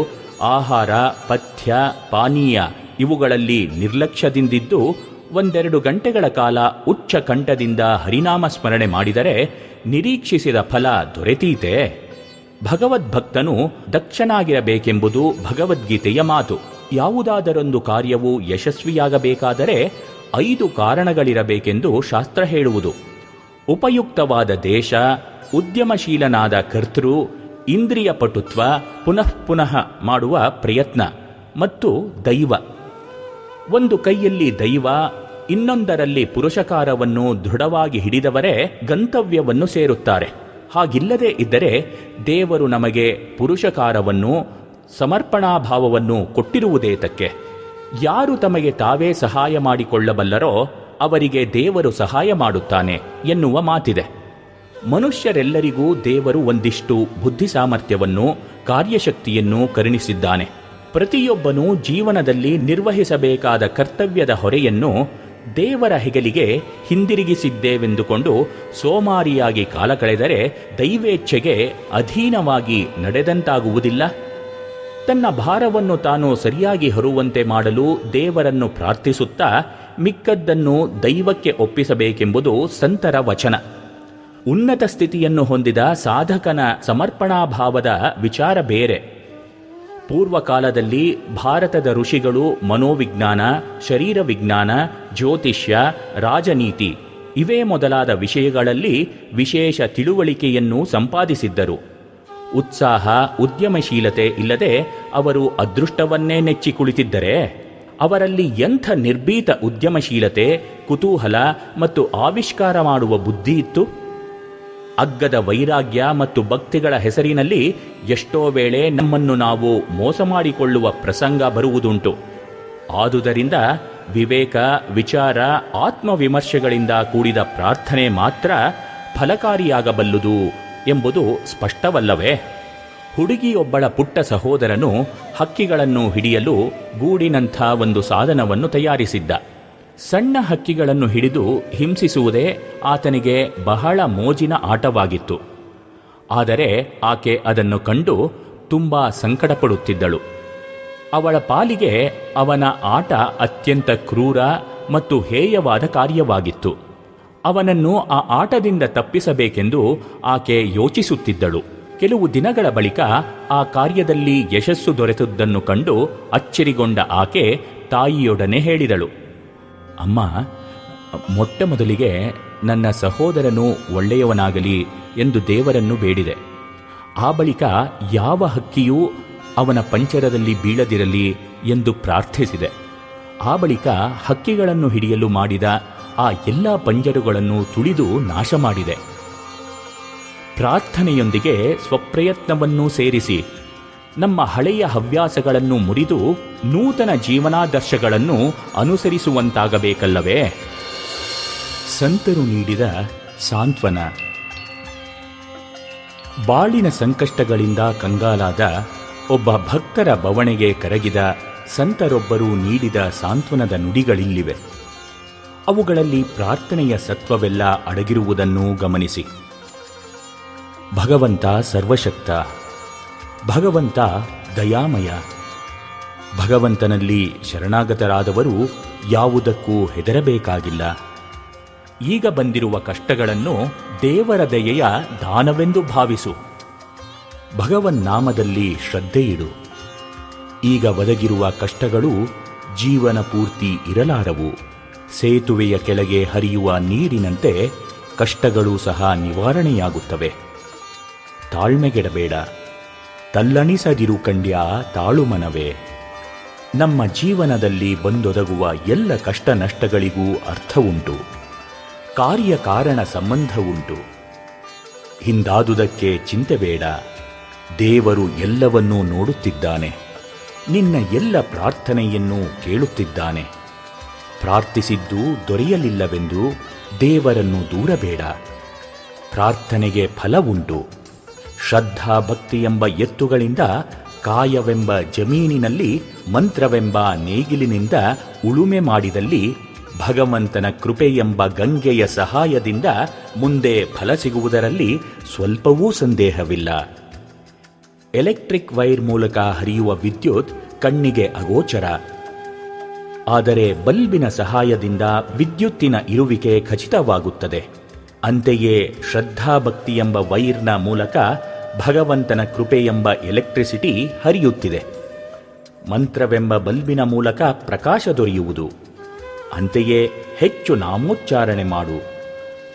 ಆಹಾರ, ಪಥ್ಯ, ಪಾನೀಯ ಇವುಗಳಲ್ಲಿ ನಿರ್ಲಕ್ಷ್ಯದಿಂದಿದ್ದು 1-2 ಗಂಟೆಗಳ ಕಾಲ ಉಚ್ಚ ಕಂಠದಿಂದ ಹರಿನಾಮ ಸ್ಮರಣೆ ಮಾಡಿದರೆ ನಿರೀಕ್ಷಿಸಿದ ಫಲ ದೊರೆತೀತೆ. ಭಗವದ್ಭಕ್ತನು ದಕ್ಷನಾಗಿರಬೇಕೆಂಬುದು ಭಗವದ್ಗೀತೆಯ ಮಾತು. ಯಾವುದಾದರೊಂದು ಕಾರ್ಯವು ಯಶಸ್ವಿಯಾಗಬೇಕಾದರೆ 5 ಕಾರಣಗಳಿರಬೇಕೆಂದು ಶಾಸ್ತ್ರ ಹೇಳುವುದು. ಉಪಯುಕ್ತವಾದ ದೇಶ, ಉದ್ಯಮಶೀಲನಾದ ಕರ್ತೃ, ಇಂದ್ರಿಯ ಪಟುತ್ವ, ಪುನಃ ಮಾಡುವ ಪ್ರಯತ್ನ ಮತ್ತು ದೈವ. ಒಂದು ಕೈಯಲ್ಲಿ ದೈವ, ಇನ್ನೊಂದರಲ್ಲಿ ಪುರುಷಕಾರವನ್ನು ದೃಢವಾಗಿ ಹಿಡಿದವರೇ ಗಂತವ್ಯವನ್ನು ಸೇರುತ್ತಾರೆ. ಹಾಗಿಲ್ಲದೆ ಇದ್ದರೆ ದೇವರು ನಮಗೆ ಪುರುಷಕಾರವನ್ನು, ಸಮರ್ಪಣಾಭಾವವನ್ನು ಕೊಟ್ಟಿರುವುದೇತಕ್ಕೆ? ಯಾರು ತಮಗೆ ತಾವೇ ಸಹಾಯ ಮಾಡಿಕೊಳ್ಳಬಲ್ಲರೋ ಅವರಿಗೆ ದೇವರು ಸಹಾಯ ಮಾಡುತ್ತಾನೆ ಎನ್ನುವ ಮಾತಿದೆ. ಮನುಷ್ಯರೆಲ್ಲರಿಗೂ ದೇವರು ಒಂದಿಷ್ಟು ಬುದ್ಧಿ ಸಾಮರ್ಥ್ಯವನ್ನು, ಕಾರ್ಯಶಕ್ತಿಯನ್ನು ಕರುಣಿಸಿದ್ದಾನೆ. ಪ್ರತಿಯೊಬ್ಬನೂ ಜೀವನದಲ್ಲಿ ನಿರ್ವಹಿಸಬೇಕಾದ ಕರ್ತವ್ಯದ ಹೊರೆಯನ್ನು ದೇವರ ಹೆಗಲಿಗೆ ಹಿಂದಿರುಗಿಸಿದ್ದೇವೆಂದುಕೊಂಡು ಸೋಮಾರಿಯಾಗಿ ಕಾಲ ಕಳೆದರೆ ದೈವೇಚ್ಛೆಗೆ ಅಧೀನವಾಗಿ ನಡೆದಂತಾಗುವುದಿಲ್ಲ. ತನ್ನ ಭಾರವನ್ನು ತಾನು ಸರಿಯಾಗಿ ಹೊರುವಂತೆ ಮಾಡಲು ದೇವರನ್ನು ಪ್ರಾರ್ಥಿಸುತ್ತಾ ಮಿಕ್ಕದ್ದನ್ನು ದೈವಕ್ಕೆ ಒಪ್ಪಿಸಬೇಕೆಂಬುದು ಸಂತರ ವಚನ. ಉನ್ನತ ಸ್ಥಿತಿಯನ್ನು ಹೊಂದಿದ ಸಾಧಕನ ಸಮರ್ಪಣಾಭಾವದ ವಿಚಾರ ಬೇರೆ. ಪೂರ್ವಕಾಲದಲ್ಲಿ ಭಾರತದ ಋಷಿಗಳು ಮನೋವಿಜ್ಞಾನ, ಶರೀರ ವಿಜ್ಞಾನ, ಜ್ಯೋತಿಷ್ಯ, ರಾಜನೀತಿ ಇವೇ ಮೊದಲಾದ ವಿಷಯಗಳಲ್ಲಿ ವಿಶೇಷ ತಿಳುವಳಿಕೆಯನ್ನು ಸಂಪಾದಿಸಿದ್ದರು. ಉತ್ಸಾಹ, ಉದ್ಯಮಶೀಲತೆ ಇಲ್ಲದೆ ಅವರು ಅದೃಷ್ಟವನ್ನೇ ನೆಚ್ಚಿ ಕುಳಿತಿದ್ದರೆ ಅವರಲ್ಲಿ ಎಂಥ ನಿರ್ಭೀತ ಉದ್ಯಮಶೀಲತೆ, ಕುತೂಹಲ ಮತ್ತು ಆವಿಷ್ಕಾರ ಮಾಡುವ ಬುದ್ಧಿ ಇತ್ತು. ಅಗ್ಗದ ವೈರಾಗ್ಯ ಮತ್ತು ಭಕ್ತಿಗಳ ಹೆಸರಿನಲ್ಲಿ ಎಷ್ಟೋ ವೇಳೆ ನಮ್ಮನ್ನು ನಾವು ಮೋಸ ಮಾಡಿಕೊಳ್ಳುವ ಪ್ರಸಂಗ ಬರುವುದುಂಟು. ಆದುದರಿಂದ ವಿವೇಕ, ವಿಚಾರ, ಆತ್ಮವಿಮರ್ಶೆಗಳಿಂದ ಕೂಡಿದ ಪ್ರಾರ್ಥನೆ ಮಾತ್ರ ಫಲಕಾರಿಯಾಗಬಲ್ಲುದು ಎಂಬುದು ಸ್ಪಷ್ಟವಲ್ಲವೇ? ಹುಡುಗಿಯೊಬ್ಬಳ ಪುಟ್ಟ ಸಹೋದರನು ಹಕ್ಕಿಗಳನ್ನು ಹಿಡಿಯಲು ಗೂಡಿನಂಥ ಒಂದು ಸಾಧನವನ್ನು ತಯಾರಿಸಿದ್ದ. ಸಣ್ಣ ಹಕ್ಕಿಗಳನ್ನು ಹಿಡಿದು ಹಿಂಸಿಸುವುದೇ ಆತನಿಗೆ ಬಹಳ ಮೋಜಿನ ಆಟವಾಗಿತ್ತು. ಆದರೆ ಆಕೆ ಅದನ್ನು ಕಂಡು ತುಂಬ ಸಂಕಟಪಡುತ್ತಿದ್ದಳು. ಅವಳ ಪಾಲಿಗೆ ಅವನ ಆಟ ಅತ್ಯಂತ ಕ್ರೂರ ಮತ್ತು ಹೇಯವಾದ ಕಾರ್ಯವಾಗಿತ್ತು. ಅವನನ್ನು ಆ ಆಟದಿಂದ ತಪ್ಪಿಸಬೇಕೆಂದು ಆಕೆ ಯೋಚಿಸುತ್ತಿದ್ದಳು. ಕೆಲವು ದಿನಗಳ ಬಳಿಕ ಆ ಕಾರ್ಯದಲ್ಲಿ ಯಶಸ್ಸು ದೊರೆತದ್ದನ್ನು ಕಂಡು ಅಚ್ಚರಿಗೊಂಡ ಆಕೆ ತಾಯಿಯೊಡನೆ ಹೇಳಿದಳು, ಅಮ್ಮ, ಮೊಟ್ಟ ಮೊದಲಿಗೆ ನನ್ನ ಸಹೋದರನು ಒಳ್ಳೆಯವನಾಗಲಿ ಎಂದು ದೇವರನ್ನು ಬೇಡಿದೆ. ಆ ಬಳಿಕ ಯಾವ ಹಕ್ಕಿಯೂ ಅವನ ಪಂಚರದಲ್ಲಿ ಬೀಳದಿರಲಿ ಎಂದು ಪ್ರಾರ್ಥಿಸಿದೆ. ಆ ಬಳಿಕ ಹಕ್ಕಿಗಳನ್ನು ಹಿಡಿಯಲು ಮಾಡಿದ ಆ ಎಲ್ಲ ಪಂಜರುಗಳನ್ನು ತುಳಿದು ನಾಶ ಮಾಡಿದೆ. ಪ್ರಾರ್ಥನೆಯೊಂದಿಗೆ ಸ್ವಪ್ರಯತ್ನವನ್ನೂ ಸೇರಿಸಿ ನಮ್ಮ ಹಳೆಯ ಹವ್ಯಾಸಗಳನ್ನು ಮುರಿದು ನೂತನ ಜೀವನಾದರ್ಶಗಳನ್ನು ಅನುಸರಿಸುವಂತಾಗಬೇಕಲ್ಲವೇ? ಸಂತರು ನೀಡಿದ ಸಾಂತ್ವನ. ಬಾಳಿನ ಸಂಕಷ್ಟಗಳಿಂದ ಕಂಗಾಲಾದ ಒಬ್ಬ ಭಕ್ತರ ಬವಣೆಗೆ ಕರಗಿದ ಸಂತರೊಬ್ಬರು ನೀಡಿದ ಸಾಂತ್ವನದ ನುಡಿಗಳಿಲ್ಲಿವೆ. ಅವುಗಳಲ್ಲಿ ಪ್ರಾರ್ಥನೆಯ ಸತ್ವವೆಲ್ಲ ಅಡಗಿರುವುದನ್ನು ಗಮನಿಸಿ. ಭಗವಂತ ಸರ್ವಶಕ್ತ, ಭಗವಂತ ದಯಾಮಯ. ಭಗವಂತನಲ್ಲಿ ಶರಣಾಗತರಾದವರು ಯಾವುದಕ್ಕೂ ಹೆದರಬೇಕಾಗಿಲ್ಲ. ಈಗ ಬಂದಿರುವ ಕಷ್ಟಗಳನ್ನು ದೇವರ ದಯೆಯ ದಾನವೆಂದು ಭಾವಿಸು. ಭಗವನ್ನಾಮದಲ್ಲಿ ಶ್ರದ್ಧೆಯಿಡು. ಈಗ ಒದಗಿರುವ ಕಷ್ಟಗಳು ಜೀವನ ಪೂರ್ತಿ ಇರಲಾರವು. ಸೇತುವೆಯ ಕೆಳಗೆ ಹರಿಯುವ ನೀರಿನಂತೆ ಕಷ್ಟಗಳು ಸಹ ನಿವಾರಣೆಯಾಗುತ್ತವೆ. ತಾಳ್ಮೆಗೆಡಬೇಡ, ತಲ್ಲಣಿಸದಿರು ಕಂಡ್ಯ ತಾಳುಮನವೇ. ನಮ್ಮ ಜೀವನದಲ್ಲಿ ಬಂದೊದಗುವ ಎಲ್ಲ ಕಷ್ಟ ನಷ್ಟಗಳಿಗೂ ಅರ್ಥವುಂಟು, ಕಾರ್ಯಕಾರಣ ಸಂಬಂಧವುಂಟು. ಹಿಂದಾದುದಕ್ಕೆ ಚಿಂತೆ ಬೇಡ. ದೇವರು ಎಲ್ಲವನ್ನೂ ನೋಡುತ್ತಿದ್ದಾನೆ. ನಿನ್ನ ಎಲ್ಲ ಪ್ರಾರ್ಥನೆಯನ್ನು ಕೇಳುತ್ತಿದ್ದಾನೆ. ಪ್ರಾರ್ಥಿಸಿದ್ದು ದೊರೆಯಲಿಲ್ಲವೆಂದು ದೇವರನ್ನು ದೂರಬೇಡ. ಪ್ರಾರ್ಥನೆಗೆ ಫಲವುಂಟು. ಶ್ರದ್ಧಾ ಭಕ್ತಿ ಎಂಬ ಎತ್ತುಗಳಿಂದ ಕಾಯವೆಂಬ ಜಮೀನಿನಲ್ಲಿ ಮಂತ್ರವೆಂಬ ನೇಗಿಲಿನಿಂದ ಉಳುಮೆ ಮಾಡಿದಲ್ಲಿ ಭಗವಂತನ ಕೃಪೆ ಎಂಬ ಗಂಗೆಯ ಸಹಾಯದಿಂದ ಮುಂದೆ ಫಲ ಸಿಗುವುದರಲ್ಲಿ ಸ್ವಲ್ಪವೂ ಸಂದೇಹವಿಲ್ಲ. ಎಲೆಕ್ಟ್ರಿಕ್ ವೈರ್ ಮೂಲಕ ಹರಿಯುವ ವಿದ್ಯುತ್ ಕಣ್ಣಿಗೆ ಅಗೋಚರ. ಆದರೆ ಬಲ್ಬಿನ ಸಹಾಯದಿಂದ ವಿದ್ಯುತ್ತಿನ ಇರುವಿಕೆ ಖಚಿತವಾಗುತ್ತದೆ. ಅಂತೆಯೇ ಶ್ರದ್ಧಾಭಕ್ತಿ ಎಂಬ ವೈರ್ನ ಮೂಲಕ ಭಗವಂತನ ಕೃಪೆ ಎಂಬ ಎಲೆಕ್ಟ್ರಿಸಿಟಿ ಹರಿಯುತ್ತಿದೆ. ಮಂತ್ರವೆಂಬ ಬಲ್ಬಿನ ಮೂಲಕ ಪ್ರಕಾಶ ದೊರೆಯುವುದು. ಅಂತೆಯೇ ಹೆಚ್ಚು ನಾಮೋಚ್ಚಾರಣೆ ಮಾಡು.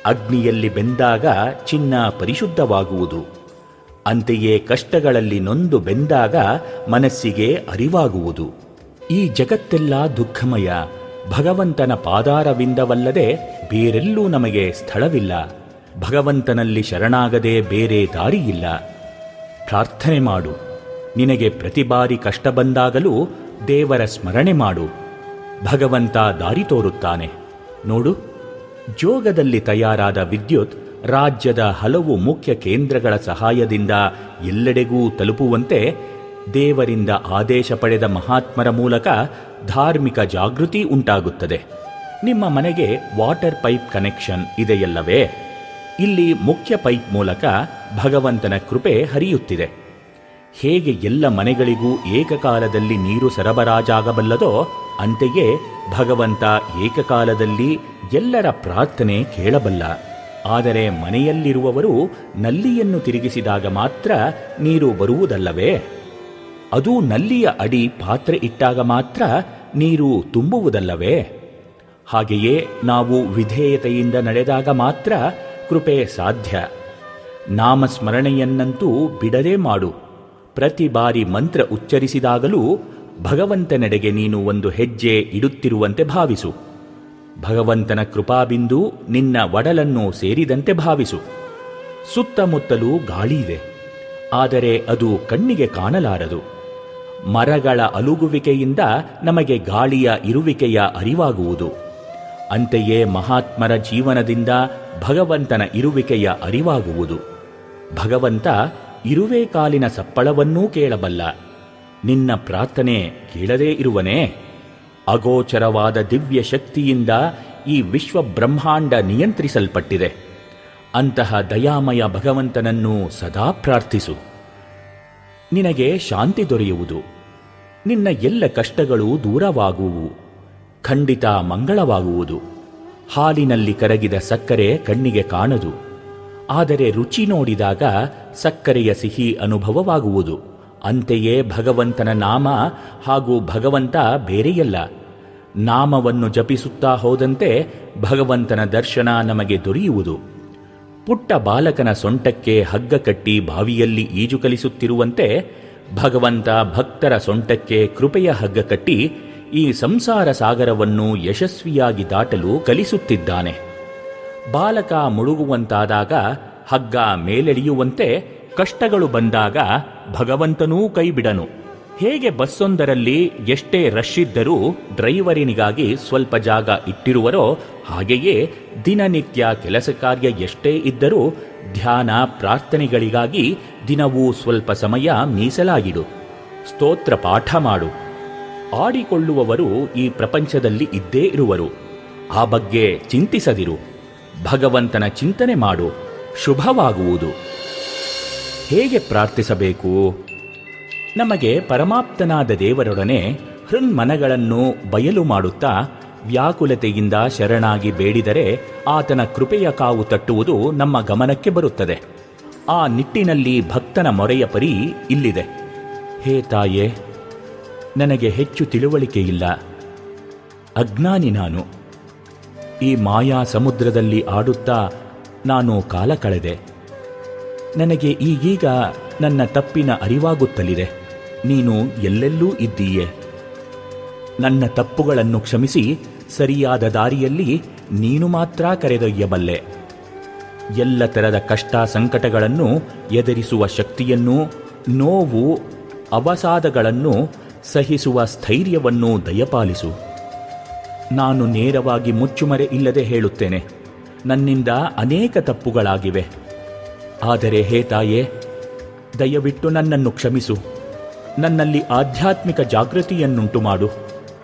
ಅಗ್ನಿಯಲ್ಲಿ ಬೆಂದಾಗ ಚಿನ್ನ ಪರಿಶುದ್ಧವಾಗುವುದು. ಅಂತೆಯೇ ಕಷ್ಟಗಳಲ್ಲಿ ನೊಂದು ಬೆಂದಾಗ ಮನಸ್ಸಿಗೆ ಅರಿವಾಗುವುದು. ಈ ಜಗತ್ತೆಲ್ಲ ದುಃಖಮಯ. ಭಗವಂತನ ಪಾದಾರವಿಂದವಲ್ಲದೆ ಬೇರೆಲ್ಲೂ ನಮಗೆ ಸ್ಥಳವಿಲ್ಲ. ಭಗವಂತನಲ್ಲಿ ಶರಣಾಗದೆ ಬೇರೆ ದಾರಿಯಿಲ್ಲ. ಪ್ರಾರ್ಥನೆ ಮಾಡು. ನಿನಗೆ ಪ್ರತಿ ಬಾರಿ ಕಷ್ಟ ಬಂದಾಗಲೂ ದೇವರ ಸ್ಮರಣೆ ಮಾಡು. ಭಗವಂತ ದಾರಿ ತೋರುತ್ತಾನೆ. ನೋಡು, ಜೋಗದಲ್ಲಿ ತಯಾರಾದ ವಿದ್ಯುತ್ ರಾಜ್ಯದ ಹಲವು ಮುಖ್ಯ ಕೇಂದ್ರಗಳ ಸಹಾಯದಿಂದ ಎಲ್ಲೆಡೆಗೂ ತಲುಪುವಂತೆ ದೇವರಿಂದ ಆದೇಶ ಪಡೆದ ಮಹಾತ್ಮರ ಮೂಲಕ ಧಾರ್ಮಿಕ ಜಾಗೃತಿ ಉಂಟಾಗುತ್ತದೆ. ನಿಮ್ಮ ಮನೆಗೆ ವಾಟರ್ ಪೈಪ್ ಕನೆಕ್ಷನ್ ಇದೆಯಲ್ಲವೇ? ಇಲ್ಲಿ ಮುಖ್ಯ ಪೈಪ್ ಮೂಲಕ ಭಗವಂತನ ಕೃಪೆ ಹರಿಯುತ್ತಿದೆ. ಹೇಗೆ ಎಲ್ಲ ಮನೆಗಳಿಗೂ ಏಕಕಾಲದಲ್ಲಿ ನೀರು ಸರಬರಾಜಾಗಬಲ್ಲದೋ ಅಂತೆಯೇ ಭಗವಂತ ಏಕಕಾಲದಲ್ಲಿ ಎಲ್ಲರ ಪ್ರಾರ್ಥನೆ ಕೇಳಬಲ್ಲ. ಆದರೆ ಮನೆಯಲ್ಲಿರುವವರು ನಲ್ಲಿಯನ್ನು ತಿರುಗಿಸಿದಾಗ ಮಾತ್ರ ನೀರು ಬರುವುದಲ್ಲವೇ? ಅದು ನಲ್ಲಿಯ ಅಡಿ ಪಾತ್ರೆ ಇಟ್ಟಾಗ ಮಾತ್ರ ನೀರು ತುಂಬುವುದಲ್ಲವೇ? ಹಾಗೆಯೇ ನಾವು ವಿಧೇಯತೆಯಿಂದ ನಡೆದಾಗ ಮಾತ್ರ ಕೃಪೆ ಸಾಧ್ಯ. ನಾಮಸ್ಮರಣೆಯನ್ನಂತೂ ಬಿಡದೇ ಮಾಡು. ಪ್ರತಿ ಬಾರಿ ಮಂತ್ರ ಉಚ್ಚರಿಸಿದಾಗಲೂ ಭಗವಂತನೆಡೆಗೆ ನೀನು ಒಂದು ಹೆಜ್ಜೆ ಇಡುತ್ತಿರುವಂತೆ ಭಾವಿಸು. ಭಗವಂತನ ಕೃಪಾಬಿಂದು ನಿನ್ನ ಒಡಲನ್ನು ಸೇರಿದಂತೆ ಭಾವಿಸು. ಸುತ್ತಮುತ್ತಲೂ ಗಾಳಿ ಇದೆ, ಆದರೆ ಅದು ಕಣ್ಣಿಗೆ ಕಾಣಲಾರದು. ಮರಗಳ ಅಲುಗುವಿಕೆಯಿಂದ ನಮಗೆ ಗಾಳಿಯ ಇರುವಿಕೆಯ ಅರಿವಾಗುವುದು. ಅಂತೆಯೇ ಮಹಾತ್ಮರ ಜೀವನದಿಂದ ಭಗವಂತನ ಇರುವಿಕೆಯ ಅರಿವಾಗುವುದು. ಭಗವಂತ ಇರುವೆ ಕಾಲಿನ ಸಪ್ಪಳವನ್ನೂ ಕೇಳಬಲ್ಲ. ನಿನ್ನ ಪ್ರಾರ್ಥನೆ ಕೇಳದೇ ಇರುವನೇ? ಅಗೋಚರವಾದ ದಿವ್ಯ ಶಕ್ತಿಯಿಂದ ಈ ವಿಶ್ವ ಬ್ರಹ್ಮಾಂಡ ನಿಯಂತ್ರಿಸಲ್ಪಟ್ಟಿದೆ. ಅಂತಹ ದಯಾಮಯ ಭಗವಂತನನ್ನು ಸದಾ ಪ್ರಾರ್ಥಿಸು. ನಿನಗೆ ಶಾಂತಿ ದೊರೆಯುವುದು. ನಿನ್ನ ಎಲ್ಲ ಕಷ್ಟಗಳು ದೂರವಾಗುವು. ಖಂಡಿತ ಮಂಗಳವಾಗುವುದು. ಹಾಲಿನಲ್ಲಿ ಕರಗಿದ ಸಕ್ಕರೆ ಕಣ್ಣಿಗೆ ಕಾಣದು, ಆದರೆ ರುಚಿ ನೋಡಿದಾಗ ಸಕ್ಕರೆಯ ಸಿಹಿ ಅನುಭವವಾಗುವುದು. ಅಂತೆಯೇ ಭಗವಂತನ ನಾಮ ಹಾಗೂ ಭಗವಂತ ಬೇರೆಯಲ್ಲ. ನಾಮವನ್ನು ಜಪಿಸುತ್ತಾ ಹೋದಂತೆ ಭಗವಂತನ ದರ್ಶನ ನಮಗೆ ದೊರೆಯುವುದು. ಪುಟ್ಟ ಬಾಲಕನ ಸೊಂಟಕ್ಕೆ ಹಗ್ಗ ಕಟ್ಟಿ ಬಾವಿಯಲ್ಲಿ ಈಜು ಕಲಿಸುತ್ತಿರುವಂತೆ ಭಗವಂತ ಭಕ್ತರ ಸೊಂಟಕ್ಕೆ ಕೃಪೆಯ ಹಗ್ಗ ಕಟ್ಟಿ ಈ ಸಂಸಾರ ಸಾಗರವನ್ನು ಯಶಸ್ವಿಯಾಗಿ ದಾಟಲು ಕಲಿಸುತ್ತಿದ್ದಾನೆ. ಬಾಲಕ ಮುಳುಗುವಂತಾದಾಗ ಹಗ್ಗ ಮೇಲೆಳೆಯುವಂತೆ ಕಷ್ಟಗಳು ಬಂದಾಗ ಭಗವಂತನೂ ಕೈಬಿಡನು. ಹೇಗೆ ಬಸ್ಸೊಂದರಲ್ಲಿ ಎಷ್ಟೇ ರಶ್ ಇದ್ದರೂ ಡ್ರೈವರಿನಿಗಾಗಿ ಸ್ವಲ್ಪ ಜಾಗ ಇಟ್ಟಿರುವರೋ, ಹಾಗೆಯೇ ದಿನನಿತ್ಯ ಕೆಲಸ ಕಾರ್ಯ ಎಷ್ಟೇ ಇದ್ದರೂ ಧ್ಯಾನ ಪ್ರಾರ್ಥನೆಗಳಿಗಾಗಿ ದಿನವೂ ಸ್ವಲ್ಪ ಸಮಯ ಮೀಸಲಾಗಿಡು. ಸ್ತೋತ್ರ ಪಾಠ ಮಾಡು. ಆಡಿಕೊಳ್ಳುವವರು ಈ ಪ್ರಪಂಚದಲ್ಲಿ ಇದ್ದೇ ಇರುವರು. ಆ ಬಗ್ಗೆ ಚಿಂತಿಸದಿರು. ಭಗವಂತನ ಚಿಂತನೆ ಮಾಡು. ಶುಭವಾಗುವುದು. ಹೇಗೆ ಪ್ರಾರ್ಥಿಸಬೇಕು? ನಮಗೆ ಪರಮಾಪ್ತನಾದ ದೇವರೊಡನೆ ಹೃನ್ಮನಗಳನ್ನು ಬಯಲು ಮಾಡುತ್ತಾ ವ್ಯಾಕುಲತೆಯಿಂದ ಶರಣಾಗಿ ಬೇಡಿದರೆ ಆತನ ಕೃಪೆಯ ಕಾವು ತಟ್ಟುವುದು ನಮ್ಮ ಗಮನಕ್ಕೆ ಬರುತ್ತದೆ. ಆ ನಿಟ್ಟಿನಲ್ಲಿ ಭಕ್ತನ ಮೊರೆಯ ಪರಿ ಇಲ್ಲಿದೆ. ಹೇ ತಾಯೇ, ನನಗೆ ಹೆಚ್ಚು ತಿಳುವಳಿಕೆ ಇಲ್ಲ. ಅಜ್ಞಾನಿ ನಾನು. ಈ ಮಾಯಾ ಸಮುದ್ರದಲ್ಲಿ ಆಡುತ್ತಾ ನಾನು ಕಾಲ ಕಳೆದೆ. ನನಗೆ ಈಗೀಗ ನನ್ನ ತಪ್ಪಿನ ಅರಿವಾಗುತ್ತಲಿದೆ. ನೀನು ಎಲ್ಲೆಲ್ಲೂ ಇದ್ದೀಯೆ. ನನ್ನ ತಪ್ಪುಗಳನ್ನು ಕ್ಷಮಿಸಿ ಸರಿಯಾದ ದಾರಿಯಲ್ಲಿ ನೀನು ಮಾತ್ರ ಕರೆದೊಯ್ಯಬಲ್ಲೆ. ಎಲ್ಲ ತರದ ಕಷ್ಟ ಸಂಕಟಗಳನ್ನು ಎದುರಿಸುವ ಶಕ್ತಿಯನ್ನು, ನೋವು ಅವಸಾದಗಳನ್ನು ಸಹಿಸುವ ಸ್ಥೈರ್ಯವನ್ನು ದಯಪಾಲಿಸು. ನಾನು ನೇರವಾಗಿ ಮುಚ್ಚುಮರೆ ಇಲ್ಲದೆ ಹೇಳುತ್ತೇನೆ, ನನ್ನಿಂದ ಅನೇಕ ತಪ್ಪುಗಳಾಗಿವೆ. ಆದರೆ ಹೇ ತಾಯೇ, ದಯವಿಟ್ಟು ನನ್ನನ್ನು ಕ್ಷಮಿಸು. ನನ್ನಲ್ಲಿ ಆಧ್ಯಾತ್ಮಿಕ ಜಾಗೃತಿಯನ್ನುಂಟು ಮಾಡು.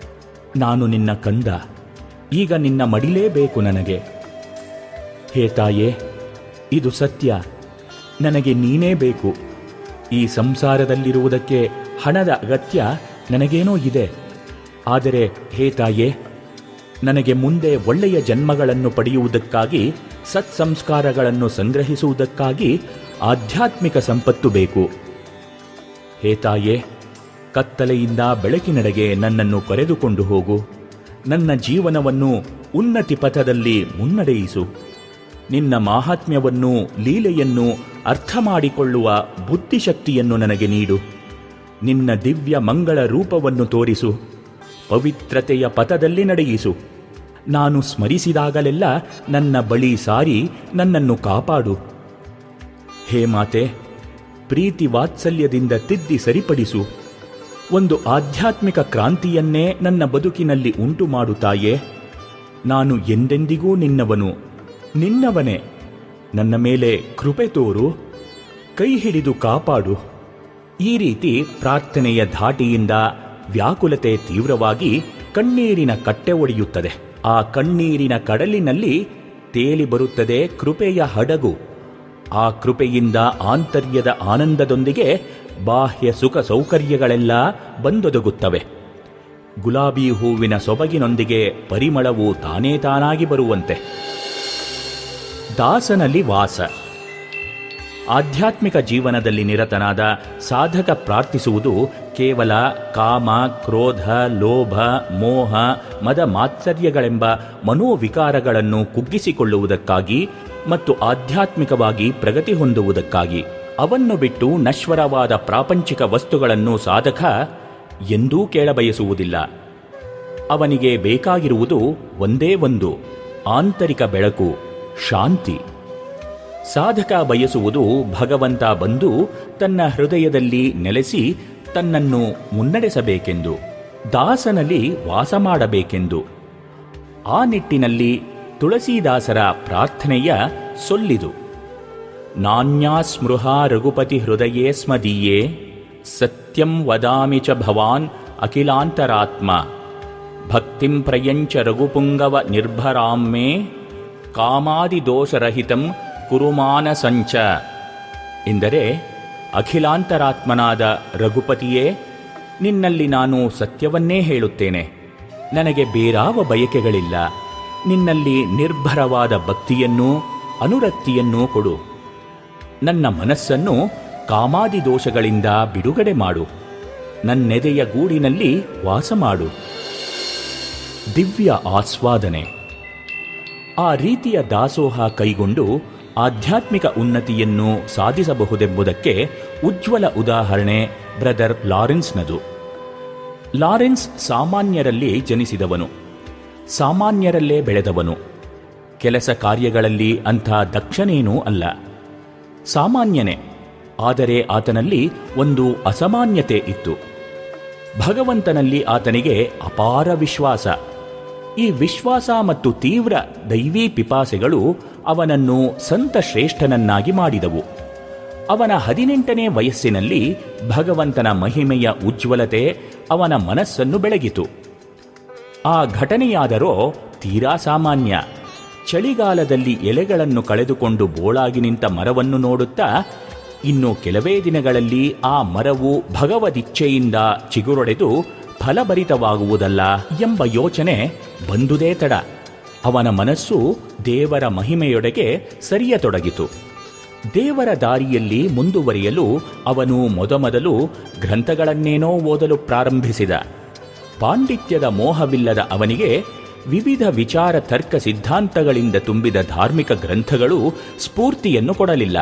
ನಾನು ನಿನ್ನ ಕಂದ. ಈಗ ನಿನ್ನ ಮಡಿಲೇಬೇಕು ನನಗೆ. ಹೇ ತಾಯೇ, ಇದು ಸತ್ಯ. ನನಗೆ ನೀನೇ ಬೇಕು. ಈ ಸಂಸಾರದಲ್ಲಿರುವುದಕ್ಕೆ ಹಣದ ಅಗತ್ಯ ನನಗೇನೋ ಇದೆ. ಆದರೆ ಹೇ ತಾಯೇ, ನನಗೆ ಮುಂದೆ ಒಳ್ಳೆಯ ಜನ್ಮಗಳನ್ನು ಪಡೆಯುವುದಕ್ಕಾಗಿ, ಸತ್ಸಂಸ್ಕಾರಗಳನ್ನು ಸಂಗ್ರಹಿಸುವುದಕ್ಕಾಗಿ ಆಧ್ಯಾತ್ಮಿಕ ಸಂಪತ್ತು ಬೇಕು. ಹೇ ತಾಯೇ, ಕತ್ತಲೆಯಿಂದ ಬೆಳಕಿನೆಡೆಗೆ ನನ್ನನ್ನು ಕರೆದುಕೊಂಡು ಹೋಗು. ನನ್ನ ಜೀವನವನ್ನು ಉನ್ನತಿ ಪಥದಲ್ಲಿ ಮುನ್ನಡೆಯಿಸು. ನಿನ್ನ ಮಾಹಾತ್ಮ್ಯವನ್ನು, ಲೀಲೆಯನ್ನು ಅರ್ಥ ಮಾಡಿಕೊಳ್ಳುವ ಬುದ್ಧಿಶಕ್ತಿಯನ್ನು ನನಗೆ ನೀಡು. ನಿನ್ನ ದಿವ್ಯ ಮಂಗಳ ರೂಪವನ್ನು ತೋರಿಸು. ಪವಿತ್ರತೆಯ ಪಥದಲ್ಲಿ ನಡೆಯಿಸು. ನಾನು ಸ್ಮರಿಸಿದಾಗಲೆಲ್ಲ ನನ್ನ ಬಳಿ ಸಾರಿ ನನ್ನನ್ನು ಕಾಪಾಡು. ಹೇ ಮಾತೆ, ಪ್ರೀತಿ ವಾತ್ಸಲ್ಯದಿಂದ ತಿದ್ದಿ ಸರಿಪಡಿಸು. ಒಂದು ಆಧ್ಯಾತ್ಮಿಕ ಕ್ರಾಂತಿಯನ್ನೇ ನನ್ನ ಬದುಕಿನಲ್ಲಿ ಉಂಟು ಮಾಡುತ್ತಾಯೇ. ನಾನು ಎಂದೆಂದಿಗೂ ನಿನ್ನವನು, ನಿನ್ನವನೇ. ನನ್ನ ಮೇಲೆ ಕೃಪೆ ತೋರು. ಕೈ ಹಿಡಿದು ಕಾಪಾಡು. ಈ ರೀತಿ ಪ್ರಾರ್ಥನೆಯ ಧಾಟಿಯಿಂದ ವ್ಯಾಕುಲತೆ ತೀವ್ರವಾಗಿ ಕಣ್ಣೀರಿನ ಕಟ್ಟೆ ಒಡೆಯುತ್ತದೆ. ಆ ಕಣ್ಣೀರಿನ ಕಡಲಿನಲ್ಲಿ ತೇಲಿ ಬರುತ್ತದೆ ಕೃಪೆಯ ಹಡಗು. ಆ ಕೃಪೆಯಿಂದ ಆಂತರ್ಯದ ಆನಂದದೊಂದಿಗೆ ಬಾಹ್ಯ ಸುಖ ಸೌಕರ್ಯಗಳೆಲ್ಲ ಬಂದೊದಗುತ್ತವೆ. ಗುಲಾಬಿ ಹೂವಿನ ಸೊಬಗಿನೊಂದಿಗೆ ಪರಿಮಳವು ತಾನೇ ತಾನಾಗಿ ಬರುವಂತೆ. ದಾಸನಲ್ಲಿ ವಾಸ. ಆಧ್ಯಾತ್ಮಿಕ ಜೀವನದಲ್ಲಿ ನಿರತನಾದ ಸಾಧಕ ಪ್ರಾರ್ಥಿಸುವುದು ಕೇವಲ ಕಾಮ, ಕ್ರೋಧ, ಲೋಭ, ಮೋಹ, ಮದ ಮಾತ್ಸರ್ಯಗಳೆಂಬ ಮನೋವಿಕಾರಗಳನ್ನು ಕುಗ್ಗಿಸಿಕೊಳ್ಳುವುದಕ್ಕಾಗಿ ಮತ್ತು ಆಧ್ಯಾತ್ಮಿಕವಾಗಿ ಪ್ರಗತಿ ಹೊಂದುವುದಕ್ಕಾಗಿ. ಅವನ್ನು ಬಿಟ್ಟು ನಶ್ವರವಾದ ಪ್ರಾಪಂಚಿಕ ವಸ್ತುಗಳನ್ನು ಸಾಧಕ ಎಂದೂ ಕೇಳಬಯಸುವುದಿಲ್ಲ. ಅವನಿಗೆ ಬೇಕಾಗಿರುವುದು ಒಂದೇ ಒಂದು, ಆಂತರಿಕ ಬೆಳಕು, ಶಾಂತಿ. ಸಾಧಕ ಬಯಸುವುದು ಭಗವಂತ ಬಂದು ತನ್ನ ಹೃದಯದಲ್ಲಿ ನೆಲೆಸಿ ತನ್ನನ್ನು ಮುನ್ನಡೆಸಬೇಕೆಂದು, ದಾಸನಲ್ಲಿ ವಾಸ ಮಾಡಬೇಕೆಂದು. ಆ ನಿಟ್ಟಿನಲ್ಲಿ ತುಳಸೀದಾಸರ ಪ್ರಾರ್ಥನೆಯ ಸೊಲ್ಲಿದು. ನಾನ್ಯಾ ಸ್ಮೃಹ ರಘುಪತಿ ಹೃದಯೇ ಸ್ಮದೀಯೇ ಸತ್ಯಂ ವದಾಮಿ ಚ ಭವಾನ್ ಅಖಿಲಾಂತರಾತ್ಮ ಭಕ್ತಿಂ ಪ್ರಯಂಚ ರಘುಪುಂಗವ ನಿರ್ಭರಾಮ್ಮೆ ಕಾಮಾದಿದೋಷರಹಿತಂ ಕುರುಮಾನಸಂಚ. ಎಂದರೆ, ಅಖಿಲಾಂತರಾತ್ಮನಾದ ರಘುಪತಿಯೇ, ನಿನ್ನಲ್ಲಿ ನಾನು ಸತ್ಯವನ್ನೇ ಹೇಳುತ್ತೇನೆ. ನನಗೆ ಬೇರಾವ ಬಯಕೆಗಳಿಲ್ಲ. ನಿನ್ನಲ್ಲಿ ನಿರ್ಭರವಾದ ಭಕ್ತಿಯನ್ನೂ ಅನುರಕ್ತಿಯನ್ನೂ ಕೊಡು. ನನ್ನ ಮನಸ್ಸನ್ನು ಕಾಮಾದಿ ದೋಷಗಳಿಂದ ಬಿಡುಗಡೆ ಮಾಡು. ನನ್ನೆದೆಯ ಗೂಡಿನಲ್ಲಿ ವಾಸ ಮಾಡು. ದಿವ್ಯ ಆಸ್ವಾದನೆ. ಆ ರೀತಿಯ ದಾಸೋಹ ಕೈಗೊಂಡು ಆಧ್ಯಾತ್ಮಿಕ ಉನ್ನತಿಯನ್ನು ಸಾಧಿಸಬಹುದೆಂಬುದಕ್ಕೆ ಉಜ್ವಲ ಉದಾಹರಣೆ ಬ್ರದರ್ ಲಾರೆನ್ಸ್ನದು. ಲಾರೆನ್ಸ್ ಸಾಮಾನ್ಯರಲ್ಲಿ ಜನಿಸಿದವನು, ಸಾಮಾನ್ಯರಲ್ಲೇ ಬೆಳೆದವನು. ಕೆಲಸ ಕಾರ್ಯಗಳಲ್ಲಿ ಅಂಥ ದಕ್ಷನೇನೂ ಅಲ್ಲ, ಸಾಮಾನ್ಯನೇ. ಆದರೆ ಆತನಲ್ಲಿ ಒಂದು ಅಸಾಮಾನ್ಯತೆ ಇತ್ತು. ಭಗವಂತನಲ್ಲಿ ಆತನಿಗೆ ಅಪಾರ ವಿಶ್ವಾಸ. ಈ ವಿಶ್ವಾಸ ಮತ್ತು ತೀವ್ರ ದೈವೀ ಪಿಪಾಸೆಗಳು ಅವನನ್ನು ಸಂತ ಶ್ರೇಷ್ಠನನ್ನಾಗಿ ಮಾಡಿದವು. ಅವನ 18ನೇ ವಯಸ್ಸಿನಲ್ಲಿ ಭಗವಂತನ ಮಹಿಮೆಯ ಉಜ್ವಲತೆ ಅವನ ಮನಸ್ಸನ್ನು ಬೆಳಗಿತು. ಆ ಘಟನೆಯಾದರೋ ತೀರಾ ಸಾಮಾನ್ಯ. ಚಳಿಗಾಲದಲ್ಲಿ ಎಲೆಗಳನ್ನು ಕಳೆದುಕೊಂಡು ಬೋಳಾಗಿ ನಿಂತ ಮರವನ್ನು ನೋಡುತ್ತಾ, ಇನ್ನು ಕೆಲವೇ ದಿನಗಳಲ್ಲಿ ಆ ಮರವು ಭಗವದಿಚ್ಛೆಯಿಂದ ಚಿಗುರೊಡೆದು ಫಲಭರಿತವಾಗುವುದಲ್ಲ ಎಂಬ ಯೋಚನೆ ಬಂದುದೇ ತಡ. ಅವನ ಮನಸ್ಸು ದೇವರ ಮಹಿಮೆಯೊಡೆಗೆ ಸರಿಯತೊಡಗಿತು. ದೇವರ ದಾರಿಯಲ್ಲಿ ಮುಂದುವರಿಯಲು ಅವನು ಮೊದಮೊದಲು ಗ್ರಂಥಗಳನ್ನೇನೋ ಓದಲು ಪ್ರಾರಂಭಿಸಿದ. ಪಾಂಡಿತ್ಯದ ಮೋಹವಿಲ್ಲದ ಅವನಿಗೆ ವಿವಿಧ ವಿಚಾರ ತರ್ಕ ಸಿದ್ಧಾಂತಗಳಿಂದ ತುಂಬಿದ ಧಾರ್ಮಿಕ ಗ್ರಂಥಗಳು ಸ್ಫೂರ್ತಿಯನ್ನು ಕೊಡಲಿಲ್ಲ.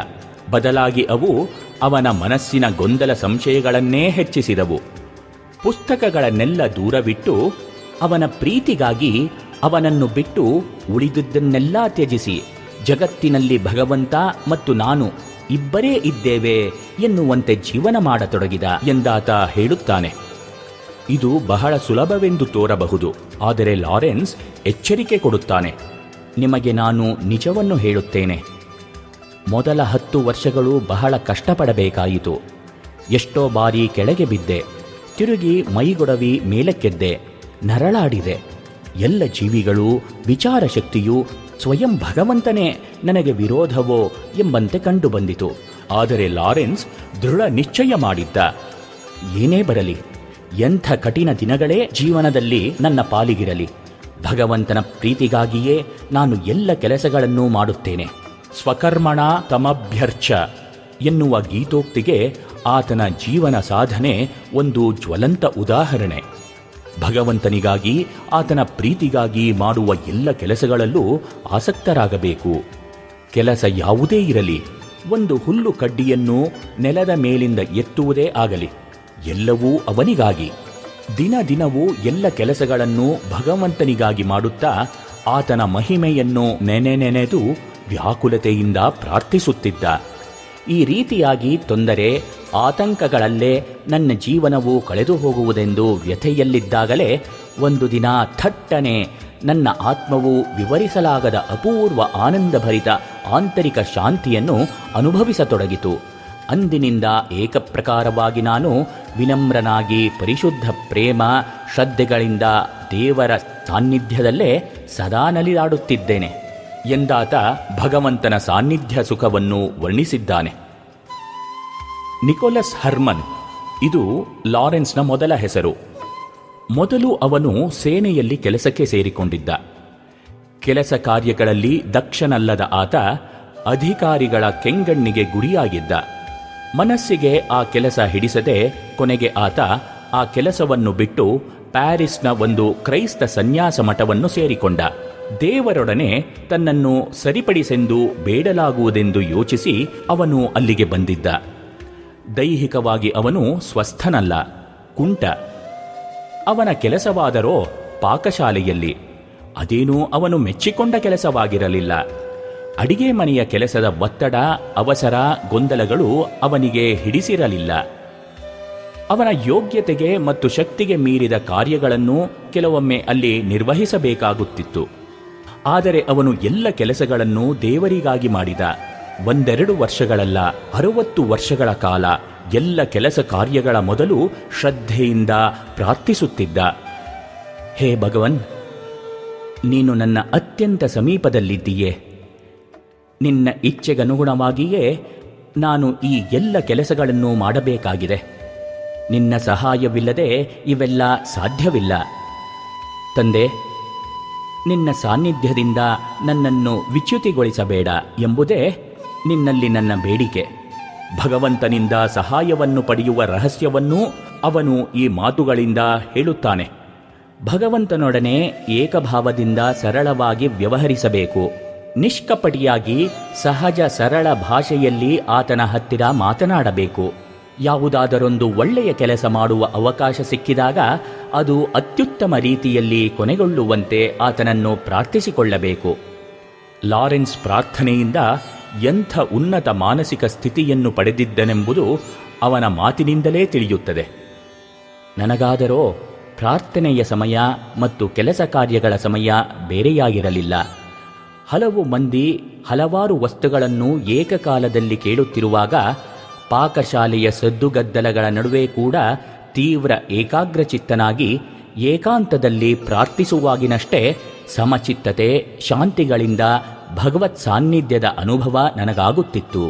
ಬದಲಾಗಿ ಅವು ಅವನ ಮನಸ್ಸಿನ ಗೊಂದಲ ಸಂಶಯಗಳನ್ನೇ ಹೆಚ್ಚಿಸಿದವು. ಪುಸ್ತಕಗಳನ್ನೆಲ್ಲ ದೂರವಿಟ್ಟು ಅವನ ಪ್ರೀತಿಗಾಗಿ ಅವನನ್ನು ಬಿಟ್ಟು ಉಳಿದುದನ್ನೆಲ್ಲ ತ್ಯಜಿಸಿ, ಜಗತ್ತಿನಲ್ಲಿ ಭಗವಂತ ಮತ್ತು ನಾನು ಇಬ್ಬರೇ ಇದ್ದೇವೆ ಎನ್ನುವಂತೆ ಜೀವನ ಮಾಡತೊಡಗಿದ ಎಂದಾತ ಹೇಳುತ್ತಾನೆ. ಇದು ಬಹಳ ಸುಲಭವೆಂದು ತೋರಬಹುದು, ಆದರೆ ಲಾರೆನ್ಸ್ ಎಚ್ಚರಿಕೆ ಕೊಡುತ್ತಾನೆ. ನಿಮಗೆ ನಾನು ನಿಜವನ್ನು ಹೇಳುತ್ತೇನೆ. ಮೊದಲ 10 ವರ್ಷಗಳು ಬಹಳ ಕಷ್ಟಪಡಬೇಕಾಯಿತು. ಎಷ್ಟೋ ಬಾರಿ ಕೆಳಗೆ ಬಿದ್ದೆ, ತಿರುಗಿ ಮೈಗೊಡವಿ ಮೇಲಕ್ಕೆದ್ದೆ, ನರಳಾಡಿದೆ. ಎಲ್ಲ ಜೀವಿಗಳು, ವಿಚಾರ ಶಕ್ತಿಯು, ಸ್ವಯಂ ಭಗವಂತನೇ ನನಗೆ ವಿರೋಧವೋ ಎಂಬಂತೆ ಕಂಡುಬಂದಿತು. ಆದರೆ ಲಾರೆನ್ಸ್ ದೃಢ ನಿಶ್ಚಯ ಮಾಡಿದ್ದ, ಏನೇ ಬರಲಿ, ಎಂಥ ಕಠಿಣ ದಿನಗಳೇ ಜೀವನದಲ್ಲಿ ನನ್ನ ಪಾಲಿಗಿರಲಿ, ಭಗವಂತನ ಪ್ರೀತಿಗಾಗಿಯೇ ನಾನು ಎಲ್ಲ ಕೆಲಸಗಳನ್ನೂ ಮಾಡುತ್ತೇನೆ. ಸ್ವಕರ್ಮಣ ತಮಭ್ಯರ್ಚ ಎನ್ನುವ ಗೀತೋಕ್ತಿಗೆ ಆತನ ಜೀವನ ಸಾಧನೆ ಒಂದು ಜ್ವಲಂತ ಉದಾಹರಣೆ. ಭಗವಂತನಿಗಾಗಿ, ಆತನ ಪ್ರೀತಿಗಾಗಿ ಮಾಡುವ ಎಲ್ಲ ಕೆಲಸಗಳಲ್ಲೂ ಆಸಕ್ತರಾಗಬೇಕು. ಕೆಲಸ ಯಾವುದೇ ಇರಲಿ, ಒಂದು ಹುಲ್ಲು ಕಡ್ಡಿಯನ್ನು ನೆಲದ ಮೇಲಿಂದ ಎತ್ತುವುದೇ ಆಗಲಿ, ಎಲ್ಲವೂ ಅವನಿಗಾಗಿ. ದಿನ ದಿನವೂ ಎಲ್ಲ ಕೆಲಸಗಳನ್ನು ಭಗವಂತನಿಗಾಗಿ ಮಾಡುತ್ತಾ ಆತನ ಮಹಿಮೆಯನ್ನು ನೆನೆದು ವ್ಯಾಕುಲತೆಯಿಂದ ಪ್ರಾರ್ಥಿಸುತ್ತಿದ್ದ. ಈ ರೀತಿಯಾಗಿ ತೊಂದರೆ, ಆತಂಕಗಳಲ್ಲೇ ನನ್ನ ಜೀವನವು ಕಳೆದು ಹೋಗುವುದೆಂದು ವ್ಯಥೆಯಲ್ಲಿದ್ದಾಗಲೇ ಒಂದು ದಿನ ಥಟ್ಟನೆ ನನ್ನ ಆತ್ಮವು ವಿವರಿಸಲಾಗದ ಅಪೂರ್ವ ಆನಂದಭರಿತ ಆಂತರಿಕ ಶಾಂತಿಯನ್ನು ಅನುಭವಿಸತೊಡಗಿತು. ಅಂದಿನಿಂದ ಏಕಪ್ರಕಾರವಾಗಿ ನಾನು ವಿನಮ್ರನಾಗಿ ಪರಿಶುದ್ಧ ಪ್ರೇಮ ಶ್ರದ್ಧೆಗಳಿಂದ ದೇವರ ಸಾನ್ನಿಧ್ಯದಲ್ಲೇ ಸದಾ ನಲಿದಾಡುತ್ತಿದ್ದೇನೆ ಎಂದಾತ ಭಗವಂತನ ಸಾನ್ನಿಧ್ಯ ಸುಖವನ್ನು ವರ್ಣಿಸಿದ್ದಾನೆ. ನಿಕೋಲಸ್ ಹರ್ಮನ್ ಇದು ಲಾರೆನ್ಸ್ನ ಮೊದಲ ಹೆಸರು. ಮೊದಲು ಅವನು ಸೇನೆಯಲ್ಲಿ ಕೆಲಸಕ್ಕೆ ಸೇರಿಕೊಂಡಿದ್ದ. ಕೆಲಸ ಕಾರ್ಯಗಳಲ್ಲಿ ದಕ್ಷನಲ್ಲದ ಆತ ಅಧಿಕಾರಿಗಳ ಕೆಂಗಣ್ಣಿಗೆ ಗುರಿಯಾಗಿದ್ದ. ಮನಸ್ಸಿಗೆ ಆ ಕೆಲಸ ಹಿಡಿಸದೆ ಕೊನೆಗೆ ಆತ ಆ ಕೆಲಸವನ್ನು ಬಿಟ್ಟು ಪ್ಯಾರಿಸ್ನ ಒಂದು ಕ್ರೈಸ್ತ ಸನ್ಯಾಸ ಮಠವನ್ನು ಸೇರಿಕೊಂಡ. ದೇವರೊಡನೆ ತನ್ನನ್ನು ಸರಿಪಡಿಸೆಂದು ಬೇಡಲಾಗುವುದೆಂದು ಯೋಚಿಸಿ ಅವನು ಅಲ್ಲಿಗೆ ಬಂದಿದ್ದ. ದೈಹಿಕವಾಗಿ ಅವನು ಸ್ವಸ್ಥನಲ್ಲ, ಕುಂಟ. ಅವನ ಕೆಲಸವಾದರೋ ಪಾಕಶಾಲೆಯಲ್ಲಿ. ಅದೇನೂ ಅವನು ಮೆಚ್ಚಿಕೊಂಡ ಕೆಲಸವಾಗಿರಲಿಲ್ಲ. ಅಡಿಗೆ ಮನೆಯ ಕೆಲಸದ ಒತ್ತಡ, ಅವಸರ, ಗೊಂದಲಗಳು ಅವನಿಗೆ ಹಿಡಿಸಿರಲಿಲ್ಲ. ಅವನ ಯೋಗ್ಯತೆಗೆ ಮತ್ತು ಶಕ್ತಿಗೆ ಮೀರಿದ ಕಾರ್ಯಗಳನ್ನು ಕೆಲವೊಮ್ಮೆ ಅಲ್ಲಿ ನಿರ್ವಹಿಸಬೇಕಾಗುತ್ತಿತ್ತು. ಆದರೆ ಅವನು ಎಲ್ಲ ಕೆಲಸಗಳನ್ನು ದೇವರಿಗಾಗಿ ಮಾಡಿದ. 1-2 ವರ್ಷಗಳಲ್ಲ, 60 ವರ್ಷಗಳ ಕಾಲ ಎಲ್ಲ ಕೆಲಸ ಕಾರ್ಯಗಳ ಮೊದಲು ಶ್ರದ್ಧೆಯಿಂದ ಪ್ರಾರ್ಥಿಸುತ್ತಿದ್ದ. ಹೇ ಭಗವನ್, ನೀನು ನನ್ನ ಅತ್ಯಂತ ಸಮೀಪದಲ್ಲಿದ್ದೀಯೇ. ನಿನ್ನ ಇಚ್ಛೆಗನುಗುಣವಾಗಿಯೇ ನಾನು ಈ ಎಲ್ಲ ಕೆಲಸಗಳನ್ನು ಮಾಡಬೇಕಾಗಿದೆ. ನಿನ್ನ ಸಹಾಯವಿಲ್ಲದೆ ಇವೆಲ್ಲ ಸಾಧ್ಯವಿಲ್ಲ. ತಂದೆ, ನಿನ್ನ ಸಾನ್ನಿಧ್ಯದಿಂದ ನನ್ನನ್ನು ವಿಚ್ಯುತಿಗೊಳಿಸಬೇಡ ಎಂಬುದೇ ನಿನ್ನಲ್ಲಿ ನನ್ನ ಬೇಡಿಕೆ. ಭಗವಂತನಿಂದ ಸಹಾಯವನ್ನು ಪಡೆಯುವ ರಹಸ್ಯವನ್ನೂ ಅವನು ಈ ಮಾತುಗಳಿಂದ ಹೇಳುತ್ತಾನೆ. ಭಗವಂತನೊಡನೆ ಏಕಭಾವದಿಂದ ಸರಳವಾಗಿ ವ್ಯವಹರಿಸಬೇಕು. ನಿಷ್ಕಪಟಿಯಾಗಿ ಸಹಜ ಸರಳ ಭಾಷೆಯಲ್ಲಿ ಆತನ ಹತ್ತಿರ ಮಾತನಾಡಬೇಕು. ಯಾವುದಾದರೊಂದು ಒಳ್ಳೆಯ ಕೆಲಸ ಮಾಡುವ ಅವಕಾಶ ಸಿಕ್ಕಿದಾಗ ಅದು ಅತ್ಯುತ್ತಮ ರೀತಿಯಲ್ಲಿ ಕೊನೆಗೊಳ್ಳುವಂತೆ ಆತನನ್ನು ಪ್ರಾರ್ಥಿಸಿಕೊಳ್ಳಬೇಕು. ಲಾರೆನ್ಸ್ ಪ್ರಾರ್ಥನೆಯಿಂದ ಎಂಥ ಉನ್ನತ ಮಾನಸಿಕ ಸ್ಥಿತಿಯನ್ನು ಪಡೆದಿದ್ದನೆಂಬುದು ಅವನ ಮಾತಿನಿಂದಲೇ ತಿಳಿಯುತ್ತದೆ. ನನಗಾದರೋ ಪ್ರಾರ್ಥನೆಯ ಸಮಯ ಮತ್ತು ಕೆಲಸ ಕಾರ್ಯಗಳ ಸಮಯ ಬೇರೆಯಾಗಿರಲಿಲ್ಲ. ಹಲವು ಮಂದಿ ಹಲವಾರು ವಸ್ತುಗಳನ್ನು ಏಕಕಾಲದಲ್ಲಿ ಕೇಳುತ್ತಿರುವಾಗ ಪಾಕಶಾಲೆಯ ಸದ್ದುಗದ್ದಲಗಳ ನಡುವೆ ಕೂಡ ತೀವ್ರ ಏಕಾಗ್ರಚಿತ್ತನಾಗಿ ಏಕಾಂತದಲ್ಲಿ ಪ್ರಾರ್ಥಿಸುವಾಗಿನಷ್ಟೇ ಸಮಚಿತ್ತತೆ, ಶಾಂತಿಗಳಿಂದ ಭಗವತ್ ಸಾನ್ನಿಧ್ಯದ ಅನುಭವ ನನಗಾಗುತ್ತಿತ್ತು.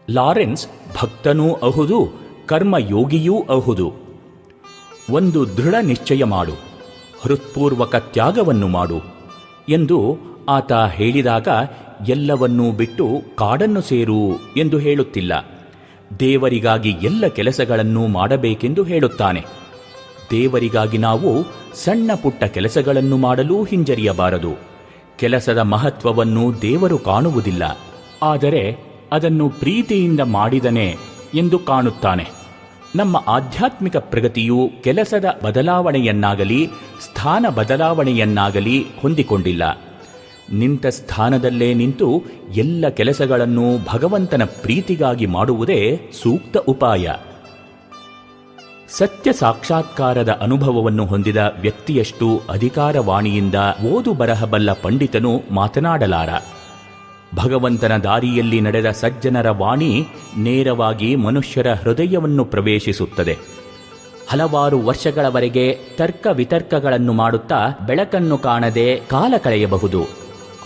ಲಾರೆನ್ಸ್ ಭಕ್ತನೂ ಅಹುದು, ಕರ್ಮಯೋಗಿಯೂ ಅಹುದು. ಒಂದು ದೃಢ ನಿಶ್ಚಯ ಮಾಡು, ಹೃತ್ಪೂರ್ವಕ ತ್ಯಾಗವನ್ನು ಮಾಡು ಎಂದು ಆತ ಹೇಳಿದಾಗ ಎಲ್ಲವನ್ನೂ ಬಿಟ್ಟು ಕಾಡನ್ನು ಸೇರು ಎಂದು ಹೇಳುತ್ತಿಲ್ಲ. ದೇವರಿಗಾಗಿ ಎಲ್ಲ ಕೆಲಸಗಳನ್ನೂ ಮಾಡಬೇಕೆಂದು ಹೇಳುತ್ತಾನೆ. ದೇವರಿಗಾಗಿ ನಾವು ಸಣ್ಣ ಪುಟ್ಟ ಕೆಲಸಗಳನ್ನು ಮಾಡಲೂ ಹಿಂಜರಿಯಬಾರದು. ಕೆಲಸದ ಮಹತ್ವವನ್ನು ದೇವರು ಕಾಣುವುದಿಲ್ಲ, ಆದರೆ ಅದನ್ನು ಪ್ರೀತಿಯಿಂದ ಮಾಡಿದನೆ ಎಂದು ಕಾಣುತ್ತಾನೆ. ನಮ್ಮ ಆಧ್ಯಾತ್ಮಿಕ ಪ್ರಗತಿಯು ಕೆಲಸದ ಬದಲಾವಣೆಯನ್ನಾಗಲಿ ಸ್ಥಾನ ಬದಲಾವಣೆಯನ್ನಾಗಲಿ ಹೊಂದಿಕೊಂಡಿಲ್ಲ. ನಿಂತ ಸ್ಥಾನದಲ್ಲೇ ನಿಂತು ಎಲ್ಲ ಕೆಲಸಗಳನ್ನು ಭಗವಂತನ ಪ್ರೀತಿಗಾಗಿ ಮಾಡುವುದೇ ಸೂಕ್ತ ಉಪಾಯ. ಸತ್ಯ ಸಾಕ್ಷಾತ್ಕಾರದ ಅನುಭವವನ್ನು ಹೊಂದಿದ ವ್ಯಕ್ತಿಯಷ್ಟು ಅಧಿಕಾರವಾಣಿಯಿಂದ ಓದು ಬರಹಬಲ್ಲ ಪಂಡಿತನು ಮಾತನಾಡಲಾರ. ಭಗವಂತನ ದಾರಿಯಲ್ಲಿ ನಡೆದ ಸಜ್ಜನರ ವಾಣಿ ನೇರವಾಗಿ ಮನುಷ್ಯರ ಹೃದಯವನ್ನು ಪ್ರವೇಶಿಸುತ್ತದೆ. ಹಲವಾರು ವರ್ಷಗಳವರೆಗೆ ತರ್ಕ ವಿತರ್ಕಗಳನ್ನು ಮಾಡುತ್ತಾ ಬೆಳಕನ್ನು ಕಾಣದೆ ಕಾಲ ಕಳೆಯಬಹುದು.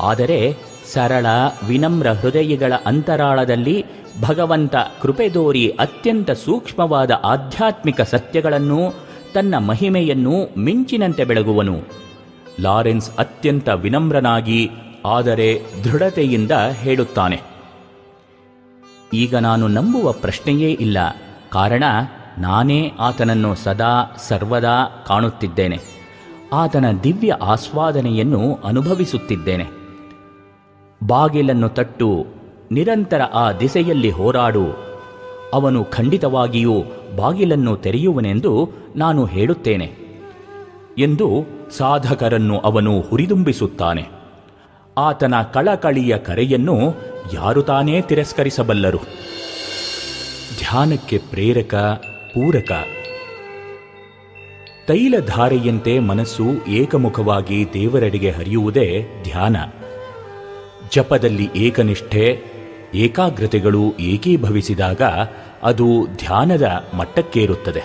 ಆದರೆ ಸರಳ ವಿನಮ್ರ ಹೃದಯಗಳ ಅಂತರಾಳದಲ್ಲಿ ಭಗವಂತ ಕೃಪೆದೋರಿ ಅತ್ಯಂತ ಸೂಕ್ಷ್ಮವಾದ ಆಧ್ಯಾತ್ಮಿಕ ಸತ್ಯಗಳನ್ನು, ತನ್ನ ಮಹಿಮೆಯನ್ನು ಮಿಂಚಿನಂತೆ ಬೆಳಗುವನು. ಲಾರೆನ್ಸ್ ಅತ್ಯಂತ ವಿನಮ್ರನಾಗಿ ಆದರೆ ದೃಢತೆಯಿಂದ ಹೇಳುತ್ತಾನೆ, ಈಗ ನಾನು ನಂಬುವ ಪ್ರಶ್ನೆಯೇ ಇಲ್ಲ. ಕಾರಣ ನಾನೇ ಆತನನ್ನು ಸದಾ ಸರ್ವದಾ ಕಾಣುತ್ತಿದ್ದೇನೆ. ಆತನ ದಿವ್ಯ ಆಸ್ವಾದನೆಯನ್ನು ಅನುಭವಿಸುತ್ತಿದ್ದೇನೆ. ಬಾಗಿಲನ್ನು ತಟ್ಟು, ನಿರಂತರ ಆ ದಿಸೆಯಲ್ಲಿ ಹೋರಾಡು. ಅವನು ಖಂಡಿತವಾಗಿಯೂ ಬಾಗಿಲನ್ನು ತೆರೆಯುವನೆಂದು ನಾನು ಹೇಳುತ್ತೇನೆ ಎಂದು ಸಾಧಕರನ್ನು ಅವನು ಹುರಿದುಂಬಿಸುತ್ತಾನೆ. ಆತನ ಕಳಕಳಿಯ ಕರೆಯನ್ನು ಯಾರು ತಾನೇ ತಿರಸ್ಕರಿಸಬಲ್ಲರು? ಧ್ಯಾನಕ್ಕೆ ಪ್ರೇರಕ, ಪೂರಕ. ತೈಲಧಾರೆಯಂತೆ ಮನಸ್ಸು ಏಕಮುಖವಾಗಿ ದೇವರೆಡೆಗೆ ಹರಿಯುವುದೇ ಧ್ಯಾನ. ಜಪದಲ್ಲಿ ಏಕನಿಷ್ಠೆ, ಏಕಾಗ್ರತೆಗಳು ಏಕೀಭವಿಸಿದಾಗ ಅದು ಧ್ಯಾನದ ಮಟ್ಟಕ್ಕೇರುತ್ತದೆ.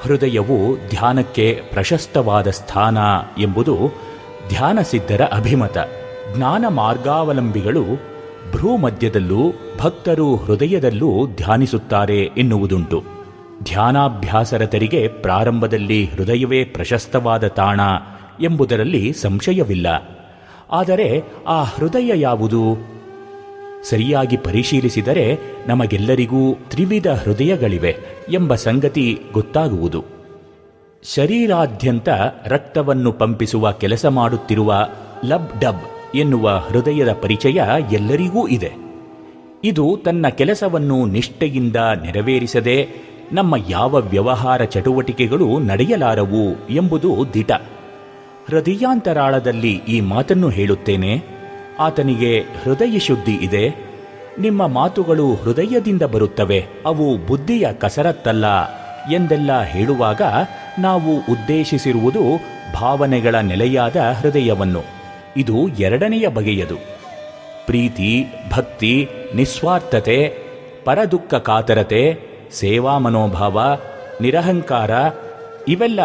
ಹೃದಯವು ಧ್ಯಾನಕ್ಕೆ ಪ್ರಶಸ್ತವಾದ ಸ್ಥಾನ ಎಂಬುದು ಧ್ಯಾನಸಿದ್ಧರ ಅಭಿಮತ. ಜ್ಞಾನ ಮಾರ್ಗಾವಲಂಬಿಗಳು ಭ್ರೂಮಧ್ಯದಲ್ಲೂ ಭಕ್ತರು ಹೃದಯದಲ್ಲೂ ಧ್ಯಾನಿಸುತ್ತಾರೆ ಎನ್ನುವುದುಂಟು. ಧ್ಯಾನಾಭ್ಯಾಸರತರಿಗೆ ಪ್ರಾರಂಭದಲ್ಲಿ ಹೃದಯವೇ ಪ್ರಶಸ್ತವಾದ ತಾಣ ಎಂಬುದರಲ್ಲಿ ಸಂಶಯವಿಲ್ಲ. ಆದರೆ ಆ ಹೃದಯ ಯಾವುದು? ಸರಿಯಾಗಿ ಪರಿಶೀಲಿಸಿದರೆ ನಮಗೆಲ್ಲರಿಗೂ ತ್ರಿವಿಧ ಹೃದಯಗಳಿವೆ ಎಂಬ ಸಂಗತಿ ಗೊತ್ತಾಗುವುದು. ಶರೀರಾದ್ಯಂತ ರಕ್ತವನ್ನು ಪಂಪಿಸುವ ಕೆಲಸ ಮಾಡುತ್ತಿರುವ ಲಬ್ ಡಬ್ ಎನ್ನುವ ಹೃದಯದ ಪರಿಚಯ ಎಲ್ಲರಿಗೂ ಇದೆ. ಇದು ತನ್ನ ಕೆಲಸವನ್ನು ನಿಷ್ಠೆಯಿಂದ ನೆರವೇರಿಸದೆ ನಮ್ಮ ಯಾವ ವ್ಯವಹಾರ ಚಟುವಟಿಕೆಗಳು ನಡೆಯಲಾರವು ಎಂಬುದು ದಿಟ. ಹೃದಯಾಂತರಾಳದಲ್ಲಿ ಈ ಮಾತನ್ನು ಹೇಳುತ್ತೇನೆ. ಆತನಿಗೆ ಹೃದಯ ಶುದ್ಧಿ ಇದೆ. ನಿಮ್ಮ ಮಾತುಗಳು ಹೃದಯದಿಂದ ಬರುತ್ತವೆ, ಅವು ಬುದ್ಧಿಯ ಕಸರತ್ತಲ್ಲ ಎಂದೆಲ್ಲ ಹೇಳುವಾಗ ನಾವು ಉದ್ದೇಶಿಸಿರುವುದು ಭಾವನೆಗಳ ನೆಲೆಯಾದ ಹೃದಯವನ್ನು. ಇದು ಎರಡನೆಯ ಬಗೆಯದು. ಪ್ರೀತಿ, ಭಕ್ತಿ, ನಿಸ್ವಾರ್ಥತೆ, ಪರದುಃಖ ಕಾತರತೆ, ಸೇವಾ ಮನೋಭಾವ, ನಿರಹಂಕಾರ ಇವೆಲ್ಲ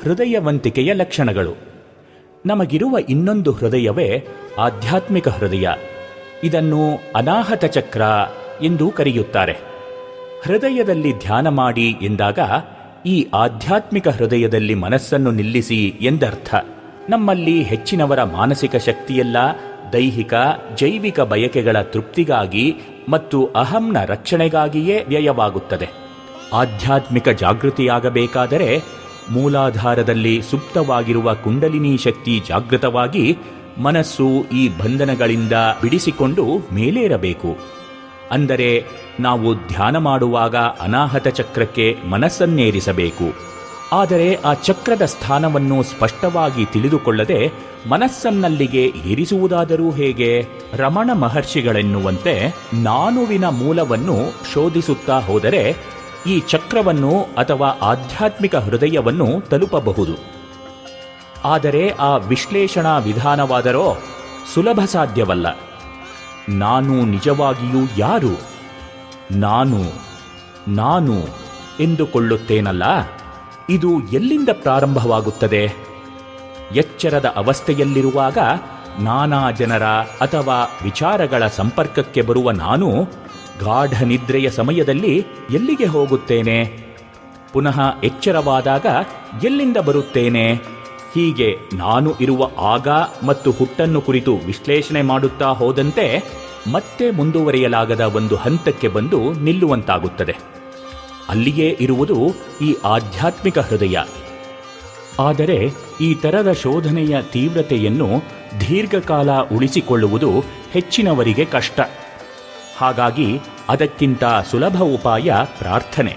ಹೃದಯವಂತಿಕೆಯ ಲಕ್ಷಣಗಳು. ನಮಗಿರುವ ಇನ್ನೊಂದು ಹೃದಯವೇ ಆಧ್ಯಾತ್ಮಿಕ ಹೃದಯ. ಇದನ್ನು ಅನಾಹತ ಚಕ್ರ ಎಂದು ಕರೆಯುತ್ತಾರೆ. ಹೃದಯದಲ್ಲಿ ಧ್ಯಾನ ಮಾಡಿ ಎಂದಾಗ ಈ ಆಧ್ಯಾತ್ಮಿಕ ಹೃದಯದಲ್ಲಿ ಮನಸ್ಸನ್ನು ನಿಲ್ಲಿಸಿ ಎಂದರ್ಥ. ನಮ್ಮಲ್ಲಿ ಹೆಚ್ಚಿನವರ ಮಾನಸಿಕ ಶಕ್ತಿಯೆಲ್ಲ ದೈಹಿಕ, ಜೈವಿಕ ಬಯಕೆಗಳ ತೃಪ್ತಿಗಾಗಿ ಮತ್ತು ಅಹಂನ ರಕ್ಷಣೆಗಾಗಿಯೇ ವ್ಯಯವಾಗುತ್ತದೆ. ಆಧ್ಯಾತ್ಮಿಕ ಜಾಗೃತಿಯಾಗಬೇಕಾದರೆ ಮೂಲಾಧಾರದಲ್ಲಿ ಸುಪ್ತವಾಗಿರುವ ಕುಂಡಲಿನಿ ಶಕ್ತಿ ಜಾಗೃತವಾಗಿ ಮನಸ್ಸು ಈ ಬಂಧನಗಳಿಂದ ಬಿಡಿಸಿಕೊಂಡು ಮೇಲೇರಬೇಕು. ಅಂದರೆ ನಾವು ಧ್ಯಾನ ಮಾಡುವಾಗ ಅನಾಹತ ಚಕ್ರಕ್ಕೆ ಮನಸ್ಸನ್ನೇರಿಸಬೇಕು. ಆದರೆ ಆ ಚಕ್ರದ ಸ್ಥಾನವನ್ನು ಸ್ಪಷ್ಟವಾಗಿ ತಿಳಿದುಕೊಳ್ಳದೆ ಮನಸ್ಸನ್ನಲ್ಲಿಗೆ ಏರಿಸುವುದಾದರೂ ಹೇಗೆ? ರಮಣ ಮಹರ್ಷಿಗಳೆನ್ನುವಂತೆ ನಾನುವಿನ ಮೂಲವನ್ನು ಶೋಧಿಸುತ್ತಾ ಹೋದರೆ ಈ ಚಕ್ರವನ್ನು ಅಥವಾ ಆಧ್ಯಾತ್ಮಿಕ ಹೃದಯವನ್ನು ತಲುಪಬಹುದು. ಆದರೆ ಆ ವಿಶ್ಲೇಷಣಾ ವಿಧಾನವಾದರೋ ಸುಲಭ ಸಾಧ್ಯವಲ್ಲ. ನಾನು ನಿಜವಾಗಿಯೂ ಯಾರು? ನಾನು ಎಂದುಕೊಳ್ಳುತ್ತೇನಲ್ಲ, ಇದು ಎಲ್ಲಿಂದ ಪ್ರಾರಂಭವಾಗುತ್ತದೆ? ಎಚ್ಚರದ ಅವಸ್ಥೆಯಲ್ಲಿರುವಾಗ ನಾನಾ ಜನರ ಅಥವಾ ವಿಚಾರಗಳ ಸಂಪರ್ಕಕ್ಕೆ ಬರುವ ನಾನು ಗಾಢ ನಿದ್ರೆಯ ಸಮಯದಲ್ಲಿ ಎಲ್ಲಿಗೆ ಹೋಗುತ್ತೇನೆ? ಪುನಃ ಎಚ್ಚರವಾದಾಗ ಎಲ್ಲಿಂದ ಬರುತ್ತೇನೆ? ಹೀಗೆ ನಾನು ಇರುವ ಆಗ ಮತ್ತು ಹುಟ್ಟನ್ನು ಕುರಿತು ವಿಶ್ಲೇಷಣೆ ಮಾಡುತ್ತಾ ಹೋದಂತೆ ಮತ್ತೆ ಮುಂದುವರಿಯಲಾಗದ ಒಂದು ಹಂತಕ್ಕೆ ಬಂದು ನಿಲ್ಲುವಂತಾಗುತ್ತದೆ. ಅಲ್ಲಿಯೇ ಇರುವುದು ಈ ಆಧ್ಯಾತ್ಮಿಕ ಹೃದಯ. ಆದರೆ ಈ ಥರದ ಶೋಧನೆಯ ತೀವ್ರತೆಯನ್ನು ದೀರ್ಘಕಾಲ ಉಳಿಸಿಕೊಳ್ಳುವುದು ಹೆಚ್ಚಿನವರಿಗೆ ಕಷ್ಟ. ಹಾಗಾಗಿ ಅದಕ್ಕಿಂತ ಸುಲಭ ಉಪಾಯ ಪ್ರಾರ್ಥನೆ.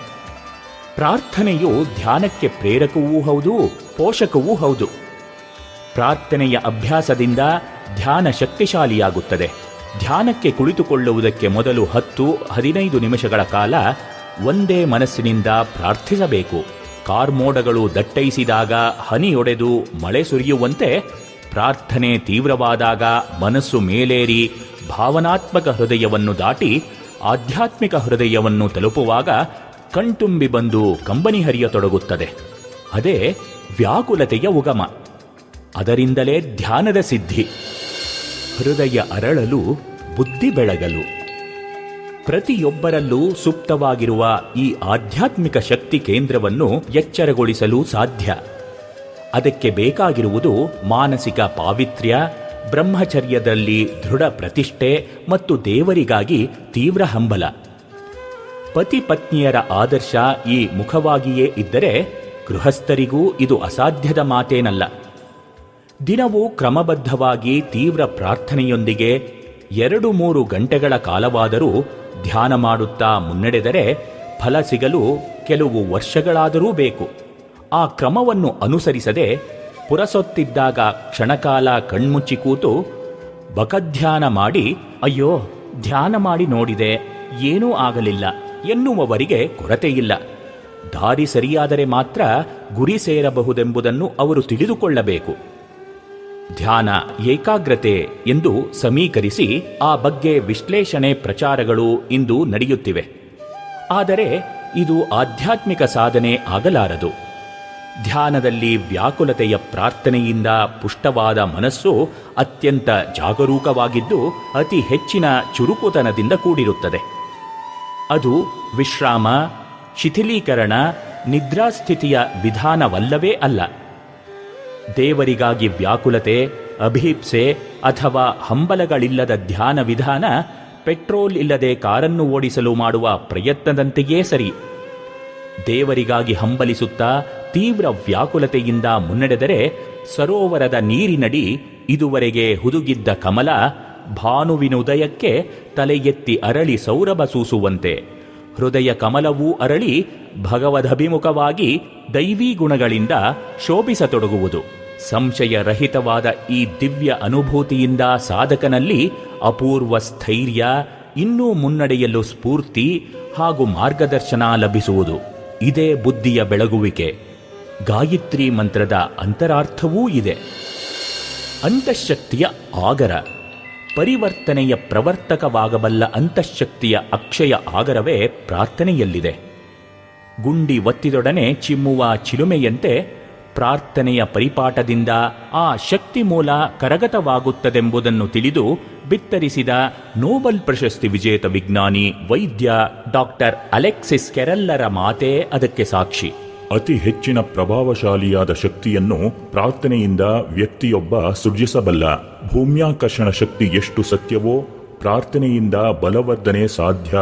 ಪ್ರಾರ್ಥನೆಯು ಧ್ಯಾನಕ್ಕೆ ಪ್ರೇರಕವೂ ಹೌದು, ಪೋಷಕವೂ ಹೌದು. ಪ್ರಾರ್ಥನೆಯ ಅಭ್ಯಾಸದಿಂದ ಧ್ಯಾನ ಶಕ್ತಿಶಾಲಿಯಾಗುತ್ತದೆ. ಧ್ಯಾನಕ್ಕೆ ಕುಳಿತುಕೊಳ್ಳುವುದಕ್ಕೆ ಮೊದಲು 10-15 ನಿಮಿಷಗಳ ಕಾಲ ಒಂದೇ ಮನಸ್ಸಿನಿಂದ ಪ್ರಾರ್ಥಿಸಬೇಕು. ಕಾರ್ಮೋಡಗಳು ದಟ್ಟೈಸಿದಾಗ ಹನಿಯೊಡೆದು ಮಳೆ ಸುರಿಯುವಂತೆ ಪ್ರಾರ್ಥನೆ ತೀವ್ರವಾದಾಗ ಮನಸ್ಸು ಮೇಲೇರಿ ಭಾವನಾತ್ಮಕ ಹೃದಯವನ್ನು ದಾಟಿ ಆಧ್ಯಾತ್ಮಿಕ ಹೃದಯವನ್ನು ತಲುಪುವಾಗ ಕಣ್ತುಂಬಿ ಬಂದು ಕಂಬನಿ ಹರಿಯತೊಡಗುತ್ತದೆ. ಅದೇ ವ್ಯಾಕುಲತೆಯ ಉಗಮ. ಅದರಿಂದಲೇ ಧ್ಯಾನದ ಸಿದ್ಧಿ. ಹೃದಯ ಅರಳಲು, ಬುದ್ಧಿ ಬೆಳಗಲು. ಪ್ರತಿಯೊಬ್ಬರಲ್ಲೂ ಸುಪ್ತವಾಗಿರುವ ಈ ಆಧ್ಯಾತ್ಮಿಕ ಶಕ್ತಿ ಕೇಂದ್ರವನ್ನು ಎಚ್ಚರಗೊಳಿಸಲು ಸಾಧ್ಯ. ಅದಕ್ಕೆ ಬೇಕಾಗಿರುವುದು ಮಾನಸಿಕ ಪಾವಿತ್ರ್ಯ, ಬ್ರಹ್ಮಚರ್ಯದಲ್ಲಿ ದೃಢ ಪ್ರತಿಷ್ಠೆ ಮತ್ತು ದೇವರಿಗಾಗಿ ತೀವ್ರ ಹಂಬಲ. ಪತಿ ಪತ್ನಿಯರ ಆದರ್ಶ ಈ ಮುಖವಾಗಿಯೇ ಇದ್ದರೆ ಗೃಹಸ್ಥರಿಗೂ ಇದು ಅಸಾಧ್ಯದ ಮಾತೇನಲ್ಲ. ದಿನವೂ ಕ್ರಮಬದ್ಧವಾಗಿ ತೀವ್ರ ಪ್ರಾರ್ಥನೆಯೊಂದಿಗೆ 2-3 ಗಂಟೆಗಳ ಕಾಲವಾದರೂ ಧ್ಯಾನ ಮಾಡುತ್ತಾ ಮುನ್ನಡೆದರೆ ಫಲ ಸಿಗಲು ಕೆಲವು ವರ್ಷಗಳಾದರೂ ಬೇಕು. ಆ ಕ್ರಮವನ್ನು ಅನುಸರಿಸದೆ ಪುರಸೊತ್ತಿದ್ದಾಗ ಕ್ಷಣಕಾಲ ಕಣ್ಮುಚ್ಚಿ ಕೂತು ಬಕಧ್ಯಾನ ಮಾಡಿ ಅಯ್ಯೋ ಧ್ಯಾನ ಮಾಡಿ ನೋಡಿದೆ, ಏನೂ ಆಗಲಿಲ್ಲ ಎನ್ನುವವರಿಗೆ ಕೊರತೆಯಿಲ್ಲ. ದಾರಿ ಸರಿಯಾದರೆ ಮಾತ್ರ ಗುರಿ ಸೇರಬಹುದೆಂಬುದನ್ನು ಅವರು ತಿಳಿದುಕೊಳ್ಳಬೇಕು. ಧ್ಯಾನ ಏಕಾಗ್ರತೆ ಎಂದು ಸಮೀಕರಿಸಿ ಆ ಬಗ್ಗೆ ವಿಶ್ಲೇಷಣೆ ಪ್ರಚಾರಗಳು ಇಂದು ನಡೆಯುತ್ತಿವೆ. ಆದರೆ ಇದು ಆಧ್ಯಾತ್ಮಿಕ ಸಾಧನೆ ಆಗಲಾರದು. ಧ್ಯಾನದಲ್ಲಿ ವ್ಯಾಕುಲತೆಯ ಪ್ರಾರ್ಥನೆಯಿಂದ ಪುಷ್ಟವಾದ ಮನಸ್ಸು ಅತ್ಯಂತ ಜಾಗರೂಕವಾಗಿದ್ದು ಅತಿ ಹೆಚ್ಚಿನ ಚುರುಕುತನದಿಂದ ಕೂಡಿರುತ್ತದೆ. ಅದು ವಿಶ್ರಾಮ, ಶಿಥಿಲೀಕರಣ, ನಿದ್ರಾಸ್ಥಿತಿಯ ವಿಧಾನವಲ್ಲವೇ ಅಲ್ಲ. ದೇವರಿಗಾಗಿ ವ್ಯಾಕುಲತೆ, ಅಭಿಪ್ಸೆ ಅಥವಾ ಹಂಬಲಗಳಿಲ್ಲದ ಧ್ಯಾನ ವಿಧಾನ ಪೆಟ್ರೋಲ್ ಇಲ್ಲದೆ ಕಾರನ್ನು ಓಡಿಸಲು ಮಾಡುವ ಪ್ರಯತ್ನದಂತೆಯೇ ಸರಿ. ದೇವರಿಗಾಗಿ ಹಂಬಲಿಸುತ್ತಾ ತೀವ್ರ ವ್ಯಾಕುಲತೆಯಿಂದ ಮುನ್ನಡೆದರೆ ಸರೋವರದ ನೀರಿನಡಿ ಇದುವರೆಗೆ ಹುದುಗಿದ್ದ ಕಮಲ ಭಾನುವಿನ ಉದಯಕ್ಕೆ ತಲೆ ಎತ್ತಿ ಅರಳಿ ಸೌರಭ ಸೂಸುವಂತೆ ಹೃದಯ ಕಮಲವೂ ಅರಳಿ ಭಗವದಭಿಮುಖವಾಗಿ ದೈವೀ ಗುಣಗಳಿಂದ ಶೋಭಿಸತೊಡಗುವುದು. ಸಂಶಯರಹಿತವಾದ ಈ ದಿವ್ಯ ಅನುಭೂತಿಯಿಂದ ಸಾಧಕನಲ್ಲಿ ಅಪೂರ್ವ ಸ್ಥೈರ್ಯ, ಇನ್ನೂ ಮುನ್ನಡೆಯಲು ಸ್ಫೂರ್ತಿ ಹಾಗೂ ಮಾರ್ಗದರ್ಶನ ಲಭಿಸುವುದು. ಇದೇ ಬುದ್ಧಿಯ ಬೆಳಗುವಿಕೆ. ಗಾಯತ್ರಿ ಮಂತ್ರದ ಅಂತರಾರ್ಥವೂ ಇದೆ. ಅಂತಃಶಕ್ತಿಯ ಆಗರ, ಪರಿವರ್ತನೆಯ ಪ್ರವರ್ತಕವಾಗಬಲ್ಲ ಅಂತಃಶಕ್ತಿಯ ಅಕ್ಷಯ ಆಗರವೇ ಪ್ರಾರ್ಥನೆಯಲ್ಲಿದೆ. ಗುಂಡಿ ಒತ್ತಿದೊಡನೆ ಚಿಮ್ಮುವ ಚಿಲುಮೆಯಂತೆ ಪ್ರಾರ್ಥನೆಯ ಪರಿಪಾಠದಿಂದ ಆ ಶಕ್ತಿ ಮೂಲ ಕರಗತವಾಗುತ್ತದೆಂಬುದನ್ನು ತಿಳಿದು ಬಿತ್ತರಿಸಿದ ನೋಬೆಲ್ ಪ್ರಶಸ್ತಿ ವಿಜೇತ ವಿಜ್ಞಾನಿ ವೈದ್ಯ ಡಾಕ್ಟರ್ ಅಲೆಕ್ಸಿಸ್ ಕೆರೆಲ್ಲರ ಮಾತೇ ಅದಕ್ಕೆ ಸಾಕ್ಷಿ. ಅತಿ ಹೆಚ್ಚಿನ ಪ್ರಭಾವಶಾಲಿಯಾದ ಶಕ್ತಿಯನ್ನು ಪ್ರಾರ್ಥನೆಯಿಂದ ವ್ಯಕ್ತಿಯೊಬ್ಬ ಸೃಜಿಸಬಲ್ಲ. ಭೂಮ್ಯಾಕರ್ಷಣ ಶಕ್ತಿ ಎಷ್ಟು ಸತ್ಯವೋ ಪ್ರಾರ್ಥನೆಯಿಂದ ಬಲವರ್ಧನೆ ಸಾಧ್ಯ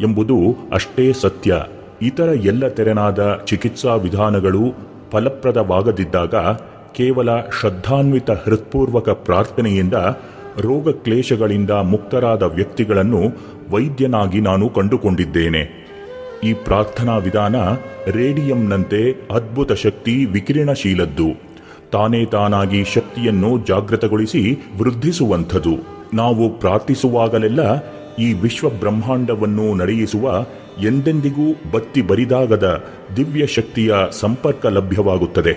ಎಂಬುದು ಅಷ್ಟೇ ಸತ್ಯ. ಇತರ ಎಲ್ಲ ತೆರನಾದ ಚಿಕಿತ್ಸಾ ವಿಧಾನಗಳು ಫಲಪ್ರದವಾಗದಿದ್ದಾಗ ಕೇವಲ ಶ್ರದ್ಧಾನ್ವಿತ ಹೃತ್ಪೂರ್ವಕ ಪ್ರಾರ್ಥನೆಯಿಂದ ರೋಗ ಕ್ಲೇಶಗಳಿಂದ ಮುಕ್ತರಾದ ವ್ಯಕ್ತಿಗಳನ್ನು ವೈದ್ಯನಾಗಿ ನಾನು ಕಂಡುಕೊಂಡಿದ್ದೇನೆ. ಈ ಪ್ರಾರ್ಥನಾ ವಿಧಾನ ರೇಡಿಯಂನಂತೆ ಅದ್ಭುತ ಶಕ್ತಿ ವಿಕಿರಣಶೀಲದ್ದು. ತಾನೇ ತಾನಾಗಿ ಶಕ್ತಿಯನ್ನು ಜಾಗೃತಗೊಳಿಸಿ ವೃದ್ಧಿಸುವಂಥದ್ದು. ನಾವು ಪ್ರಾರ್ಥಿಸುವಾಗಲೆಲ್ಲ ಈ ವಿಶ್ವ ಬ್ರಹ್ಮಾಂಡವನ್ನು ನಡೆಯಿಸುವ ಎಂದೆಂದಿಗೂ ಬತ್ತಿ ಬರಿದಾಗದ ದಿವ್ಯ ಶಕ್ತಿಯ ಸಂಪರ್ಕ ಲಭ್ಯವಾಗುತ್ತದೆ.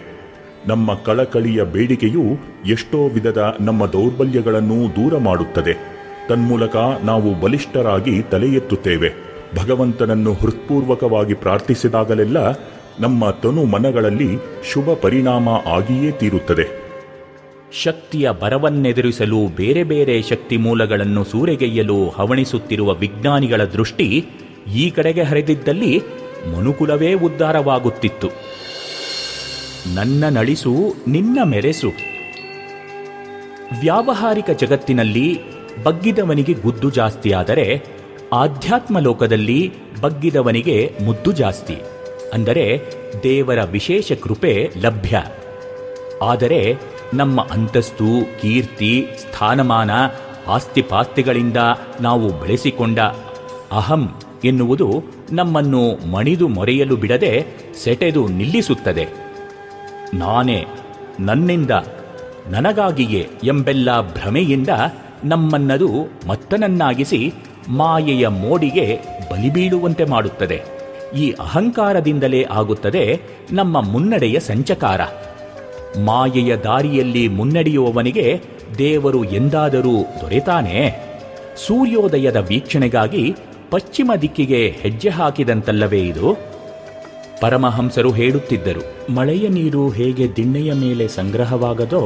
ನಮ್ಮ ಕಳಕಳಿಯ ಬೇಡಿಕೆಯು ಎಷ್ಟೋ ವಿಧದ ನಮ್ಮ ದೌರ್ಬಲ್ಯಗಳನ್ನು ದೂರ ಮಾಡುತ್ತದೆ. ತನ್ಮೂಲಕ ನಾವು ಬಲಿಷ್ಠರಾಗಿ ತಲೆ ಎತ್ತುತ್ತೇವೆ. ಭಗವಂತನನ್ನು ಹೃತ್ಪೂರ್ವಕವಾಗಿ ಪ್ರಾರ್ಥಿಸಿದಾಗಲೆಲ್ಲ ನಮ್ಮ ತನು ಮನಗಳಲ್ಲಿ ಶುಭ ಪರಿಣಾಮ ಆಗಿಯೇ ತೀರುತ್ತದೆ. ಶಕ್ತಿಯ ಬರವನ್ನೆದುರಿಸಲು ಬೇರೆ ಬೇರೆ ಶಕ್ತಿ ಮೂಲಗಳನ್ನು ಸೂರೆಗೈಯಲು ಹವಣಿಸುತ್ತಿರುವ ವಿಜ್ಞಾನಿಗಳ ದೃಷ್ಟಿ ಈ ಕಡೆಗೆ ಹರಿದಿದ್ದಲ್ಲಿ ಮನುಕುಲವೇ ಉದ್ಧಾರವಾಗುತ್ತಿತ್ತು. ನನ್ನ ನಳಿಸು, ನಿನ್ನ ಮೆರೆಸು. ವ್ಯಾವಹಾರಿಕ ಜಗತ್ತಿನಲ್ಲಿ ಬಗ್ಗಿದವನಿಗೆ ಗುದ್ದು ಜಾಸ್ತಿಯಾದರೆ ಆಧ್ಯಾತ್ಮ ಲೋಕದಲ್ಲಿ ಬಗ್ಗಿದವನಿಗೆ ಮುದ್ದು ಜಾಸ್ತಿ. ಅಂದರೆ ದೇವರ ವಿಶೇಷ ಕೃಪೆ ಲಭ್ಯ. ಆದರೆ ನಮ್ಮ ಅಂತಸ್ತು, ಕೀರ್ತಿ, ಸ್ಥಾನಮಾನ, ಆಸ್ತಿಪಾಸ್ತಿಗಳಿಂದ ನಾವು ಬೆಳೆಸಿಕೊಂಡ ಅಹಂ ಎನ್ನುವುದು ನಮ್ಮನ್ನು ಮಣಿದು ಮೊರೆಯಲು ಬಿಡದೆ ಸೆಟೆದು ನಿಲ್ಲಿಸುತ್ತದೆ. ನಾನೇ, ನನ್ನಿಂದ, ನನಗಾಗಿಯೇ ಎಂಬೆಲ್ಲ ಭ್ರಮೆಯಿಂದ ನಮ್ಮನ್ನದು ಮತ್ತನನ್ನಾಗಿಸಿ ಮಾಯೆಯ ಮೋಡಿಗೆ ಬಲಿಬೀಳುವಂತೆ ಮಾಡುತ್ತದೆ. ಈ ಅಹಂಕಾರದಿಂದಲೇ ಆಗುತ್ತದೆ ನಮ್ಮ ಮುನ್ನಡೆಯ ಸಂಚಕಾರ. ಮಾಯೆಯ ದಾರಿಯಲ್ಲಿ ಮುನ್ನಡೆಯುವವನಿಗೆ ದೇವರು ಎಂದಾದರೂ ದೊರೆತಾನೆ? ಸೂರ್ಯೋದಯದ ವೀಕ್ಷಣೆಗಾಗಿ ಪಶ್ಚಿಮ ದಿಕ್ಕಿಗೆ ಹೆಜ್ಜೆ ಹಾಕಿದಂತಲ್ಲವೇ ಇದು? ಪರಮಹಂಸರು ಹೇಳುತ್ತಿದ್ದರು, ಮಳೆಯ ನೀರು ಹೇಗೆ ದಿಣ್ಣೆಯ ಮೇಲೆ ಸಂಗ್ರಹವಾಗದೋ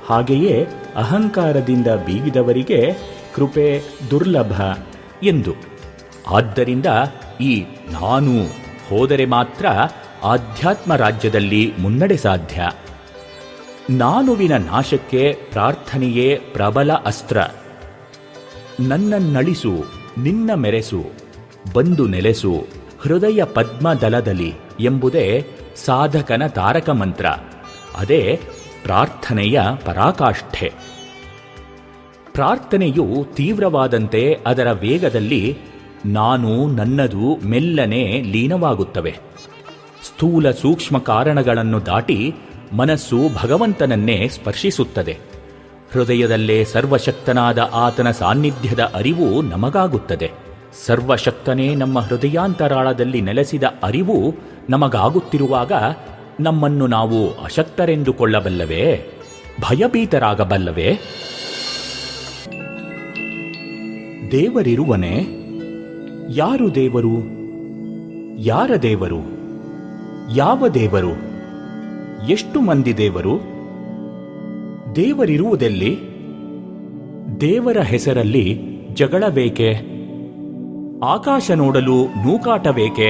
ಹಾಗೆಯೇ ಅಹಂಕಾರದಿಂದ ಬೀಗಿದವರಿಗೆ ಕೃಪೆ ದುರ್ಲಭ ಎಂದು. ಆದ್ದರಿಂದ ಈ ನಾನು ಹೋದರೆ ಮಾತ್ರ ಆಧ್ಯಾತ್ಮ ರಾಜ್ಯದಲ್ಲಿ ಮುನ್ನಡೆ ಸಾಧ್ಯ. ನಾನುವಿನ ನಾಶಕ್ಕೆ ಪ್ರಾರ್ಥನೆಯೇ ಪ್ರಬಲ ಅಸ್ತ್ರ. ನನ್ನನ್ನಳಿಸು, ನಿನ್ನ ಮೆರೆಸು, ಬಂದು ನೆಲೆಸು ಹೃದಯ ಪದ್ಮದಲದಲ್ಲಿ ಎಂಬುದೇ ಸಾಧಕನ ತಾರಕ ಮಂತ್ರ. ಅದೇ ಪ್ರಾರ್ಥನೆಯ ಪರಾಕಾಷ್ಠೆ. ಪ್ರಾರ್ಥನೆಯು ತೀವ್ರವಾದಂತೆ ಅದರ ವೇಗದಲ್ಲಿ ನಾನು, ನನ್ನದು ಮೆಲ್ಲನೆ ಲೀನವಾಗುತ್ತವೆ. ಸ್ಥೂಲ ಸೂಕ್ಷ್ಮ ಕಾರಣಗಳನ್ನು ದಾಟಿ ಮನಸ್ಸು ಭಗವಂತನನ್ನೇ ಸ್ಪರ್ಶಿಸುತ್ತದೆ. ಹೃದಯದಲ್ಲೇ ಸರ್ವಶಕ್ತನಾದ ಆತನ ಸಾನ್ನಿಧ್ಯದ ಅರಿವು ನಮಗಾಗುತ್ತದೆ. ಸರ್ವಶಕ್ತನೇ ನಮ್ಮ ಹೃದಯಾಂತರಾಳದಲ್ಲಿ ನೆಲೆಸಿದ ಅರಿವು ನಮಗಾಗುತ್ತಿರುವಾಗ ನಮ್ಮನ್ನು ನಾವು ಅಶಕ್ತರೆಂದುಕೊಳ್ಳಬಲ್ಲವೇ? ಭಯಭೀತರಾಗಬಲ್ಲವೇ? ದೇವರಿರುವನೇ? ಯಾರು ದೇವರು? ಯಾರ ದೇವರು? ಯಾವ ದೇವರು? ಎಷ್ಟು ಮಂದಿ ದೇವರು? ದೇವರಿರುವುದೆಲ್ಲಿ? ದೇವರ ಹೆಸರಲ್ಲಿ ಜಗಳಬೇಕೆ? ಆಕಾಶ ನೋಡಲು ನೂಕಾಟಬೇಕೆ?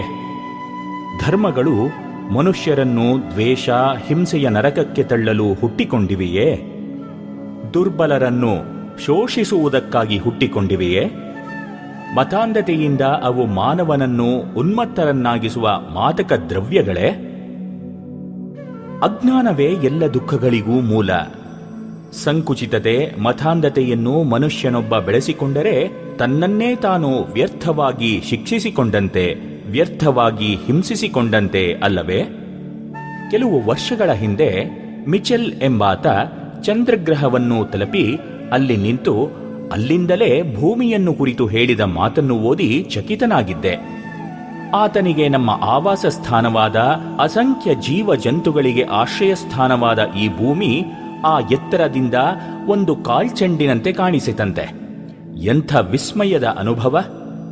ಧರ್ಮಗಳು ಮನುಷ್ಯರನ್ನು ದ್ವೇಷ, ಹಿಂಸೆಯ ನರಕಕ್ಕೆ ತಳ್ಳಲು ಹುಟ್ಟಿಕೊಂಡಿವೆಯೇ? ದುರ್ಬಲರನ್ನು ಶೋಷಿಸುವುದಕ್ಕಾಗಿ ಹುಟ್ಟಿಕೊಂಡಿವೆಯೇ? ಮತಾಂಧತೆಯಿಂದ ಅವು ಮಾನವನನ್ನು ಉನ್ಮತ್ತರನ್ನಾಗಿಸುವ ಮಾದಕ ದ್ರವ್ಯಗಳೇ? ಅಜ್ಞಾನವೇ ಎಲ್ಲ ದುಃಖಗಳಿಗೂ ಮೂಲ. ಸಂಕುಚಿತತೆ, ಮತಾಂಧತೆಯನ್ನು ಮನುಷ್ಯನೊಬ್ಬ ಬೆಳೆಸಿಕೊಂಡರೆ ತನ್ನನ್ನೇ ತಾನು ವ್ಯರ್ಥವಾಗಿ ಶಿಕ್ಷಿಸಿಕೊಂಡಂತೆ, ವ್ಯರ್ಥವಾಗಿ ಹಿಂಸಿಸಿಕೊಂಡಂತೆ ಅಲ್ಲವೇ? ಕೆಲವು ವರ್ಷಗಳ ಹಿಂದೆ ಮಿಚೆಲ್ ಎಂಬಾತ ಚಂದ್ರಗ್ರಹವನ್ನು ತಲುಪಿ ಅಲ್ಲಿ ನಿಂತು ಅಲ್ಲಿಂದಲೇ ಭೂಮಿಯನ್ನು ಕುರಿತು ಹೇಳಿದ ಮಾತನ್ನು ಓದಿ ಚಕಿತನಾಗಿದ್ದೆ. ಆತನಿಗೆ ನಮ್ಮ ಆವಾಸ ಸ್ಥಾನವಾದ, ಅಸಂಖ್ಯ ಜೀವ ಜಂತುಗಳಿಗೆ ಆಶ್ರಯ ಸ್ಥಾನವಾದ ಈ ಭೂಮಿ ಆ ಎತ್ತರದಿಂದ ಒಂದು ಕಾಲ್ಚೆಂಡಿನಂತೆ ಕಾಣಿಸಿತಂತೆ. ಎಂಥ ವಿಸ್ಮಯದ ಅನುಭವ!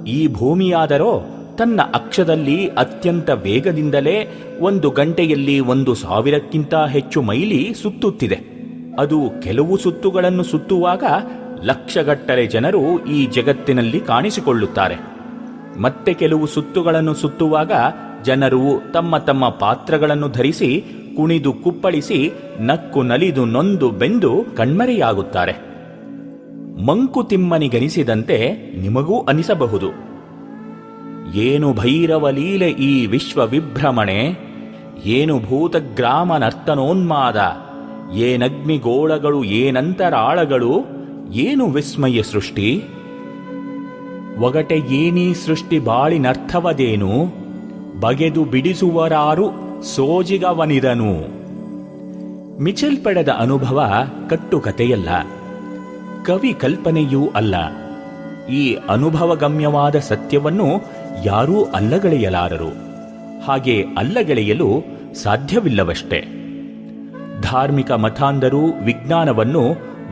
ಈ ಭೂಮಿಯಾದರೋ ತನ್ನ ಅಕ್ಷದಲ್ಲಿ ಅತ್ಯಂತ ವೇಗದಿಂದಲೇ 1 ಗಂಟೆಯಲ್ಲಿ 1,000ಕ್ಕಿಂತ ಹೆಚ್ಚು ಮೈಲಿ ಸುತ್ತುತ್ತಿದೆ. ಅದು ಕೆಲವು ಸುತ್ತುಗಳನ್ನು ಸುತ್ತುವಾಗ ಲಕ್ಷಗಟ್ಟಲೆ ಜನರು ಈ ಜಗತ್ತಿನಲ್ಲಿ ಕಾಣಿಸಿಕೊಳ್ಳುತ್ತಾರೆ. ಮತ್ತೆ ಕೆಲವು ಸುತ್ತುಗಳನ್ನು ಸುತ್ತುವಾಗ ಜನರು ತಮ್ಮ ತಮ್ಮ ಪಾತ್ರಗಳನ್ನು ಧರಿಸಿ ಕುಣಿದು ಕುಪ್ಪಳಿಸಿ ನಕ್ಕು ನಲಿದು ನೊಂದು ಬೆಂದು ಕಣ್ಮರೆಯಾಗುತ್ತಾರೆ. ಮಂಕುತಿಮ್ಮನಿಗನಿಸಿದಂತೆ ನಿಮಗೂ ಅನಿಸಬಹುದು. ಏನು ಭೈರವ ಲೀಲೆ ಈ ವಿಶ್ವ ವಿಭ್ರಮಣೆ, ಏನು ಭೂತಗ್ರಾಮ ನರ್ತನೋನ್ಮಾದ, ಏನಗ್ನಿಗೋಳಗಳು, ಏನಂತರಾಳಗಳು, ಏನು ವಿಸ್ಮಯ ಸೃಷ್ಟಿ. ಒಗಟೆ ಏನೀ ಸೃಷ್ಟಿ ಬಾಳಿನರ್ಥವದೇನು, ಬಗೆದು ಬಿಡಿಸುವರಾರು ಸೋಜಿಗವನಿದನು. ಮಿಚೆಲ್ ಪಡೆದ ಅನುಭವ ಕಟ್ಟುಕತೆಯಲ್ಲ, ಕವಿ ಕಲ್ಪನೆಯೂ ಅಲ್ಲ. ಈ ಅನುಭವಗಮ್ಯವಾದ ಸತ್ಯವನ್ನು ಯಾರೂ ಅಲ್ಲಗಳೆಯಲಾರರು. ಹಾಗೆ ಅಲ್ಲಗಳೆಯಲು ಸಾಧ್ಯವಿಲ್ಲವಷ್ಟೇ. ಧಾರ್ಮಿಕ ಮತಾಂಧರು ವಿಜ್ಞಾನವನ್ನು,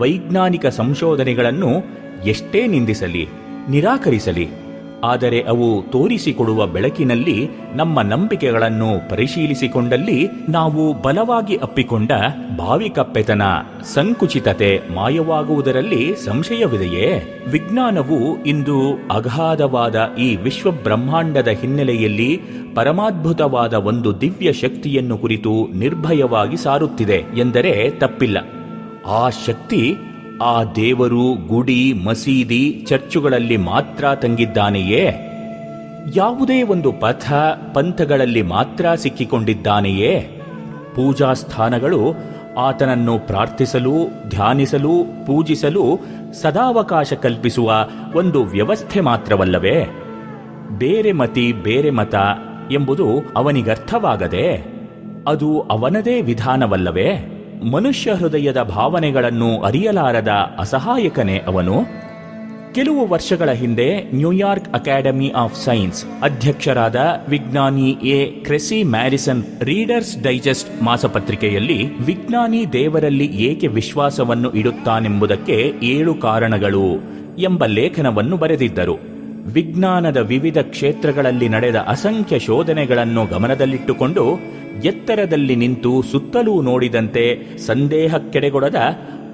ವೈಜ್ಞಾನಿಕ ಸಂಶೋಧನೆಗಳನ್ನು ಎಷ್ಟೇ ನಿಂದಿಸಲಿ, ನಿರಾಕರಿಸಲಿ, ಆದರೆ ಅವು ತೋರಿಸಿಕೊಡುವ ಬೆಳಕಿನಲ್ಲಿ ನಮ್ಮ ನಂಬಿಕೆಗಳನ್ನು ಪರಿಶೀಲಿಸಿಕೊಂಡಲ್ಲಿ ನಾವು ಬಲವಾಗಿ ಅಪ್ಪಿಕೊಂಡ ಭಾವಿಕಪ್ಪೆತನ, ಸಂಕುಚಿತತೆ ಮಾಯವಾಗುವುದರಲ್ಲಿ ಸಂಶಯವಿದೆಯೇ? ವಿಜ್ಞಾನವು ಇಂದು ಅಗಾಧವಾದ ಈ ವಿಶ್ವ ಬ್ರಹ್ಮಾಂಡದ ಹಿನ್ನೆಲೆಯಲ್ಲಿ ಪರಮಾದ್ಭುತವಾದ ಒಂದು ದಿವ್ಯ ಶಕ್ತಿಯನ್ನು ಕುರಿತು ನಿರ್ಭಯವಾಗಿ ಸಾರುತ್ತಿದೆ ಎಂದರೆ ತಪ್ಪಿಲ್ಲ. ಆ ಶಕ್ತಿ ಆ ದೇವರು ಗುಡಿ, ಮಸೀದಿ, ಚರ್ಚುಗಳಲ್ಲಿ ಮಾತ್ರ ತಂಗಿದ್ದಾನೆಯೇ? ಯಾವುದೇ ಒಂದು ಪಥ, ಪಂಥಗಳಲ್ಲಿ ಮಾತ್ರ ಸಿಕ್ಕಿಕೊಂಡಿದ್ದಾನೆಯೇ? ಪೂಜಾ ಸ್ಥಾನಗಳು ಆತನನ್ನು ಪ್ರಾರ್ಥಿಸಲು, ಧ್ಯಾನಿಸಲು, ಪೂಜಿಸಲು ಸದಾವಕಾಶ ಕಲ್ಪಿಸುವ ಒಂದು ವ್ಯವಸ್ಥೆ ಮಾತ್ರವಲ್ಲವೇ? ಬೇರೆ ಮತಿ, ಬೇರೆ ಮತ ಎಂಬುದು ಅವನಿಗರ್ಥವಾಗದೆ ಅದು ಅವನದೇ ವಿಧಾನವಲ್ಲವೇ? ಮನುಷ್ಯ ಹೃದಯದ ಭಾವನೆಗಳನ್ನು ಅರಿಯಲಾರದ ಅಸಹಾಯಕನೇ ಅವನು. ಕೆಲವು ವರ್ಷಗಳ ಹಿಂದೆ ನ್ಯೂಯಾರ್ಕ್ ಅಕಾಡೆಮಿ ಆಫ್ ಸೈನ್ಸ್ ಅಧ್ಯಕ್ಷರಾದ ವಿಜ್ಞಾನಿ ಎ. ಕ್ರೆಸಿ ಮ್ಯಾರಿಸನ್ ರೀಡರ್ಸ್ ಡೈಜೆಸ್ಟ್ ಮಾಸಪತ್ರಿಕೆಯಲ್ಲಿ ವಿಜ್ಞಾನಿ ದೇವರಲ್ಲಿ ಏಕೆ ವಿಶ್ವಾಸವನ್ನು ಇಡುತ್ತಾನೆಂಬುದಕ್ಕೆ 7 ಕಾರಣಗಳು ಎಂಬ ಲೇಖನವನ್ನು ಬರೆದಿದ್ದರು. ವಿಜ್ಞಾನದ ವಿವಿಧ ಕ್ಷೇತ್ರಗಳಲ್ಲಿ ನಡೆದ ಅಸಂಖ್ಯ ಶೋಧನೆಗಳನ್ನು ಗಮನದಲ್ಲಿಟ್ಟುಕೊಂಡು ಎತ್ತರದಲ್ಲಿ ನಿಂತು ಸುತ್ತಲೂ ನೋಡಿದಂತೆ ಸಂದೇಹಕ್ಕೆಡೆಗೊಡದ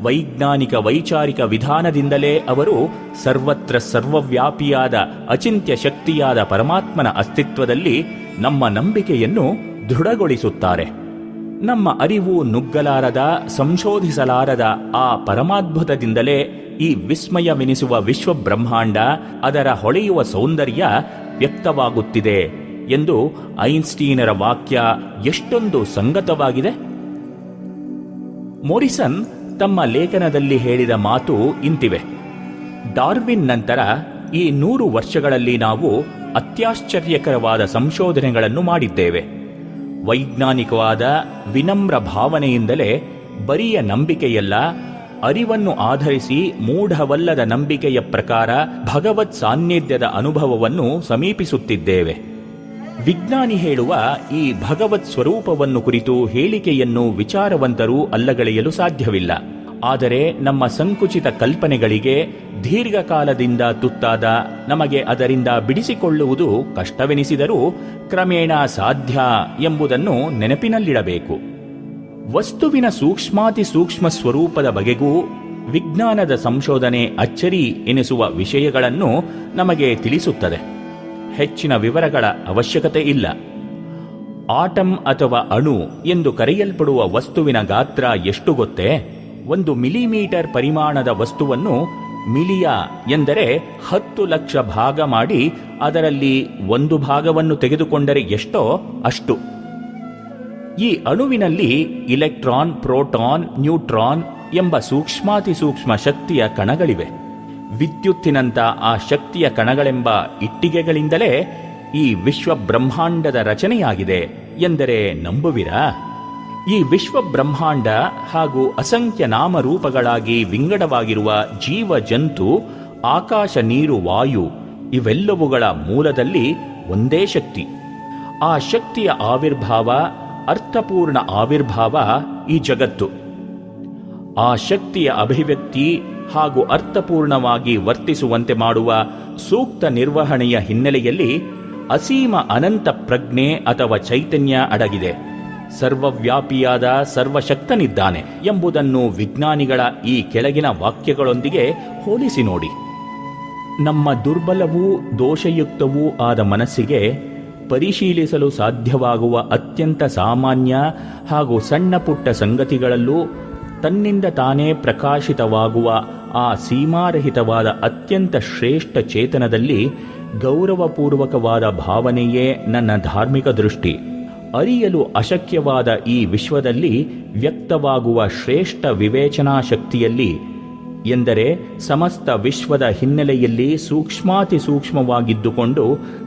ವೈಜ್ಞಾನಿಕ ವೈಚಾರಿಕ ವಿಧಾನದಿಂದಲೇ ಅವರು ಸರ್ವತ್ರ ಸರ್ವವ್ಯಾಪಿಯಾದ ಅಚಿಂತ್ಯ ಶಕ್ತಿಯಾದ ಪರಮಾತ್ಮನ ಅಸ್ತಿತ್ವದಲ್ಲಿ ನಮ್ಮ ನಂಬಿಕೆಯನ್ನು ದೃಢಗೊಳಿಸುತ್ತಾರೆ. ನಮ್ಮ ಅರಿವು ನುಗ್ಗಲಾರದ, ಸಂಶೋಧಿಸಲಾರದ ಆ ಪರಮಾದ್ಭುತದಿಂದಲೇ ಈ ವಿಸ್ಮಯವೆನಿಸುವ ವಿಶ್ವ ಬ್ರಹ್ಮಾಂಡ, ಅದರ ಹೊಳೆಯುವ ಸೌಂದರ್ಯ ವ್ಯಕ್ತವಾಗುತ್ತಿದೆ ಎಂದು ಐನ್ಸ್ಟೀನರ ವಾಕ್ಯ ಎಷ್ಟೊಂದು ಸಂಗತವಾಗಿದೆ. ಮೋರಿಸನ್ ತಮ್ಮ ಲೇಖನದಲ್ಲಿ ಹೇಳಿದ ಮಾತು ಇಂತಿವೆ: ಡಾರ್ವಿನ್ ನಂತರ ಈ 100 ವರ್ಷಗಳಲ್ಲಿ ನಾವು ಅತ್ಯಾಶ್ಚರ್ಯಕರವಾದ ಸಂಶೋಧನೆಗಳನ್ನು ಮಾಡಿದ್ದೇವೆ. ವೈಜ್ಞಾನಿಕವಾದ ವಿನಮ್ರ ಭಾವನೆಯಿಂದಲೇ ಬರಿಯ ನಂಬಿಕೆಯಲ್ಲ, ಅರಿವನ್ನು ಆಧರಿಸಿ ಮೂಢವಲ್ಲದ ನಂಬಿಕೆಯ ಪ್ರಕಾರ ಭಗವತ್ ಸಾನ್ನಿಧ್ಯದ ಅನುಭವವನ್ನು ಸಮೀಪಿಸುತ್ತಿದ್ದೇವೆ. ವಿಜ್ಞಾನಿ ಹೇಳುವ ಈ ಭಗವತ್ ಸ್ವರೂಪವನ್ನು ಕುರಿತು ಹೇಳಿಕೆಯನ್ನು ವಿಚಾರವಂತರು ಅಲ್ಲಗಳೆಯಲು ಸಾಧ್ಯವಿಲ್ಲ. ಆದರೆ ನಮ್ಮ ಸಂಕುಚಿತ ಕಲ್ಪನೆಗಳಿಗೆ ದೀರ್ಘಕಾಲದಿಂದ ತುತ್ತಾದ ನಮಗೆ ಅದರಿಂದ ಬಿಡಿಸಿಕೊಳ್ಳುವುದು ಕಷ್ಟವೆನಿಸಿದರೂ ಕ್ರಮೇಣ ಸಾಧ್ಯ ಎಂಬುದನ್ನು ನೆನಪಿನಲ್ಲಿಡಬೇಕು. ವಸ್ತುವಿನ ಸೂಕ್ಷ್ಮಾತಿ ಸೂಕ್ಷ್ಮ ಸ್ವರೂಪದ ಬಗೆಗೂ ವಿಜ್ಞಾನದ ಸಂಶೋಧನೆ ಅಚ್ಚರಿ ಎನಿಸುವ ವಿಷಯಗಳನ್ನು ನಮಗೆ ತಿಳಿಸುತ್ತದೆ. ಹೆಚ್ಚಿನ ವಿವರಗಳ ಅವಶ್ಯಕತೆ ಇಲ್ಲ. ಆಟಮ್ ಅಥವಾ ಅಣು ಎಂದು ಕರೆಯಲ್ಪಡುವ ವಸ್ತುವಿನ ಗಾತ್ರ ಎಷ್ಟು ಗೊತ್ತೇ? 1 ಮಿಲಿಮೀಟರ್ ಪರಿಮಾಣದ ವಸ್ತುವನ್ನು ಮಿಲಿಯ ಎಂದರೆ 10 ಲಕ್ಷ ಭಾಗ ಮಾಡಿ ಅದರಲ್ಲಿ 1 ಭಾಗವನ್ನು ತೆಗೆದುಕೊಂಡರೆ ಎಷ್ಟೋ ಅಷ್ಟು. ಈ ಅಣುವಿನಲ್ಲಿ ಇಲೆಕ್ಟ್ರಾನ್, ಪ್ರೋಟಾನ್, ನ್ಯೂಟ್ರಾನ್ ಎಂಬ ಸೂಕ್ಷ್ಮಾತಿ ಸೂಕ್ಷ್ಮ ಶಕ್ತಿಯ ಕಣಗಳಿವೆ. ವಿದ್ಯುತ್ತಿನಂಥ ಆ ಶಕ್ತಿಯ ಕಣಗಳೆಂಬ ಇಟ್ಟಿಗೆಗಳಿಂದಲೇ ಈ ವಿಶ್ವ ಬ್ರಹ್ಮಾಂಡದ ರಚನೆಯಾಗಿದೆ ಎಂದರೆ ನಂಬುವಿರಾ? ಈ ವಿಶ್ವ ಬ್ರಹ್ಮಾಂಡ ಹಾಗೂ ಅಸಂಖ್ಯ ನಾಮರೂಪಗಳಾಗಿ ವಿಂಗಡವಾಗಿರುವ ಜೀವ ಜಂತು, ಆಕಾಶ, ನೀರು, ವಾಯು ಇವೆಲ್ಲವುಗಳ ಮೂಲದಲ್ಲಿ ಒಂದೇ ಶಕ್ತಿ. ಆ ಶಕ್ತಿಯ ಆವಿರ್ಭಾವ, ಅರ್ಥಪೂರ್ಣ ಆವಿರ್ಭಾವ ಈ ಜಗತ್ತು. ಆ ಶಕ್ತಿಯ ಅಭಿವ್ಯಕ್ತಿ ಹಾಗೂ ಅರ್ಥಪೂರ್ಣವಾಗಿ ವರ್ತಿಸುವಂತೆ ಮಾಡುವ ಸೂಕ್ತ ನಿರ್ವಹಣೆಯ ಹಿನ್ನೆಲೆಯಲ್ಲಿ ಅಸೀಮ ಅನಂತ ಪ್ರಜ್ಞೆ ಅಥವಾ ಚೈತನ್ಯ ಅಡಗಿದೆ. ಸರ್ವವ್ಯಾಪಿಯಾದ ಸರ್ವಶಕ್ತನಿದ್ದಾನೆ ಎಂಬುದನ್ನು ವಿಜ್ಞಾನಿಗಳ ಈ ಕೆಳಗಿನ ವಾಕ್ಯಗಳೊಂದಿಗೆ ಹೋಲಿಸಿ ನೋಡಿ. ನಮ್ಮ ದುರ್ಬಲವೂ ದೋಷಯುಕ್ತವೂ ಆದ ಮನಸ್ಸಿಗೆ ಪರಿಶೀಲಿಸಲು ಸಾಧ್ಯವಾಗುವ ಅತ್ಯಂತ ಸಾಮಾನ್ಯ ಹಾಗೂ ಸಣ್ಣ ಪುಟ್ಟ ಸಂಗತಿಗಳಲ್ಲೂ ತನ್ನಿಂದ ತಾನೇ ಪ್ರಕಾಶಿತವಾಗುವ ಆ ಸೀಮಾರಹಿತವಾದ ಅತ್ಯಂತ ಶ್ರೇಷ್ಠ ಚೇತನದಲ್ಲಿ ಗೌರವಪೂರ್ವಕವಾದ ಭಾವನೆಯೇ ನನ್ನ ಧಾರ್ಮಿಕ ದೃಷ್ಟಿ. ಅರಿಯಲು ಅಶಕ್ಯವಾದ ಈ ವಿಶ್ವದಲ್ಲಿ ವ್ಯಕ್ತವಾಗುವ ಶ್ರೇಷ್ಠ ವಿವೇಚನಾ ಶಕ್ತಿಯಲ್ಲಿ ಎಂದರೆ ಸಮಸ್ತ ವಿಶ್ವದ ಹಿನ್ನೆಲೆಯಲ್ಲಿ ಸೂಕ್ಷ್ಮಾತಿ ಸೂಕ್ಷ್ಮವಾಗಿದ್ದುಕೊಂಡು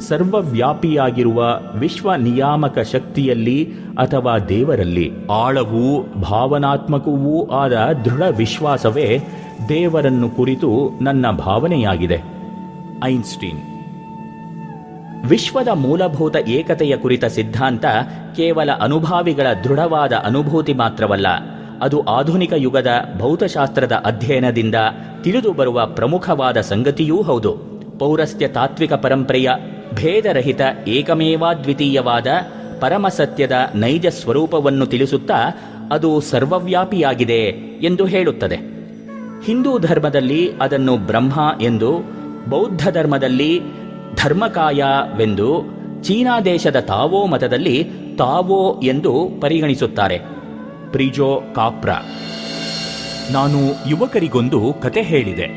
ಸರ್ವವ್ಯಾಪಿಯಾಗಿರುವ ವಿಶ್ವ ನಿಯಾಮಕ ಶಕ್ತಿಯಲ್ಲಿ ಅಥವಾ ದೇವರಲ್ಲಿ ಆಳವೂ ಭಾವನಾತ್ಮಕವೂ ಆದ ದೃಢ ವಿಶ್ವಾಸವೇ ದೇವರನ್ನು ಕುರಿತು ನನ್ನ ಭಾವನೆಯಾಗಿದೆ. ಐನ್ಸ್ಟೀನ್. ವಿಶ್ವದ ಮೂಲಭೂತ ಏಕತೆಯ ಕುರಿತ ಸಿದ್ಧಾಂತ ಕೇವಲ ಅನುಭಾವಿಗಳ ದೃಢವಾದ ಅನುಭೂತಿ ಮಾತ್ರವಲ್ಲ, ಅದು ಆಧುನಿಕ ಯುಗದ ಭೌತಶಾಸ್ತ್ರದ ಅಧ್ಯಯನದಿಂದ ತಿಳಿದು ಬರುವ ಪ್ರಮುಖವಾದ ಸಂಗತಿಯೂ ಹೌದು. ಪೌರಸ್ತ್ಯ ತಾತ್ವಿಕ ಪರಂಪರೆಯ ಭೇದರಹಿತ ಏಕಮೇವಾದ್ವಿತೀಯವಾದ ಪರಮಸತ್ಯದ ನೈಜ ಸ್ವರೂಪವನ್ನು ತಿಳಿಸುತ್ತಾ ಅದು ಸರ್ವವ್ಯಾಪಿಯಾಗಿದೆ ಎಂದು ಹೇಳುತ್ತದೆ. ಹಿಂದೂ ಧರ್ಮದಲ್ಲಿ ಅದನ್ನು ಬ್ರಹ್ಮ ಎಂದು, ಬೌದ್ಧ ಧರ್ಮದಲ್ಲಿ ಧರ್ಮಕಾಯವೆಂದು, ಚೀನಾ ದೇಶದ ತಾವೋ ಮತದಲ್ಲಿ ತಾವೋ ಎಂದು ಪರಿಗಣಿಸುತ್ತಾರೆ. ಪ್ರಿಜೋ ಕಾಪ್ರಾ. ನಾನು ಯುವಕರಿಗೊಂದು ಕತೆ ಹೇಳಿದೆ.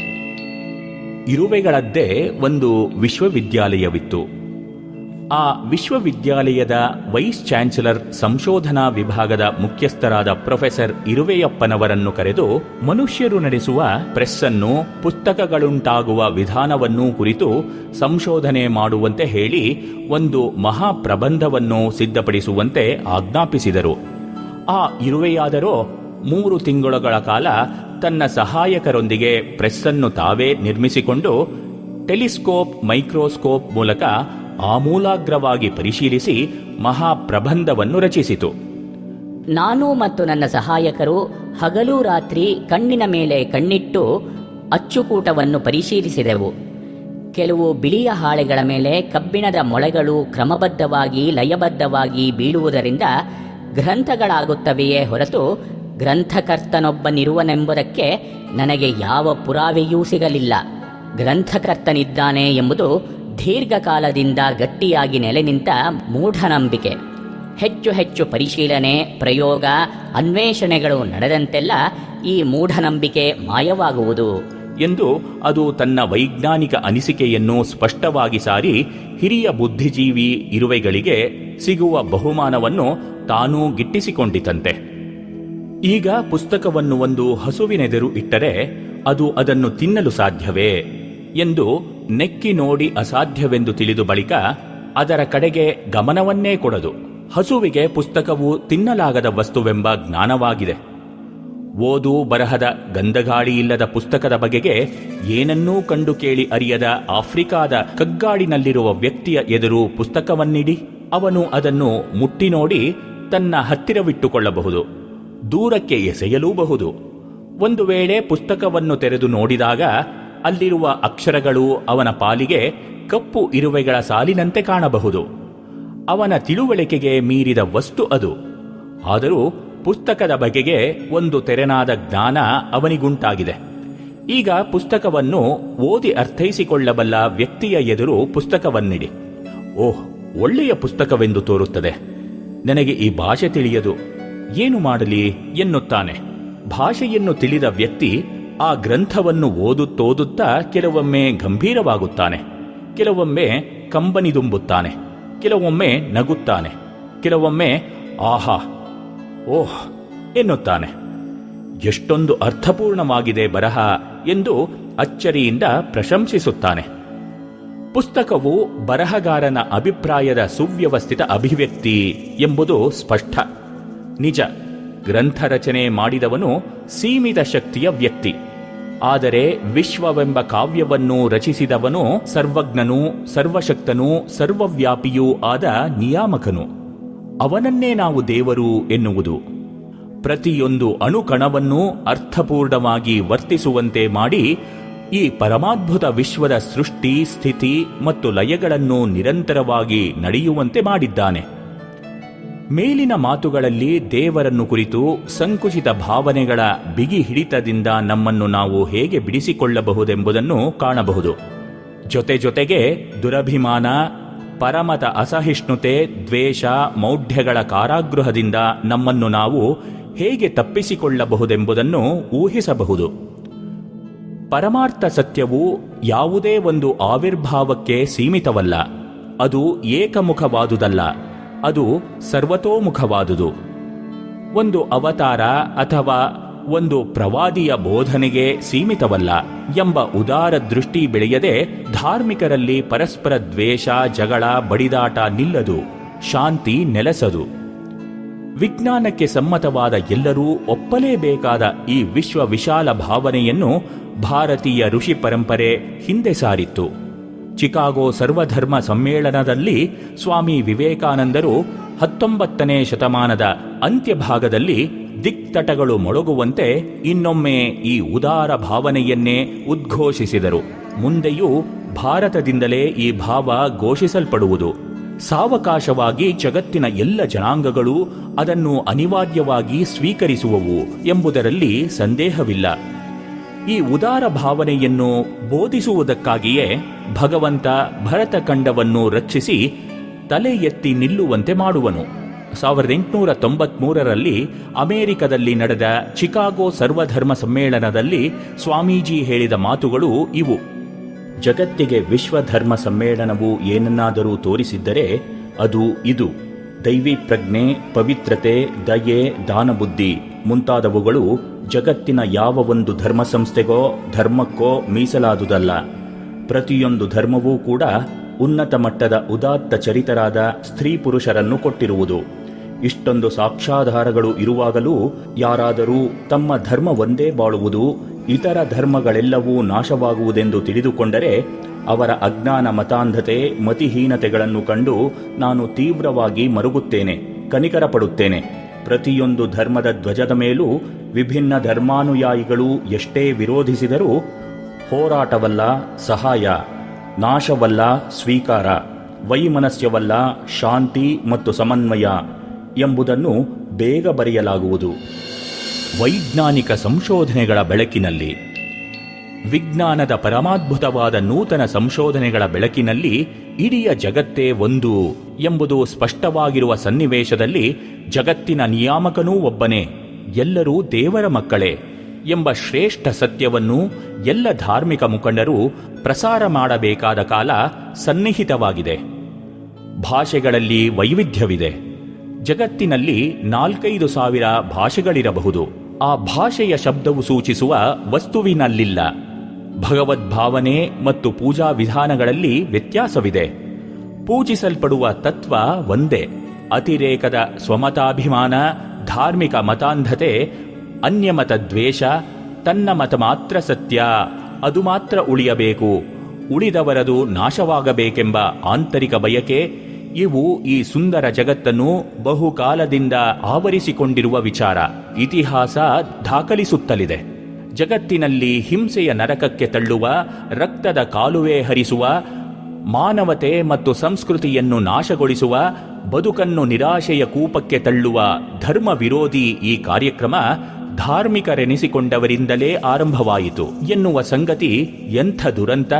ಇರುವೆಗಳದ್ದೇ ಒಂದು ವಿಶ್ವವಿದ್ಯಾಲಯವಿತ್ತು. ಆ ವಿಶ್ವವಿದ್ಯಾಲಯದ ವೈಸ್ ಚಾನ್ಸಲರ್ ಸಂಶೋಧನಾ ವಿಭಾಗದ ಮುಖ್ಯಸ್ಥರಾದ ಪ್ರೊಫೆಸರ್ ಇರುವೆಯಪ್ಪನವರನ್ನು ಕರೆದು ಮನುಷ್ಯರು ನಡೆಸುವ ಪ್ರೆಸ್ಸನ್ನು, ಪುಸ್ತಕಗಳುಂಟಾಗುವ ವಿಧಾನವನ್ನೂ ಕುರಿತು ಸಂಶೋಧನೆ ಮಾಡುವಂತೆ ಹೇಳಿ ಒಂದು ಮಹಾಪ್ರಬಂಧವನ್ನು ಸಿದ್ಧಪಡಿಸುವಂತೆ ಆಜ್ಞಾಪಿಸಿದರು. ಆ ಇರುವೆಯಾದರೋ 3 ತಿಂಗಳುಗಳ ಕಾಲ ತನ್ನ ಸಹಾಯಕರೊಂದಿಗೆ ಪ್ರೆಸ್ಸನ್ನು ತಾವೇ ನಿರ್ಮಿಸಿಕೊಂಡು ಟೆಲಿಸ್ಕೋಪ್, ಮೈಕ್ರೋಸ್ಕೋಪ್ ಮೂಲಕ ಆಮೂಲಾಗ್ರವಾಗಿ ಪರಿಶೀಲಿಸಿ ಮಹಾಪ್ರಬಂಧವನ್ನು ರಚಿಸಿತು. ನಾನು ಮತ್ತು ನನ್ನ ಸಹಾಯಕರು ಹಗಲು ರಾತ್ರಿ ಕಣ್ಣಿನ ಮೇಲೆ ಕಣ್ಣಿಟ್ಟು ಅಚ್ಚುಕೂಟವನ್ನು ಪರಿಶೀಲಿಸಿದೆವು. ಕೆಲವು ಬಿಳಿಯ ಹಾಳೆಗಳ ಮೇಲೆ ಕಬ್ಬಿಣದ ಮೊಳೆಗಳು ಕ್ರಮಬದ್ಧವಾಗಿ ಲಯಬದ್ಧವಾಗಿ ಬೀಳುವುದರಿಂದ ಗ್ರಂಥಗಳಾಗುತ್ತವೆಯೇ ಹೊರತು ಗ್ರಂಥಕರ್ತನೊಬ್ಬನಿರುವನೆಂಬುದಕ್ಕೆ ನನಗೆ ಯಾವ ಪುರಾವೆಯೂ ಸಿಗಲಿಲ್ಲ. ಗ್ರಂಥಕರ್ತನಿದ್ದಾನೆ ಎಂಬುದು ದೀರ್ಘಕಾಲದಿಂದ ಗಟ್ಟಿಯಾಗಿ ನೆಲೆ ನಿಂತ ಮೂಢನಂಬಿಕೆ. ಹೆಚ್ಚು ಹೆಚ್ಚು ಪರಿಶೀಲನೆ, ಪ್ರಯೋಗ, ಅನ್ವೇಷಣೆಗಳು ನಡೆದಂತೆಲ್ಲ ಈ ಮೂಢನಂಬಿಕೆ ಮಾಯವಾಗುವುದು ಎಂದು ಅದು ತನ್ನ ವೈಜ್ಞಾನಿಕ ಅನಿಸಿಕೆಯನ್ನು ಸ್ಪಷ್ಟವಾಗಿ ಸಾರಿ ಹಿರಿಯ ಬುದ್ಧಿಜೀವಿ ಇರುವೆಗಳಿಗೆ ಸಿಗುವ ಬಹುಮಾನವನ್ನು ತಾನೂ ಗಿಟ್ಟಿಸಿಕೊಂಡಿತಂತೆ. ಈಗ ಪುಸ್ತಕವನ್ನು ಒಂದು ಹಸುವಿನೆದುರು ಇಟ್ಟರೆ ಅದು ಅದನ್ನು ತಿನ್ನಲು ಸಾಧ್ಯವೇ ಎಂದು ನೆಕ್ಕಿ ನೋಡಿ ಅಸಾಧ್ಯವೆಂದು ತಿಳಿದು ಬಳಿಕ ಅದರ ಕಡೆಗೆ ಗಮನವನ್ನೇ ಕೊಡದು. ಹಸುವಿಗೆ ಪುಸ್ತಕವು ತಿನ್ನಲಾಗದ ವಸ್ತುವೆಂಬ ಜ್ಞಾನವಾಗಿದೆ. ಓದು ಬರಹದ ಗಂಧಗಾಳಿಯಿಲ್ಲದ ಪುಸ್ತಕದ ಬಗೆಗೆ ಏನನ್ನೂ ಕಂಡು ಕೇಳಿ ಅರಿಯದ ಆಫ್ರಿಕಾದ ಕಗ್ಗಾಡಿನಲ್ಲಿರುವ ವ್ಯಕ್ತಿಯ ಎದುರು ಪುಸ್ತಕವನ್ನಿಡಿ, ಅವನು ಅದನ್ನು ಮುಟ್ಟಿ ನೋಡಿ ತನ್ನ ಹತ್ತಿರವಿಟ್ಟುಕೊಳ್ಳಬಹುದು, ದೂರಕ್ಕೆ ಎಸೆಯಲೂಬಹುದು. ಒಂದು ವೇಳೆ ಪುಸ್ತಕವನ್ನು ತೆರೆದು ನೋಡಿದಾಗ ಅಲ್ಲಿರುವ ಅಕ್ಷರಗಳು ಅವನ ಪಾಲಿಗೆ ಕಪ್ಪು ಇರುವೆಗಳ ಸಾಲಿನಂತೆ ಕಾಣಬಹುದು. ಅವನ ತಿಳುವಳಿಕೆಗೆ ಮೀರಿದ ವಸ್ತು ಅದು. ಆದರೂ ಪುಸ್ತಕದ ಬಗೆಗೆ ಒಂದು ತೆರೆನಾದ ಜ್ಞಾನ ಅವನಿಗುಂಟಾಗಿದೆ. ಈಗ ಪುಸ್ತಕವನ್ನು ಓದಿ ಅರ್ಥೈಸಿಕೊಳ್ಳಬಲ್ಲ ವ್ಯಕ್ತಿಯ ಎದುರು ಪುಸ್ತಕವನ್ನಿಡಿ. ಓಹ್, ಒಳ್ಳೆಯ ಪುಸ್ತಕವೆಂದು ತೋರುತ್ತದೆ, ನನಗೆ ಈ ಭಾಷೆ ತಿಳಿಯದು, ಏನು ಮಾಡಲಿ ಎನ್ನುತ್ತಾನೆ. ಭಾಷೆಯನ್ನು ತಿಳಿದ ವ್ಯಕ್ತಿ ಆ ಗ್ರಂಥವನ್ನು ಓದುತ್ತೋದುತ್ತಾ ಕೆಲವೊಮ್ಮೆ ಗಂಭೀರವಾಗುತ್ತಾನೆ, ಕೆಲವೊಮ್ಮೆ ಕಂಬನಿದುಂಬುತ್ತಾನೆ, ಕೆಲವೊಮ್ಮೆ ನಗುತ್ತಾನೆ, ಕೆಲವೊಮ್ಮೆ ಆಹಾ, ಓಹ್ ಎನ್ನುತ್ತಾನೆ. ಎಷ್ಟೊಂದು ಅರ್ಥಪೂರ್ಣವಾಗಿದೆ ಬರಹ ಎಂದು ಅಚ್ಚರಿಯಿಂದ ಪ್ರಶಂಸಿಸುತ್ತಾನೆ. ಪುಸ್ತಕವು ಬರಹಗಾರನ ಅಭಿಪ್ರಾಯದ ಸುವ್ಯವಸ್ಥಿತ ಅಭಿವ್ಯಕ್ತಿ ಎಂಬುದು ಸ್ಪಷ್ಟ. ನಿಜ, ಗ್ರಂಥ ರಚನೆ ಮಾಡಿದವನು ಸೀಮಿತ ಶಕ್ತಿಯ ವ್ಯಕ್ತಿ. ಆದರೆ ವಿಶ್ವವೆಂಬ ಕಾವ್ಯವನ್ನು ರಚಿಸಿದವನು ಸರ್ವಜ್ಞನೂ ಸರ್ವಶಕ್ತನೂ ಸರ್ವವ್ಯಾಪಿಯೂ ಆದ ನಿಯಾಮಕನು. ಅವನನ್ನೇ ನಾವು ದೇವರು ಎನ್ನುವುದು. ಪ್ರತಿಯೊಂದು ಅಣುಕಣವನ್ನೂ ಅರ್ಥಪೂರ್ಣವಾಗಿ ವರ್ತಿಸುವಂತೆ ಮಾಡಿ ಈ ಪರಮಾದ್ಭುತ ವಿಶ್ವದ ಸೃಷ್ಟಿ, ಸ್ಥಿತಿ ಮತ್ತು ಲಯಗಳನ್ನು ನಿರಂತರವಾಗಿ ನಡೆಯುವಂತೆ ಮಾಡಿದ್ದಾನೆ. ಮೇಲಿನ ಮಾತುಗಳಲ್ಲಿ ದೇವರನ್ನು ಕುರಿತು ಸಂಕುಚಿತ ಭಾವನೆಗಳ ಬಿಗಿ ಹಿಡಿತದಿಂದ ನಮ್ಮನ್ನು ನಾವು ಹೇಗೆ ಬಿಡಿಸಿಕೊಳ್ಳಬಹುದೆಂಬುದನ್ನು ಕಾಣಬಹುದು. ಜೊತೆಗೆ ದುರಭಿಮಾನ, ಪರಮತ ಅಸಹಿಷ್ಣುತೆ, ದ್ವೇಷ, ಮೌಢ್ಯಗಳ ಕಾರಾಗೃಹದಿಂದ ನಮ್ಮನ್ನು ನಾವು ಹೇಗೆ ತಪ್ಪಿಸಿಕೊಳ್ಳಬಹುದೆಂಬುದನ್ನು ಊಹಿಸಬಹುದು. ಪರಮಾರ್ಥ ಸತ್ಯವು ಯಾವುದೇ ಒಂದು ಆವಿರ್ಭಾವಕ್ಕೆ ಸೀಮಿತವಲ್ಲ. ಅದು ಏಕಮುಖವಾದುದಲ್ಲ, ಅದು ಸರ್ವತೋಮುಖವಾದುದು. ಒಂದು ಅವತಾರ ಅಥವಾ ಒಂದು ಪ್ರವಾದಿಯ ಬೋಧನೆಗೆ ಸೀಮಿತವಲ್ಲ ಎಂಬ ಉದಾರ ದೃಷ್ಟಿ ಬೆಳೆಯದೆ ಧಾರ್ಮಿಕರಲ್ಲಿ ಪರಸ್ಪರ ದ್ವೇಷ, ಜಗಳ, ಬಡಿದಾಟ ನಿಲ್ಲದು, ಶಾಂತಿ ನೆಲೆಸದು. ವಿಜ್ಞಾನಕ್ಕೆ ಸಮ್ಮತವಾದ ಎಲ್ಲರೂ ಒಪ್ಪಲೇಬೇಕಾದ ಈ ವಿಶ್ವ ವಿಶಾಲ ಭಾವನೆಯನ್ನು ಭಾರತೀಯ ಋಷಿ ಪರಂಪರೆ ಹಿಂದೆ ಸಾರಿತ್ತು. ಚಿಕಾಗೋ ಸರ್ವಧರ್ಮ ಸಮ್ಮೇಳನದಲ್ಲಿ ಸ್ವಾಮಿ ವಿವೇಕಾನಂದರು 19ನೇ ಶತಮಾನದ ಅಂತ್ಯಭಾಗದಲ್ಲಿ ದಿಕ್ತಟಗಳು ಮೊಳಗುವಂತೆ ಇನ್ನೊಮ್ಮೆ ಈ ಉದಾರ ಭಾವನೆಯನ್ನೇ ಉದ್ಘೋಷಿಸಿದರು. ಮುಂದೆಯೂ ಭಾರತದಿಂದಲೇ ಈ ಭಾವ ಘೋಷಿಸಲ್ಪಡುವುದು. ಸಾವಕಾಶವಾಗಿ ಜಗತ್ತಿನ ಎಲ್ಲ ಜನಾಂಗಗಳು ಅದನ್ನು ಅನಿವಾರ್ಯವಾಗಿ ಸ್ವೀಕರಿಸುವವು ಎಂಬುದರಲ್ಲಿ ಸಂದೇಹವಿಲ್ಲ. ಈ ಉದಾರ ಭಾವನೆಯನ್ನು ಬೋಧಿಸುವುದಕ್ಕಾಗಿಯೇ ಭಗವಂತ ಭರತಖಂಡವನ್ನು ರಕ್ಷಿಸಿ ತಲೆ ಎತ್ತಿ ನಿಲ್ಲುವಂತೆ ಮಾಡುವನು. 1893ರಲ್ಲಿ ಅಮೆರಿಕದಲ್ಲಿ ನಡೆದ ಚಿಕಾಗೋ ಸರ್ವಧರ್ಮ ಸಮ್ಮೇಳನದಲ್ಲಿ ಸ್ವಾಮೀಜಿ ಹೇಳಿದ ಮಾತುಗಳು ಇವು. ಜಗತ್ತಿಗೆ ವಿಶ್ವಧರ್ಮ ಸಮ್ಮೇಳನವು ಏನನ್ನಾದರೂ ತೋರಿಸಿದ್ದರೆ ಅದು ಇದು. ದೈವಿ ಪ್ರಜ್ಞೆ, ಪವಿತ್ರತೆ, ದಯೆ, ದಾನಬುದ್ಧಿ ಮುಂತಾದವುಗಳು ಜಗತ್ತಿನ ಯಾವ ಒಂದು ಧರ್ಮ ಸಂಸ್ಥೆಗೋ ಧರ್ಮಕ್ಕೋ ಮೀಸಲಾದುದಲ್ಲ. ಪ್ರತಿಯೊಂದು ಧರ್ಮವೂ ಕೂಡ ಉನ್ನತ ಮಟ್ಟದ ಉದಾತ್ತ ಚರಿತರಾದ ಸ್ತ್ರೀ ಪುರುಷರನ್ನು ಕೊಟ್ಟಿರುವುದು. ಇಷ್ಟೊಂದು ಸಾಕ್ಷ್ಯಾಧಾರಗಳು ಇರುವಾಗಲೂ ಯಾರಾದರೂ ತಮ್ಮ ಧರ್ಮ ಒಂದೇ ಬಾಳುವುದು, ಇತರ ಧರ್ಮಗಳೆಲ್ಲವೂ ನಾಶವಾಗುವುದೆಂದು ತಿಳಿದುಕೊಂಡರೆ ಅವರ ಅಜ್ಞಾನ, ಮತಾಂಧತೆ, ಮತಿಹೀನತೆಗಳನ್ನು ಕಂಡು ನಾನು ತೀವ್ರವಾಗಿ ಮರುಗುತ್ತೇನೆ, ಕನಿಕರ ಪಡುತ್ತೇನೆ. ಪ್ರತಿಯೊಂದು ಧರ್ಮದ ಧ್ವಜದ ಮೇಲೂ ವಿಭಿನ್ನ ಧರ್ಮಾನುಯಾಯಿಗಳು ಎಷ್ಟೇ ವಿರೋಧಿಸಿದರೂ ಹೋರಾಟವಲ್ಲ ಸಹಾಯ, ನಾಶವಲ್ಲ ಸ್ವೀಕಾರ, ವೈಮನಸ್ಯವಲ್ಲ ಶಾಂತಿ ಮತ್ತು ಸಮನ್ವಯ ಎಂಬುದನ್ನು ಬೇಗ ಬರೆಯಲಾಗುವುದು. ವೈಜ್ಞಾನಿಕ ಸಂಶೋಧನೆಗಳ ಬೆಳಕಿನಲ್ಲಿ, ವಿಜ್ಞಾನದ ಪರಮಾದ್ಭುತವಾದ ನೂತನ ಸಂಶೋಧನೆಗಳ ಬೆಳಕಿನಲ್ಲಿ ಇಡೀ ಜಗತ್ತೇ ಒಂದು ಎಂಬುದು ಸ್ಪಷ್ಟವಾಗಿರುವ ಸನ್ನಿವೇಶದಲ್ಲಿ ಜಗತ್ತಿನ ನಿಯಾಮಕನೂ ಒಬ್ಬನೇ, ಎಲ್ಲರೂ ದೇವರ ಮಕ್ಕಳೇ ಎಂಬ ಶ್ರೇಷ್ಠ ಸತ್ಯವನ್ನು ಎಲ್ಲ ಧಾರ್ಮಿಕ ಮುಖಂಡರು ಪ್ರಸಾರ ಮಾಡಬೇಕಾದ ಕಾಲ ಸನ್ನಿಹಿತವಾಗಿದೆ. ಭಾಷೆಗಳಲ್ಲಿ ವೈವಿಧ್ಯವಿದೆ. ಜಗತ್ತಿನಲ್ಲಿ 4,500 ಭಾಷೆಗಳಿರಬಹುದು. ಆ ಭಾಷೆಯ ಶಬ್ದವು ಸೂಚಿಸುವ ವಸ್ತುವಿನಲ್ಲಿಲ್ಲ. ಭಗವದ್ಭಾವನೆ ಮತ್ತು ಪೂಜಾ ವಿಧಾನಗಳಲ್ಲಿ ವ್ಯತ್ಯಾಸವಿದೆ. ಪೂಜಿಸಲ್ಪಡುವ ತತ್ವ ಒಂದೇ. ಅತಿರೇಕದ ಸ್ವಮತಾಭಿಮಾನ, ಧಾರ್ಮಿಕ ಮತಾಂಧತೆ, ಅನ್ಯಮತ ದ್ವೇಷ, ತನ್ನ ಮತ ಮಾತ್ರ ಸತ್ಯ, ಅದು ಮಾತ್ರ ಉಳಿಯಬೇಕು, ಉಳಿದವರದು ನಾಶವಾಗಬೇಕೆಂಬ ಆಂತರಿಕ ಬಯಕೆ ಇವು ಈ ಸುಂದರ ಜಗತ್ತನ್ನು ಬಹುಕಾಲದಿಂದ ಆವರಿಸಿಕೊಂಡಿರುವ ವಿಚಾರ. ಇತಿಹಾಸ ದಾಖಲಿಸುತ್ತಲಿದೆ. ಜಗತ್ತಿನಲ್ಲಿ ಹಿಂಸೆಯ ನರಕಕ್ಕೆ ತಳ್ಳುವ, ರಕ್ತದ ಕಾಲುವೆ ಹರಿಸುವ, ಮಾನವತೆ ಮತ್ತು ಸಂಸ್ಕೃತಿಯನ್ನು ನಾಶಗೊಳಿಸುವ, ಬದುಕನ್ನು ನಿರಾಶೆಯ ಕೂಪಕ್ಕೆ ತಳ್ಳುವ ಧರ್ಮ ವಿರೋಧಿ ಈ ಕಾರ್ಯಕ್ರಮ ಧಾರ್ಮಿಕರೆನಿಸಿಕೊಂಡವರಿಂದಲೇ ಆರಂಭವಾಯಿತು ಎನ್ನುವ ಸಂಗತಿ ಎಂಥ ದುರಂತ!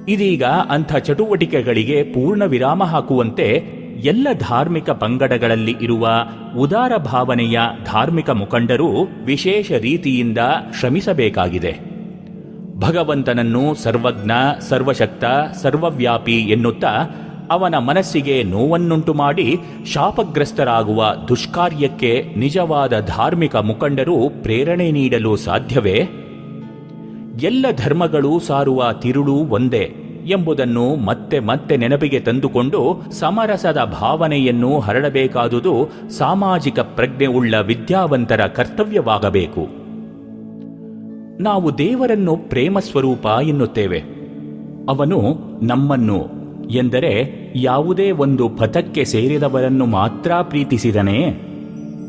ಇದೀಗ ಅಂಥ ಚಟುವಟಿಕೆಗಳಿಗೆ ಪೂರ್ಣ ವಿರಾಮ ಹಾಕುವಂತೆ ಎಲ್ಲ ಧಾರ್ಮಿಕ ಪಂಗಡಗಳಲ್ಲಿ ಇರುವ ಉದಾರ ಭಾವನೆಯ ಧಾರ್ಮಿಕ ಮುಖಂಡರು ವಿಶೇಷ ರೀತಿಯಿಂದ ಶ್ರಮಿಸಬೇಕಾಗಿದೆ. ಭಗವಂತನನ್ನು ಸರ್ವಜ್ಞ, ಸರ್ವಶಕ್ತ, ಸರ್ವವ್ಯಾಪಿ ಎನ್ನುತ್ತಾ ಅವನ ಮನಸ್ಸಿಗೆ ನೋವನ್ನುಂಟು ಮಾಡಿ ಶಾಪಗ್ರಸ್ತರಾಗುವ ದುಷ್ಕಾರ್ಯಕ್ಕೆ ನಿಜವಾದ ಧಾರ್ಮಿಕ ಮುಖಂಡರು ಪ್ರೇರಣೆ ನೀಡಲು ಸಾಧ್ಯವೇ? ಎಲ್ಲ ಧರ್ಮಗಳು ಸಾರುವ ತಿರುಳು ಒಂದೇ ಎಂಬುದನ್ನು ಮತ್ತೆ ಮತ್ತೆ ನೆನಪಿಗೆ ತಂದುಕೊಂಡು ಸಮರಸದ ಭಾವನೆಯನ್ನು ಹರಡಬೇಕಾದುದು ಸಾಮಾಜಿಕ ಪ್ರಜ್ಞೆ ಉಳ್ಳ ವಿದ್ಯಾವಂತರ ಕರ್ತವ್ಯವಾಗಬೇಕು. ನಾವು ದೇವರನ್ನು ಪ್ರೇಮ ಸ್ವರೂಪ ಎನ್ನುತ್ತೇವೆ. ಅವನು ನಮ್ಮನ್ನು ಎಂದರೆ ಯಾವುದೇ ಒಂದು ಪಥಕ್ಕೆ ಸೇರಿದವರನ್ನು ಮಾತ್ರ ಪ್ರೀತಿಸಿದನೇ?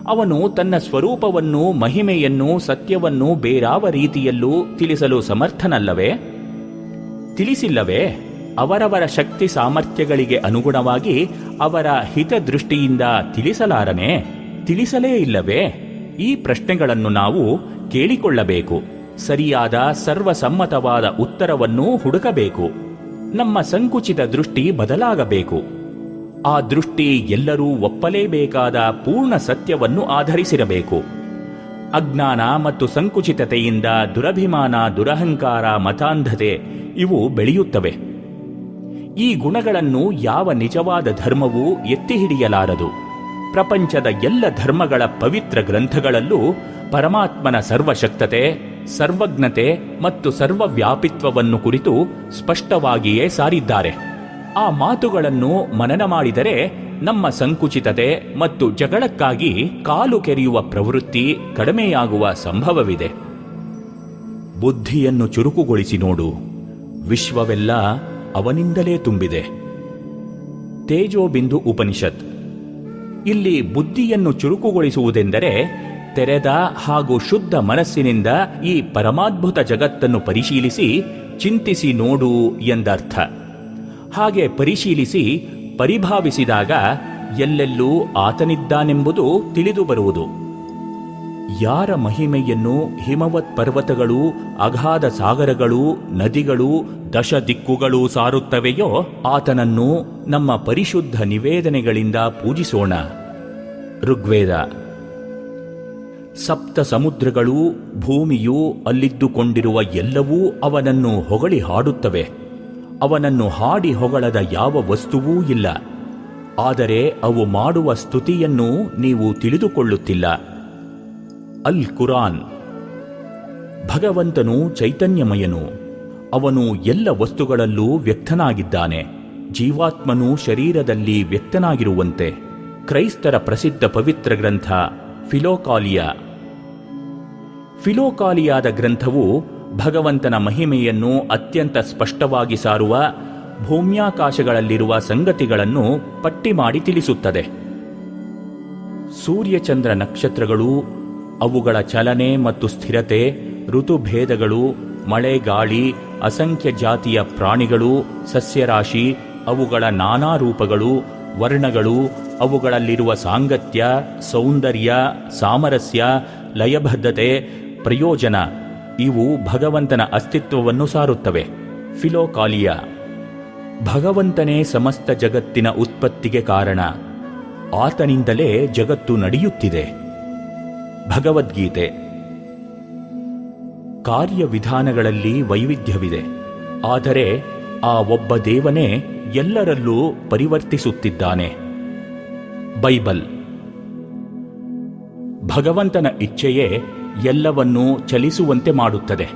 ಅವನು ತನ್ನ ಸ್ವರೂಪವನ್ನು, ಮಹಿಮೆಯನ್ನು, ಸತ್ಯವನ್ನು ಬೇರಾವ ರೀತಿಯಲ್ಲೂ ತಿಳಿಸಲು ಸಮರ್ಥನಲ್ಲವೇ? ತಿಳಿಸಿಲ್ಲವೇ? ಅವರವರ ಶಕ್ತಿ ಸಾಮರ್ಥ್ಯಗಳಿಗೆ ಅನುಗುಣವಾಗಿ ಅವರ ಹಿತದೃಷ್ಟಿಯಿಂದ ತಿಳಿಸಲಾರನೆ? ತಿಳಿಸಲೇ ಇಲ್ಲವೇ? ಈ ಪ್ರಶ್ನೆಗಳನ್ನು ನಾವು ಕೇಳಿಕೊಳ್ಳಬೇಕು. ಸರಿಯಾದ ಸರ್ವಸಮ್ಮತವಾದ ಉತ್ತರವನ್ನು ಹುಡುಕಬೇಕು. ನಮ್ಮ ಸಂಕುಚಿತ ದೃಷ್ಟಿ ಬದಲಾಗಬೇಕು. ಆ ದೃಷ್ಟಿ ಎಲ್ಲರೂ ಒಪ್ಪಲೇಬೇಕಾದ ಪೂರ್ಣ ಸತ್ಯವನ್ನು ಆಧರಿಸಿರಬೇಕು. ಅಜ್ಞಾನ ಮತ್ತು ಸಂಕುಚಿತತೆಯಿಂದ ದುರಭಿಮಾನ, ದುರಹಂಕಾರ, ಮತಾಂಧತೆ ಇವು ಬೆಳೆಯುತ್ತವೆ. ಈ ಗುಣಗಳನ್ನು ಯಾವ ನಿಜವಾದ ಧರ್ಮವೂ ಎತ್ತಿ ಹಿಡಿಯಲಾರದು. ಪ್ರಪಂಚದ ಎಲ್ಲ ಧರ್ಮಗಳ ಪವಿತ್ರ ಗ್ರಂಥಗಳಲ್ಲೂ ಪರಮಾತ್ಮನ ಸರ್ವಶಕ್ತತೆ, ಸರ್ವಜ್ಞತೆ ಮತ್ತು ಸರ್ವವ್ಯಾಪಿತ್ವವನ್ನು ಕುರಿತು ಸ್ಪಷ್ಟವಾಗಿಯೇ ಸಾರಿದ್ದಾರೆ. ಆ ಮಾತುಗಳನ್ನು ಮನನ ಮಾಡಿದರೆ ನಮ್ಮ ಸಂಕುಚಿತತೆ ಮತ್ತು ಜಗಳಕ್ಕಾಗಿ ಕಾಲು ಕೆರೆಯುವ ಪ್ರವೃತ್ತಿ ಕಡಿಮೆಯಾಗುವ ಸಂಭವವಿದೆ. ಬುದ್ಧಿಯನ್ನು ಚುರುಕುಗೊಳಿಸಿ ನೋಡು, ವಿಶ್ವವೆಲ್ಲ ಅವನಿಂದಲೇ ತುಂಬಿದೆ. ತೇಜೋಬಿಂದು ಉಪನಿಷತ್. ಇಲ್ಲಿ ಬುದ್ಧಿಯನ್ನು ಚುರುಕುಗೊಳಿಸುವುದೆಂದರೆ ತೆರೆದ ಹಾಗೂ ಶುದ್ಧ ಮನಸ್ಸಿನಿಂದ ಈ ಪರಮಾದ್ಭುತ ಜಗತ್ತನ್ನು ಪರಿಶೀಲಿಸಿ ಚಿಂತಿಸಿ ನೋಡು ಎಂದರ್ಥ. ಹಾಗೆ ಪರಿಶೀಲಿಸಿ ಪರಿಭಾವಿಸಿದಾಗ ಎಲ್ಲೆಲ್ಲೂ ಆತನಿದ್ದಾನೆಂಬುದು ತಿಳಿದು ಬರುವುದು. ಯಾರ ಮಹಿಮೆಯನ್ನು ಹಿಮವತ್ ಪರ್ವತಗಳು, ಅಗಾಧ ಸಾಗರಗಳು, ನದಿಗಳು, ದಶ ದಿಕ್ಕುಗಳು ಸಾರುತ್ತವೆಯೋ ಆತನನ್ನು ನಮ್ಮ ಪರಿಶುದ್ಧ ನಿವೇದನೆಗಳಿಂದ ಪೂಜಿಸೋಣ. ಋಗ್ವೇದ. ಸಪ್ತ ಸಮುದ್ರಗಳು, ಭೂಮಿಯು, ಅಲ್ಲಿದ್ದುಕೊಂಡಿರುವ ಎಲ್ಲವೂ ಅವನನ್ನು ಹೊಗಳಿ ಹಾಡುತ್ತವೆ. ಅವನನ್ನು ಹಾಡಿ ಹೊಗಳದ ಯಾವ ವಸ್ತುವೂ ಇಲ್ಲ. ಆದರೆ ಅವು ಮಾಡುವ ಸ್ತುತಿಯನ್ನು ನೀವು ತಿಳಿದುಕೊಳ್ಳುತ್ತಿಲ್ಲ. ಅಲ್ ಕುರಾನ್. ಭಗವಂತನು ಚೈತನ್ಯಮಯನು. ಅವನು ಎಲ್ಲ ವಸ್ತುಗಳಲ್ಲೂ ವ್ಯಕ್ತನಾಗಿದ್ದಾನೆ. ಜೀವಾತ್ಮನು ಶರೀರದಲ್ಲಿ ವ್ಯಕ್ತನಾಗಿರುವಂತೆ. ಕ್ರೈಸ್ತರ ಪ್ರಸಿದ್ಧ ಪವಿತ್ರ ಗ್ರಂಥ ಫಿಲೋಕಾಲಿಯಾ. ಫಿಲೋಕಾಲಿಯಾದ ಗ್ರಂಥವು ಭಗವಂತನ ಮಹಿಮೆಯನ್ನು ಅತ್ಯಂತ ಸ್ಪಷ್ಟವಾಗಿ ಸಾರುವ, ಭೂಮ್ಯಾಕಾಶಗಳಲ್ಲಿರುವ ಸಂಗತಿಗಳನ್ನು ಪಟ್ಟಿ ಮಾಡಿ ತಿಳಿಸುತ್ತದೆ. ಸೂರ್ಯಚಂದ್ರ ನಕ್ಷತ್ರಗಳು, ಅವುಗಳ ಚಲನೆ ಮತ್ತು ಸ್ಥಿರತೆ, ಋತುಭೇದಗಳು, ಮಳೆ ಗಾಳಿ, ಅಸಂಖ್ಯ ಜಾತಿಯ ಪ್ರಾಣಿಗಳು, ಸಸ್ಯರಾಶಿ, ಅವುಗಳ ನಾನಾ ರೂಪಗಳು, ವರ್ಣಗಳು, ಅವುಗಳಲ್ಲಿರುವ ಸಾಂಗತ್ಯ, ಸೌಂದರ್ಯ, ಸಾಮರಸ್ಯ, ಲಯಬದ್ಧತೆ, ಪ್ರಯೋಜನ ಇವು ಭಗವಂತನ ಅಸ್ತಿತ್ವವನ್ನು ಸಾರುತ್ತವೆ. ಫಿಲೋಕಾಲಿಯಾ. ಭಗವಂತನೇ ಸಮಸ್ತ ಜಗತ್ತಿನ ಉತ್ಪತ್ತಿಗೆ ಕಾರಣ. ಆತನಿಂದಲೇ ಜಗತ್ತು ನಡೆಯುತ್ತಿದೆ. ಭಗವದ್ಗೀತೆ. ಕಾರ್ಯವಿಧಾನಗಳಲ್ಲಿ ವೈವಿಧ್ಯವಿದೆ. ಆದರೆ ಆ ಒಬ್ಬ ದೇವನೇ ಎಲ್ಲರಲ್ಲೂ ಪರಿವರ್ತಿಸುತ್ತಿದ್ದಾನೆ. ಬೈಬಲ್. ಭಗವಂತನ ಇಚ್ಛೆಯೇ ಎಲ್ಲವನ್ನೂ ಚಲಿಸುವಂತೆ ಮಾಡುತ್ತದೆ.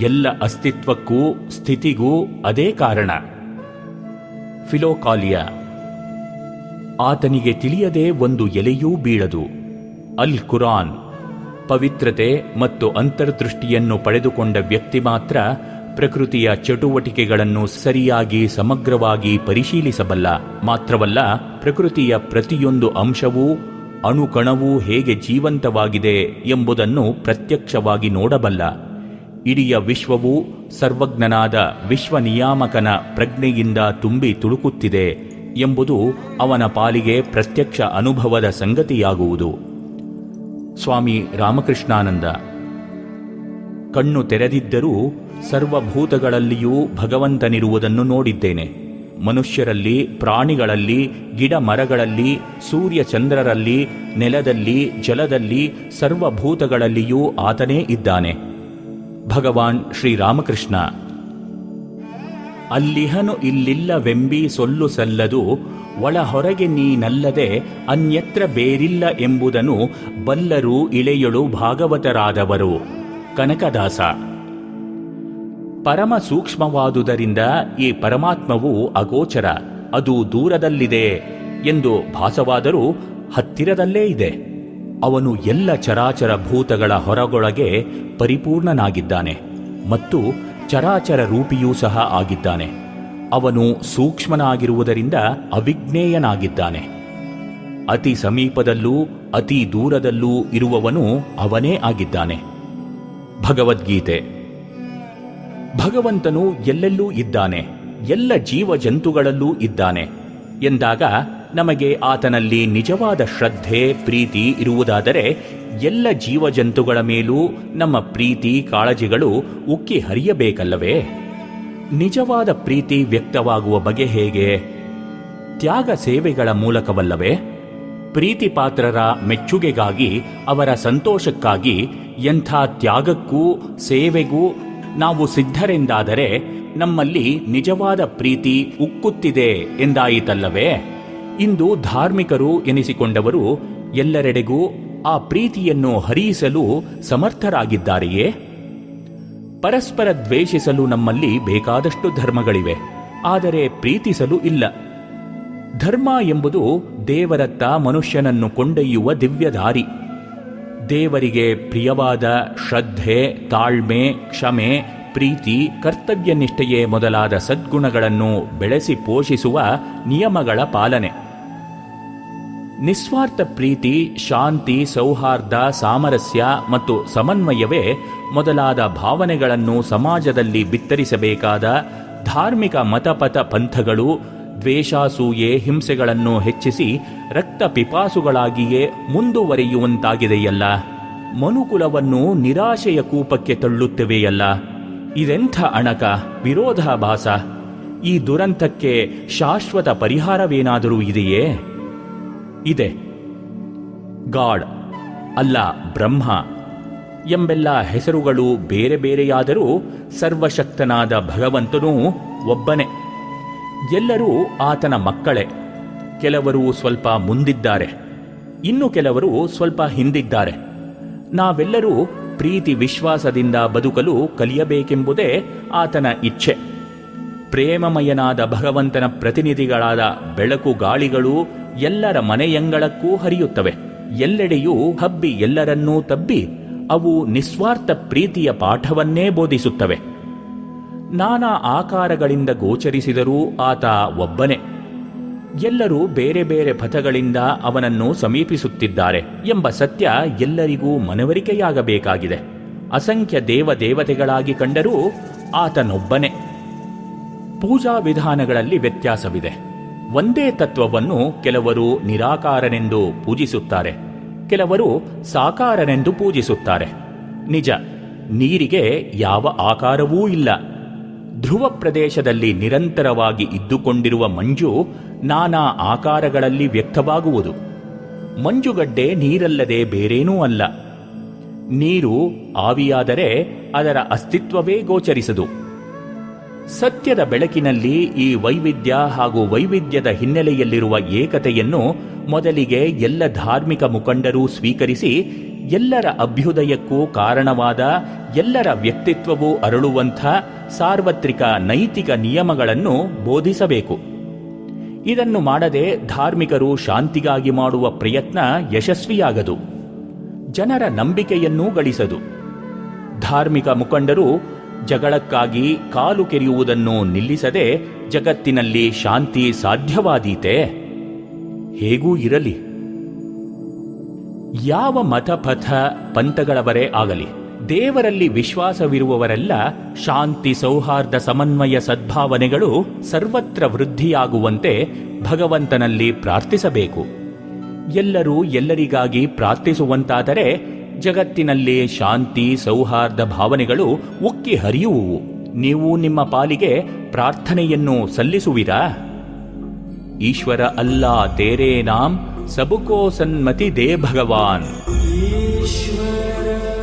ಎಲ್ಲ ಅಸ್ತಿತ್ವಕ್ಕೂ ಸ್ಥಿತಿಗೂ ಅದೇ ಕಾರಣ. ಫಿಲೋಕಾಲಿಯಾ. ಆತನಿಗೆ ತಿಳಿಯದೆ ಒಂದು ಎಲೆಯೂ ಬೀಳದು. ಅಲ್ ಕುರಾನ್. ಪವಿತ್ರತೆ ಮತ್ತು ಅಂತರ್ದೃಷ್ಟಿಯನ್ನು ಪಡೆದುಕೊಂಡ ವ್ಯಕ್ತಿ ಮಾತ್ರ ಪ್ರಕೃತಿಯ ಚಟುವಟಿಕೆಗಳನ್ನು ಸರಿಯಾಗಿ ಸಮಗ್ರವಾಗಿ ಪರಿಶೀಲಿಸಬಲ್ಲ. ಮಾತ್ರವಲ್ಲ, ಪ್ರಕೃತಿಯ ಪ್ರತಿಯೊಂದು ಅಂಶವೂ ಅಣುಕಣವೂ ಹೇಗೆ ಜೀವಂತವಾಗಿದೆ ಎಂಬುದನ್ನು ಪ್ರತ್ಯಕ್ಷವಾಗಿ ನೋಡಬಲ್ಲ. ಇಡೀ ವಿಶ್ವವು ಸರ್ವಜ್ಞನಾದ ವಿಶ್ವನಿಯಾಮಕನ ಪ್ರಜ್ಞೆಯಿಂದ ತುಂಬಿ ತುಳುಕುತ್ತಿದೆ ಎಂಬುದು ಅವನ ಪಾಲಿಗೆ ಪ್ರತ್ಯಕ್ಷ ಅನುಭವದ ಸಂಗತಿಯಾಗುವುದು. ಸ್ವಾಮಿ ರಾಮಕೃಷ್ಣಾನಂದ. ಕಣ್ಣು ತೆರೆದಿದ್ದರೂ ಸರ್ವಭೂತಗಳಲ್ಲಿಯೂ ಭಗವಂತನಿರುವುದನ್ನು ನೋಡಿದ್ದೇನೆ. ಮನುಷ್ಯರಲ್ಲಿ, ಪ್ರಾಣಿಗಳಲ್ಲಿ, ಗಿಡ ಮರಗಳಲ್ಲಿ, ಸೂರ್ಯ ಚಂದ್ರರಲ್ಲಿ, ನೆಲದಲ್ಲಿ, ಜಲದಲ್ಲಿ, ಸರ್ವಭೂತಗಳಲ್ಲಿಯೂ ಆತನೇ ಇದ್ದಾನೆ. ಭಗವಾನ್ ಶ್ರೀರಾಮಕೃಷ್ಣ. ಅಲ್ಲಿಹನು ಇಲ್ಲಿಲ್ಲವೆಂಬಿ ಸೊಲ್ಲು ಸಲ್ಲದು, ಒಳ ಹೊರಗೆ ನೀನಲ್ಲದೆ ಅನ್ಯತ್ರ ಬೇರಿಲ್ಲ ಎಂಬುದನ್ನು ಬಲ್ಲರು ಇಳೆಯಳು ಭಾಗವತರಾದವರು. ಕನಕದಾಸ. ಪರಮ ಸೂಕ್ಷ್ಮವಾದುದರಿಂದ ಈ ಪರಮಾತ್ಮವು ಅಗೋಚರ, ಅದು ದೂರದಲ್ಲಿದೆ ಎಂದು ಭಾಸವಾದರೂ ಹತ್ತಿರದಲ್ಲೇ ಇದೆ. ಅವನು ಎಲ್ಲ ಚರಾಚರ ಭೂತಗಳ ಹೊರಗೊಳಗೆ ಪರಿಪೂರ್ಣನಾಗಿದ್ದಾನೆ ಮತ್ತು ಚರಾಚರ ರೂಪಿಯೂ ಸಹ ಆಗಿದ್ದಾನೆ. ಅವನು ಸೂಕ್ಷ್ಮನಾಗಿರುವುದರಿಂದ ಅವಿಜ್ಞೇಯನಾಗಿದ್ದಾನೆ. ಅತಿ ಸಮೀಪದಲ್ಲೂ ಅತಿ ದೂರದಲ್ಲೂ ಇರುವವನು ಅವನೇ ಆಗಿದ್ದಾನೆ. ಭಗವದ್ಗೀತೆ. ಭಗವಂತನು ಎಲ್ಲೆಲ್ಲೂ ಇದ್ದಾನೆ, ಎಲ್ಲ ಜೀವ ಜಂತುಗಳಲ್ಲೂ ಇದ್ದಾನೆ ಎಂದಾಗ ನಮಗೆ ಆತನಲ್ಲಿ ನಿಜವಾದ ಶ್ರದ್ಧೆ, ಪ್ರೀತಿ ಇರುವುದಾದರೆ ಎಲ್ಲ ಜೀವಜಂತುಗಳ ಮೇಲೂ ನಮ್ಮ ಪ್ರೀತಿ, ಕಾಳಜಿಗಳು ಉಕ್ಕಿ ಹರಿಯಬೇಕಲ್ಲವೇ? ನಿಜವಾದ ಪ್ರೀತಿ ವ್ಯಕ್ತವಾಗುವ ಬಗೆ ಹೇಗೆ? ತ್ಯಾಗ ಸೇವೆಗಳ ಮೂಲಕವಲ್ಲವೇ? ಪ್ರೀತಿ ಪಾತ್ರರ ಮೆಚ್ಚುಗೆಗಾಗಿ, ಅವರ ಸಂತೋಷಕ್ಕಾಗಿ ಎಂಥ ತ್ಯಾಗಕ್ಕೂ ಸೇವೆಗೂ ನಾವು ಸಿದ್ಧರೆಂದಾದರೆ ನಮ್ಮಲ್ಲಿ ನಿಜವಾದ ಪ್ರೀತಿ ಉಕ್ಕುತ್ತಿದೆ ಎಂದಾಯಿತಲ್ಲವೇ? ಇಂದು ಧಾರ್ಮಿಕರು ಎನಿಸಿಕೊಂಡವರು ಎಲ್ಲರೆಡೆಗೂ ಆ ಪ್ರೀತಿಯನ್ನು ಹರಿಸಲು ಸಮರ್ಥರಾಗಿದ್ದಾರೆಯೇ? ಪರಸ್ಪರ ದ್ವೇಷಿಸಲು ನಮ್ಮಲ್ಲಿ ಬೇಕಾದಷ್ಟು ಧರ್ಮಗಳಿವೆ, ಆದರೆ ಪ್ರೀತಿಸಲು ಇಲ್ಲ. ಧರ್ಮ ಎಂಬುದು ದೇವರತ್ತ ಮನುಷ್ಯನನ್ನು ಕೊಂಡೊಯ್ಯುವ ದಿವ್ಯದಾರಿ. ದೇವರಿಗೆ ಪ್ರಿಯವಾದ ಶ್ರದ್ಧೆ, ತಾಳ್ಮೆ, ಕ್ಷಮೆ, ಪ್ರೀತಿ, ಕರ್ತವ್ಯನಿಷ್ಠೆಯೇ ಮೊದಲಾದ ಸದ್ಗುಣಗಳನ್ನು ಬೆಳೆಸಿ ಪೋಷಿಸುವ ನಿಯಮಗಳ ಪಾಲನೆ. ನಿಸ್ವಾರ್ಥ ಪ್ರೀತಿ, ಶಾಂತಿ, ಸೌಹಾರ್ದ, ಸಾಮರಸ್ಯ ಮತ್ತು ಸಮನ್ವಯವೇ ಮೊದಲಾದ ಭಾವನೆಗಳನ್ನು ಸಮಾಜದಲ್ಲಿ ಬಿತ್ತರಿಸಬೇಕಾದ ಧಾರ್ಮಿಕ ಮತಪಥ ಪಂಥಗಳು ದ್ವೇಷಾಸೂಯೆ, ಹಿಂಸೆಗಳನ್ನು ಹೆಚ್ಚಿಸಿ ರಕ್ತ ಪಿಪಾಸುಗಳಾಗಿಯೇ ಮುಂದುವರಿಯುವಂತಾಗಿದೆಯಲ್ಲ. ಮನುಕುಲವನ್ನು ನಿರಾಶೆಯ ಕೂಪಕ್ಕೆ ತಳ್ಳುತ್ತವೆಯಲ್ಲ. ಇದೆಂಥ ಅಣಕ, ವಿರೋಧಾಭಾಸ! ಈ ದುರಂತಕ್ಕೆ ಶಾಶ್ವತ ಪರಿಹಾರವೇನಾದರೂ ಇದೆಯೇ? ಇದೆ. ಗಾಡ್ ಅಲ್ಲ, ಬ್ರಹ್ಮ ಎಂಬೆಲ್ಲ ಹೆಸರುಗಳು ಬೇರೆ ಬೇರೆಯಾದರೂ ಸರ್ವಶಕ್ತನಾದ ಭಗವಂತನೂ ಒಬ್ಬನೇ. ಎಲ್ಲರೂ ಆತನ ಮಕ್ಕಳೇ. ಕೆಲವರು ಸ್ವಲ್ಪ ಮುಂದಿದ್ದಾರೆ, ಇನ್ನು ಕೆಲವರು ಸ್ವಲ್ಪ ಹಿಂದಿದ್ದಾರೆ. ನಾವೆಲ್ಲರೂ ಪ್ರೀತಿ ವಿಶ್ವಾಸದಿಂದ ಬದುಕಲು ಕಲಿಯಬೇಕೆಂಬುದೇ ಆತನ ಇಚ್ಛೆ. ಪ್ರೇಮಮಯನಾದ ಭಗವಂತನ ಪ್ರತಿನಿಧಿಗಳಾದ ಬೆಳಕು ಗಾಳಿಗಳು ಎಲ್ಲರ ಮನೆಯಂಗಳಕ್ಕೂ ಹರಿಯುತ್ತವೆ. ಎಲ್ಲೆಡೆಯೂ ಹಬ್ಬಿ ಎಲ್ಲರನ್ನೂ ತಬ್ಬಿ ಅವು ನಿಸ್ವಾರ್ಥ ಪ್ರೀತಿಯ ಪಾಠವನ್ನೇ ಬೋಧಿಸುತ್ತವೆ. ನಾನಾ ಆಕಾರಗಳಿಂದ ಗೋಚರಿಸಿದರೂ ಆತ ಒಬ್ಬನೇ. ಎಲ್ಲರೂ ಬೇರೆ ಬೇರೆ ಪಥಗಳಿಂದ ಅವನನ್ನು ಸಮೀಪಿಸುತ್ತಿದ್ದಾರೆ ಎಂಬ ಸತ್ಯ ಎಲ್ಲರಿಗೂ ಮನವರಿಕೆಯಾಗಬೇಕಾಗಿದೆ. ಅಸಂಖ್ಯ ದೇವತೆಗಳಾಗಿ ಕಂಡರೂ ಆತನೊಬ್ಬನೇ. ಪೂಜಾ ವಿಧಾನಗಳಲ್ಲಿ ವ್ಯತ್ಯಾಸವಿದೆ. ಒಂದೇ ತತ್ವವನ್ನು ಕೆಲವರು ನಿರಾಕಾರನೆಂದು ಪೂಜಿಸುತ್ತಾರೆ, ಕೆಲವರು ಸಾಕಾರನೆಂದು ಪೂಜಿಸುತ್ತಾರೆ. ನಿಜ, ನೀರಿಗೆ ಯಾವ ಆಕಾರವೂ ಇಲ್ಲ. ಧ್ರುವ ಪ್ರದೇಶದಲ್ಲಿ ನಿರಂತರವಾಗಿ ಇದ್ದುಕೊಂಡಿರುವ ಮಂಜು ನಾನಾ ಆಕಾರಗಳಲ್ಲಿ ವ್ಯಕ್ತವಾಗುವುದು. ಮಂಜುಗಡ್ಡೆ ನೀರಲ್ಲದೆ ಬೇರೇನೂ ಅಲ್ಲ. ನೀರು ಆವಿಯಾದರೆ ಅದರ ಅಸ್ತಿತ್ವವೇ ಗೋಚರಿಸದು. ಸತ್ಯದ ಬೆಳಕಿನಲ್ಲಿ ಈ ವೈವಿಧ್ಯ ಹಾಗೂ ವೈವಿಧ್ಯದ ಹಿನ್ನೆಲೆಯಲ್ಲಿರುವ ಏಕತೆಯನ್ನು ಮೊದಲಿಗೆ ಎಲ್ಲ ಧಾರ್ಮಿಕ ಮುಖಂಡರೂ ಸ್ವೀಕರಿಸಿ, ಎಲ್ಲರ ಅಭ್ಯುದಯಕ್ಕೂ ಕಾರಣವಾದ, ಎಲ್ಲರ ವ್ಯಕ್ತಿತ್ವವೂ ಅರಳುವಂಥ ಸಾರ್ವತ್ರಿಕ ನೈತಿಕ ನಿಯಮಗಳನ್ನು ಬೋಧಿಸಬೇಕು. ಇದನ್ನು ಮಾಡದೆ ಧಾರ್ಮಿಕರು ಶಾಂತಿಗಾಗಿ ಮಾಡುವ ಪ್ರಯತ್ನ ಯಶಸ್ವಿಯಾಗದು, ಜನರ ನಂಬಿಕೆಯನ್ನೂ ಗಳಿಸದು. ಧಾರ್ಮಿಕ ಮುಖಂಡರು ಜಗಳಕ್ಕಾಗಿ ಕಾಲು ಕೆರೆಯುವುದನ್ನು ನಿಲ್ಲಿಸದೆ ಜಗತ್ತಿನಲ್ಲಿ ಶಾಂತಿ ಸಾಧ್ಯವಾದೀತೆ? ಹೇಗೂ ಇರಲಿ. ಯಾವ ಮತಪಥ ಪಂಥಗಳವರೇ ಆಗಲಿ, ದೇವರಲ್ಲಿ ವಿಶ್ವಾಸವಿರುವವರೆಲ್ಲ ಶಾಂತಿ, ಸೌಹಾರ್ದ, ಸಮನ್ವಯ, ಸದ್ಭಾವನೆಗಳು ಸರ್ವತ್ರ ವೃದ್ಧಿಯಾಗುವಂತೆ ಭಗವಂತನಲ್ಲಿ ಪ್ರಾರ್ಥಿಸಬೇಕು. ಎಲ್ಲರೂ ಎಲ್ಲರಿಗಾಗಿ ಪ್ರಾರ್ಥಿಸುವಂತಾದರೆ ಜಗತ್ತಿನಲ್ಲಿ ಶಾಂತಿ, ಸೌಹಾರ್ದ ಭಾವನೆಗಳು ಉಕ್ಕಿ ಹರಿಯುವುವು. ನೀವು ನಿಮ್ಮ ಪಾಲಿಗೆ ಪ್ರಾರ್ಥನೆಯನ್ನು ಸಲ್ಲಿಸುವಿರಾ? ಈಶ್ವರ ಅಲ್ಲಾ ತೇರೇ ನಾಮ್ ಸಬುಕೋ ಸನ್ಮತಿ ದೇ ಭಗವಾನ್. ईश्वर